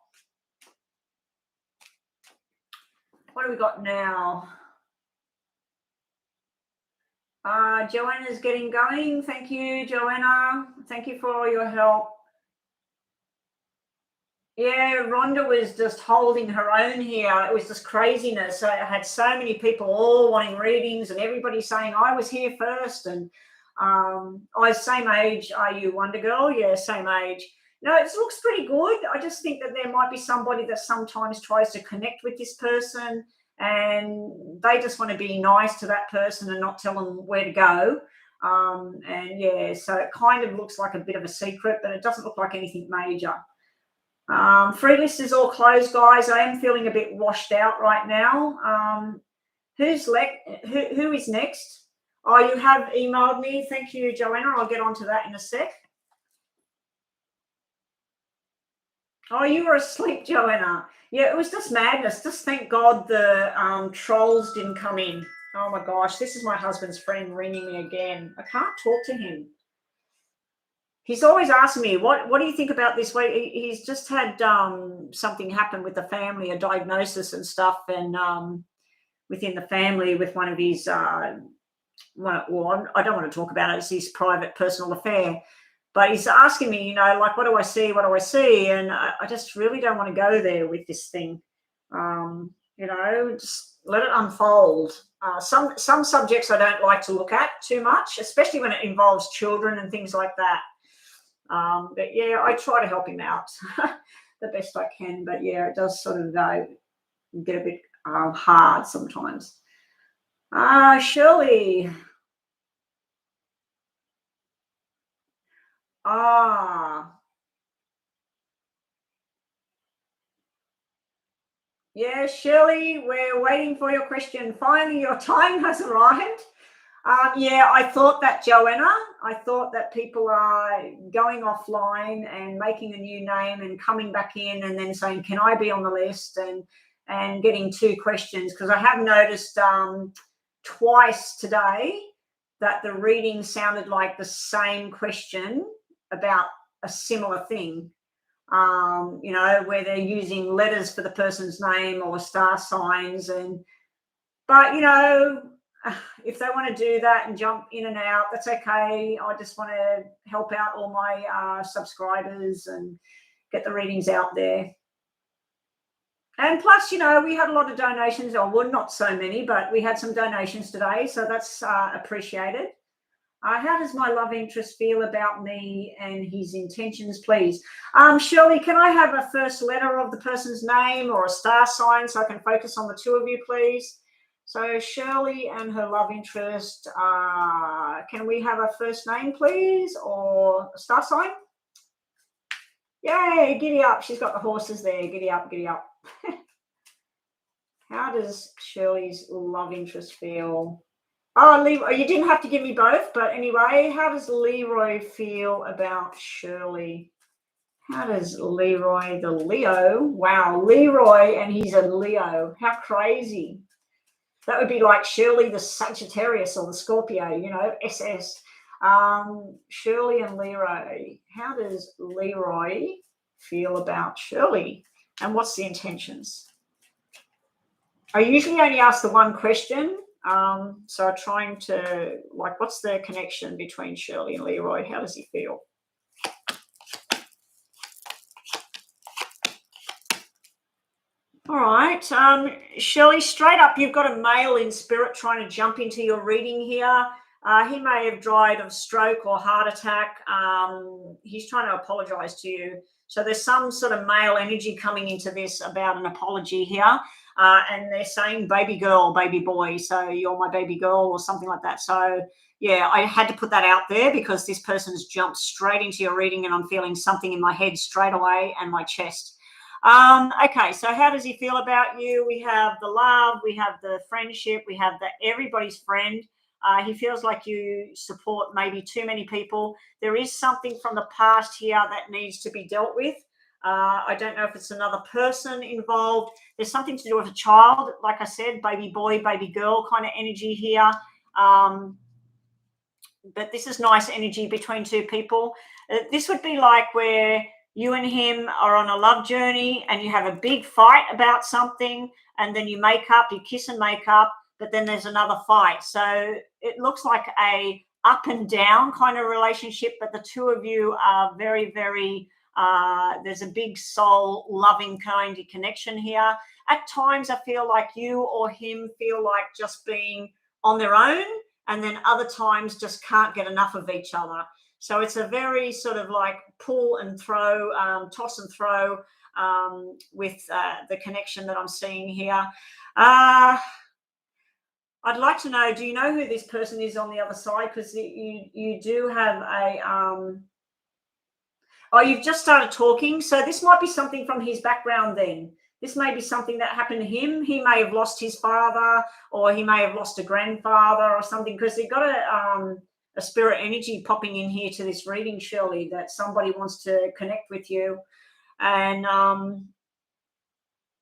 What do we got now? Joanna's getting going. Thank you, Joanna. Thank you for all your help. Yeah, Rhonda was just holding her own here. It was just craziness. I had so many people all wanting readings and everybody saying, I was here first. And I was same age. Are you Wonder Girl? Yeah, same age. No, it looks pretty good. I just think that there might be somebody that sometimes tries to connect with this person and they just want to be nice to that person and not tell them where to go. And yeah, so it kind of looks like a bit of a secret, but it doesn't look like anything major. Free list is all closed, guys. I am feeling a bit washed out right now. Who is next? Oh, you have emailed me. Thank you, Joanna. I'll get onto that in a sec. Oh, you were asleep, Joanna. Yeah, it was just madness. Just thank God the trolls didn't come in. Oh, my gosh. This is my husband's friend ringing me again. I can't talk to him. He's always asking me, what do you think about this? He's just had something happen with the family, a diagnosis and stuff, and within the family with one of his, well, I don't want to talk about it. It's his private personal affair. But he's asking me, like, what do I see? What do I see? And I just really don't want to go there with this thing. Just let it unfold. Some subjects I don't like to look at too much, especially when it involves children and things like that. But yeah, I try to help him out the best I can. But yeah, it does sort of get a bit hard sometimes. Shirley. Yeah, Shirley, we're waiting for your question. Finally, your time has arrived. Yeah, I thought that, Joanna. I thought that people are going offline and making a new name and coming back in and then saying, can I be on the list? And getting two questions, because I have noticed twice today that the reading sounded like the same question about a similar thing. Where they're using letters for the person's name or star signs. But if they want to do that and jump in and out, that's okay. I just want to help out all my subscribers and get the readings out there. And plus, we had a lot of donations, or well, not so many, but we had some donations today, so that's appreciated. How does my love interest feel about me and his intentions, please? Shirley, can I have a first letter of the person's name or a star sign so I can focus on the two of you, please? So Shirley and her love interest, can we have a first name, please, or a star sign? Yay, giddy up. She's got the horses there. Giddy up, giddy up. How does Shirley's love interest feel? Oh, Leroy, you didn't have to give me both, but anyway, how does Leroy feel about Shirley? How does Leroy, the Leo? Wow, Leroy, and he's a Leo. How crazy. That would be like Shirley, the Sagittarius, or the Scorpio, SS. Shirley and Leroy. How does Leroy feel about Shirley? And what's the intentions? I usually only ask the one question. So I'm trying to, what's the connection between Shirley and Leroy? How does he feel? All right. Shirley, straight up, you've got a male in spirit trying to jump into your reading here. He may have died of stroke or heart attack. He's trying to apologize to you. So there's some sort of male energy coming into this about an apology here. And they're saying baby girl, baby boy. So you're my baby girl or something like that. So, yeah, I had to put that out there because this person's jumped straight into your reading and I'm feeling something in my head straight away and my chest. Okay, so how does he feel about you? We have the love, we have the friendship, we have the everybody's friend. He feels like you support maybe too many people. There is something from the past here that needs to be dealt with. I don't know if it's another person involved. There's something to do with a child, like I said, baby boy, baby girl kind of energy here. But this is nice energy between two people. This would be like where you and him are on a love journey and you have a big fight about something, and then you make up, you kiss and make up, but then there's another fight. So it looks like a up and down kind of relationship, but the two of you are very, very, there's a big soul loving kind of connection here. At times I feel like you or him feel like just being on their own, and then other times just can't get enough of each other. So it's a very sort of like pull and throw, toss and throw with the connection that I'm seeing here. I'd like to know, do you know who this person is on the other side? Because you do have a, oh, you've just started talking. So this might be something from his background then. This may be something that happened to him. He may have lost his father, or he may have lost a grandfather or something, because he got a spirit energy popping in here to this reading, Shirley, that somebody wants to connect with you. And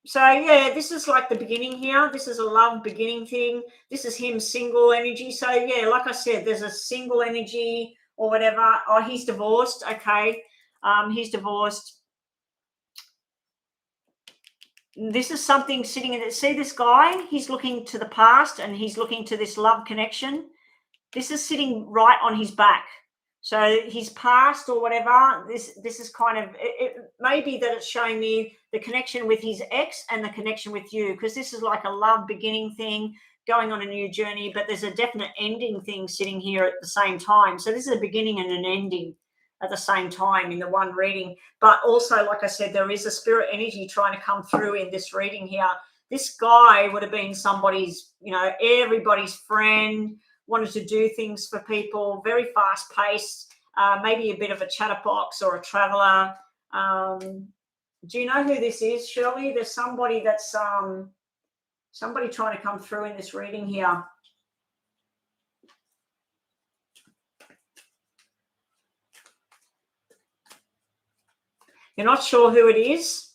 so, yeah, this is like the beginning here. This is a love beginning thing. This is him single energy. So, yeah, like I said, there's a single energy or whatever. Oh, he's divorced. Okay. He's divorced. This is something sitting in it. See this guy? He's looking to the past and he's looking to this love connection. This is sitting right on his back. So his past or whatever, this is kind of, it may be that it's showing me the connection with his ex and the connection with you, because this is like a love beginning thing, going on a new journey, but there's a definite ending thing sitting here at the same time. So this is a beginning and an ending at the same time in the one reading. But also, like I said, there is a spirit energy trying to come through in this reading here. This guy would have been somebody's, everybody's friend, wanted to do things for people, very fast paced, maybe a bit of a chatterbox or a traveler. Do you know who this is, Shirley? There's somebody that's somebody trying to come through in this reading here. You're not sure who it is.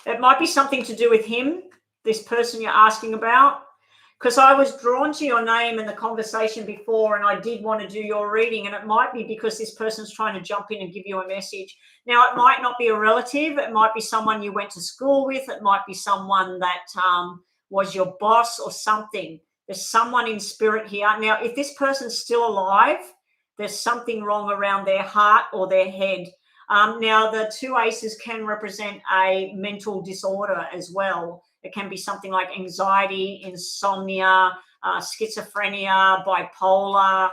It might be something to do with him, this person you're asking about, because I was drawn to your name in the conversation before and I did want to do your reading, and it might be because this person's trying to jump in and give you a message. Now, it might not be a relative. It might be someone you went to school with. It might be someone that was your boss or something. There's someone in spirit here. Now, if this person's still alive, there's something wrong around their heart or their head. Now, the two aces can represent a mental disorder as well. It can be something like anxiety, insomnia, schizophrenia, bipolar.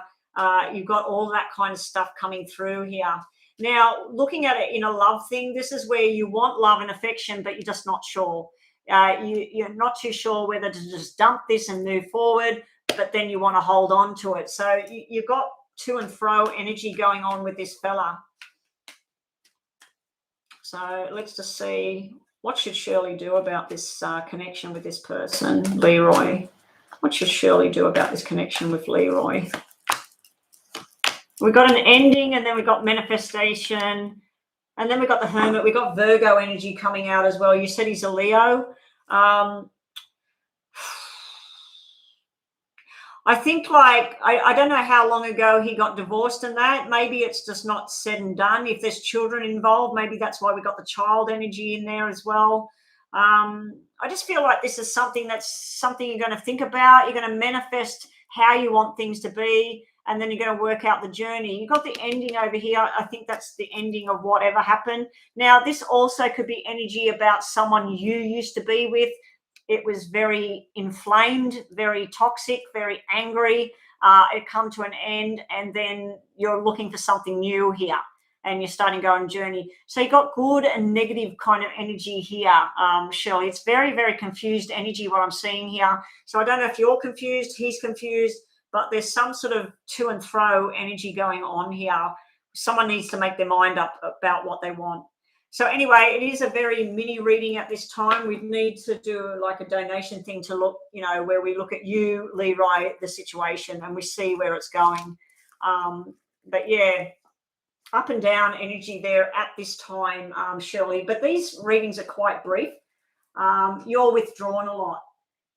You've got all that kind of stuff coming through here. Now, looking at it in a love thing, this is where you want love and affection, but you're just not sure. You're not too sure whether to just dump this and move forward, but then you want to hold on to it. So you've got to and fro energy going on with this fella. So let's just see, what should Shirley do about this connection with this person, Leroy? What should Shirley do about this connection with Leroy? We got an ending, and then we got manifestation, and then we got the Hermit. We got Virgo energy coming out as well. You said he's a Leo. I think, like, I don't know how long ago he got divorced and that. Maybe it's just not said and done. If there's children involved, maybe that's why we got the child energy in there as well. I just feel like this is something you're going to think about. You're going to manifest how you want things to be, and then you're going to work out the journey. You've got the ending over here. I think that's the ending of whatever happened. Now, this also could be energy about someone you used to be with. It was very inflamed, very toxic, very angry. It come to an end, and then you're looking for something new here, and you're starting to go on a journey. So you got good and negative kind of energy here, Shirley. It's very, very confused energy, what I'm seeing here. So I don't know if you're confused, he's confused, but there's some sort of to and fro energy going on here. Someone needs to make their mind up about what they want. So anyway, it is a very mini reading at this time. We need to do like a donation thing to look, you know, where we look at you, Leroy, the situation, and we see where it's going. But yeah, up and down energy there at this time, Shirley. But these readings are quite brief. You're withdrawn a lot.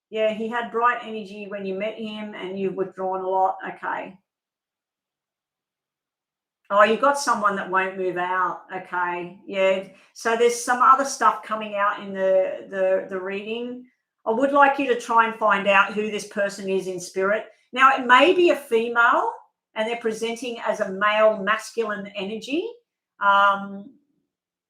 Yeah, he had bright energy when you met him and you've withdrawn a lot. Okay. Oh, you've got someone that won't move out. Okay. Yeah. So there's some other stuff coming out in the reading. I would like you to try and find out who this person is in spirit. Now, it may be a female and they're presenting as a male masculine energy.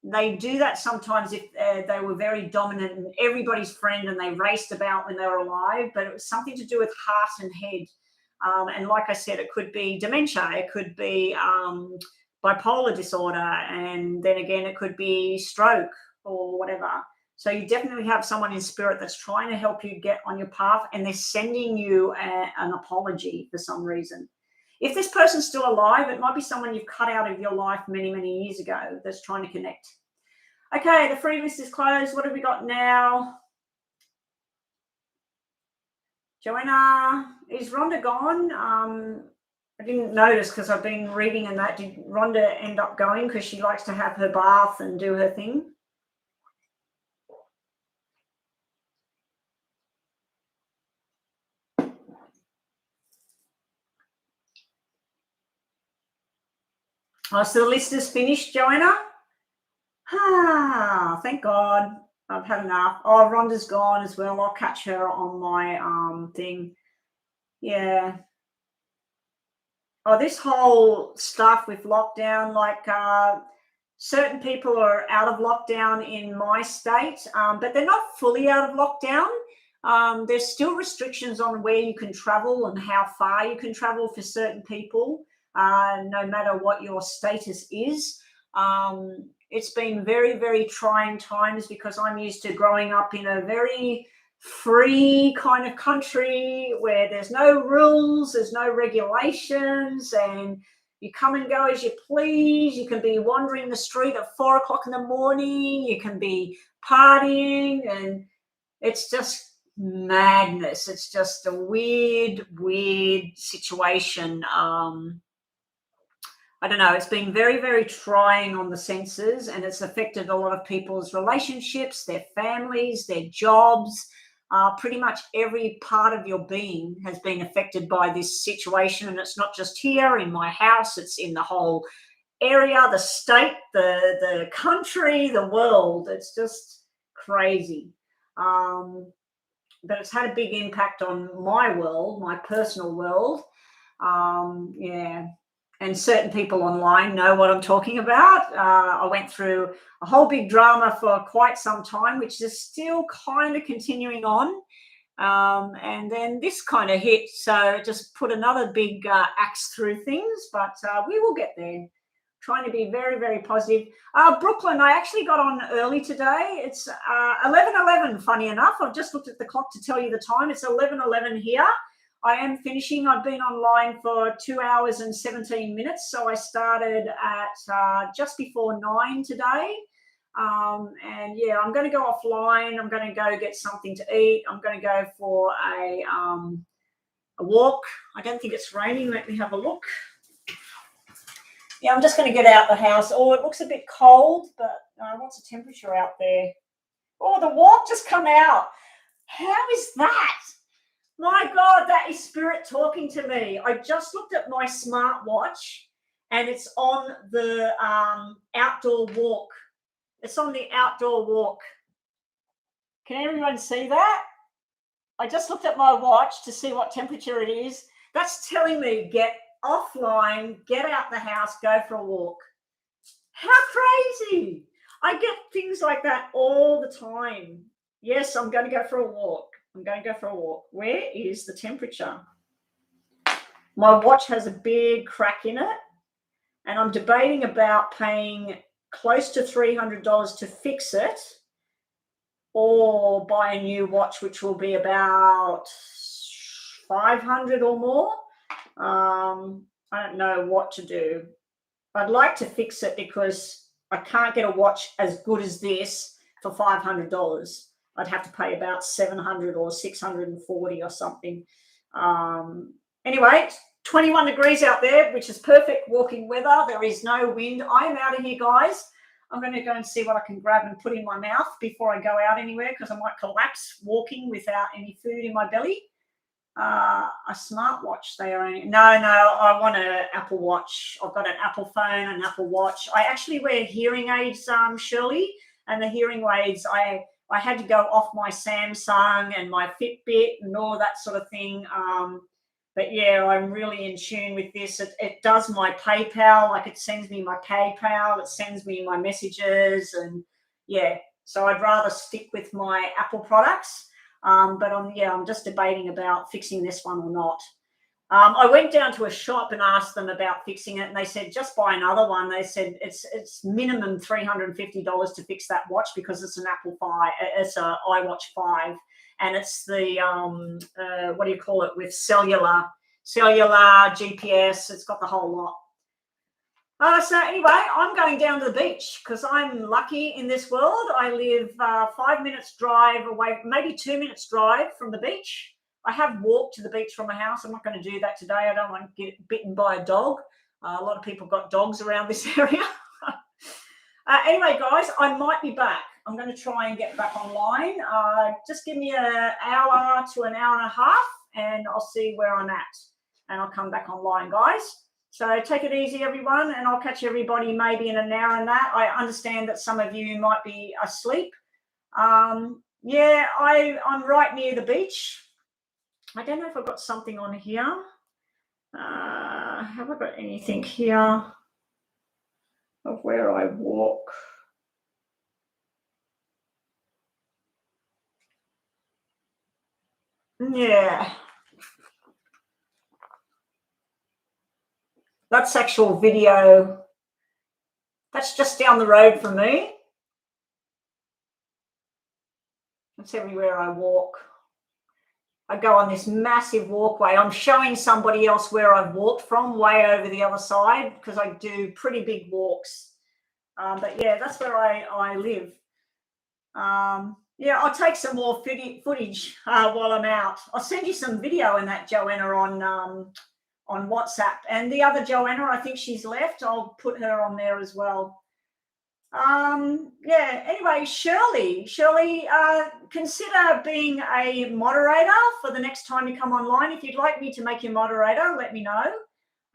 They do that sometimes if they were very dominant and everybody's friend and they raced about when they were alive, but it was something to do with heart and head. And like I said, it could be dementia, it could be bipolar disorder, and then again, it could be stroke or whatever. So you definitely have someone in spirit that's trying to help you get on your path, and they're sending you an apology for some reason. If this person's still alive, it might be someone you've cut out of your life many, many years ago that's trying to connect. Okay, the free list is closed. What have we got now? Joanna, is Rhonda gone? I didn't notice because I've been reading and that. Did Rhonda end up going because she likes to have her bath and do her thing? Oh, so the list is finished, Joanna? Ah, thank God. I've had enough. Oh, Rhonda's gone as well. I'll catch her on my thing. Yeah. Oh, this whole stuff with lockdown, like certain people are out of lockdown in my state, but they're not fully out of lockdown. There's still restrictions on where you can travel and how far you can travel for certain people, no matter what your status is. It's been very, very trying times because I'm used to growing up in a very free kind of country where there's no rules, there's no regulations, and you come and go as you please. You can be wandering the street at 4 o'clock in the morning, you can be partying, and it's just madness. It's just a weird, weird situation. I don't know, it's been very, very trying on the senses, and it's affected a lot of people's relationships, their families, their jobs. Pretty much every part of your being has been affected by this situation. And it's not just here in my house, it's in the whole area, the state, the country, the world. It's just crazy. But it's had a big impact on my world, my personal world. Yeah. And certain people online know what I'm talking about. I went through a whole big drama for quite some time, which is still kind of continuing on. And then this kind of hit. So just put another big axe through things, but we will get there. Trying to be very, very positive. Brooklyn, I actually got on early today. It's 11:11, funny enough. I've just looked at the clock to tell you the time. It's 11:11 here. I am finishing. I've been online for 2 hours and 17 minutes. So I started at just before 9 today. And yeah, I'm going to go offline. I'm going to go get something to eat. I'm going to go for a walk. I don't think it's raining. Let me have a look. Yeah, I'm just going to get out the house. Oh, it looks a bit cold, but what's the temperature out there? Oh, the walk just come out. How is that? My God, that is spirit talking to me. I just looked at my smartwatch and it's on the outdoor walk. It's on the outdoor walk. Can everyone see that? I just looked at my watch to see what temperature it is. That's telling me get offline, get out the house, go for a walk. How crazy. I get things like that all the time. Yes, I'm going to go for a walk. I'm going to go for a walk. Where is the temperature? My watch has a big crack in it, and I'm debating about paying close to $300 to fix it or buy a new watch, which will be about $500 or more. I don't know what to do. I'd like to fix it because I can't get a watch as good as this for $500. I'd have to pay about $700 or $640 or something. Anyway, 21 degrees out there, which is perfect walking weather. There is no wind. I'm out of here, guys. I'm going to go and see what I can grab and put in my mouth before I go out anywhere, because I might collapse walking without any food in my belly. A smartwatch, they are only, no, I want an Apple Watch. I've got an Apple phone, an Apple Watch. I actually wear hearing aids, Shirley, and the hearing aids, I had to go off my Samsung and my Fitbit and all that sort of thing. But yeah, I'm really in tune with this. It does my PayPal, like it sends me my PayPal, it sends me my messages, and yeah, so I'd rather stick with my Apple products. But I'm just debating about fixing this one or not. I went down to a shop and asked them about fixing it, and they said just buy another one. They said it's minimum $350 to fix that watch, because it's an Apple 5. It's an iWatch 5, and it's the what do you call it, with cellular GPS. It's got the whole lot. So anyway, I'm going down to the beach because I'm lucky in this world. I live 5 minutes drive away, maybe 2 minutes drive from the beach. I have walked to the beach from my house. I'm not going to do that today. I don't want to get bitten by a dog. A lot of people got dogs around this area. Anyway, guys, I might be back. I'm going to try and get back online. Just give me an hour to an hour and a half, and I'll see where I'm at. And I'll come back online, guys. So take it easy, everyone, and I'll catch everybody maybe in an hour and that. I understand that some of you might be asleep. Yeah, I'm right near the beach. I don't know if I've got something on here. Have I got anything here of where I walk? Yeah. That's actual video. That's just down the road from me. That's everywhere I walk. I go on this massive walkway. I'm showing somebody else where I've walked from, way over the other side, because I do pretty big walks. But yeah, that's where I live. Yeah, I'll take some more footage while I'm out. I'll send you some video in that, Joanna, on WhatsApp. And the other Joanna, I think she's left. I'll put her on there as well. Yeah, anyway, Shirley, consider being a moderator for the next time you come online. If you'd like me to make you moderator, let me know.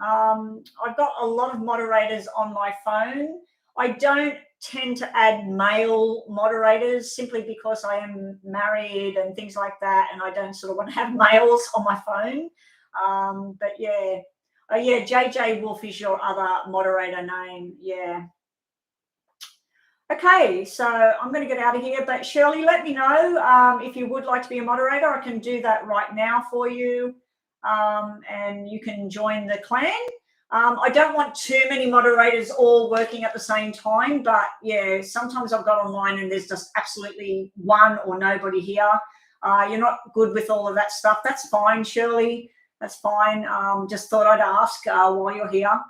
I've got a lot of moderators on my phone. I don't tend to add male moderators simply because I am married and things like that, and I don't sort of want to have males on my phone. But yeah, yeah, JJ Wolf is your other moderator name. Yeah. Okay, so I'm going to get out of here, but Shirley, let me know if you would like to be a moderator. I can do that right now for you, and you can join the clan. I don't want too many moderators all working at the same time, but yeah, sometimes I've got online and there's just absolutely one or nobody here. You're not good with all of that stuff. That's fine, Shirley. That's fine. Just thought I'd ask while you're here.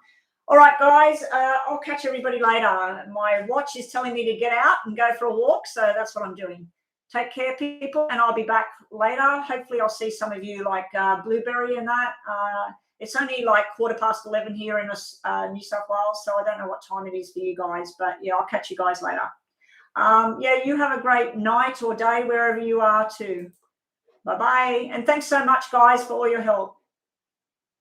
All right, guys, I'll catch everybody later. My watch is telling me to get out and go for a walk, so that's what I'm doing. Take care, people, and I'll be back later. Hopefully I'll see some of you like Blueberry and that. It's only like 11:15 here in New South Wales, so I don't know what time it is for you guys, but yeah, I'll catch you guys later. Yeah, you have a great night or day wherever you are too. Bye-bye, and thanks so much, guys, for all your help.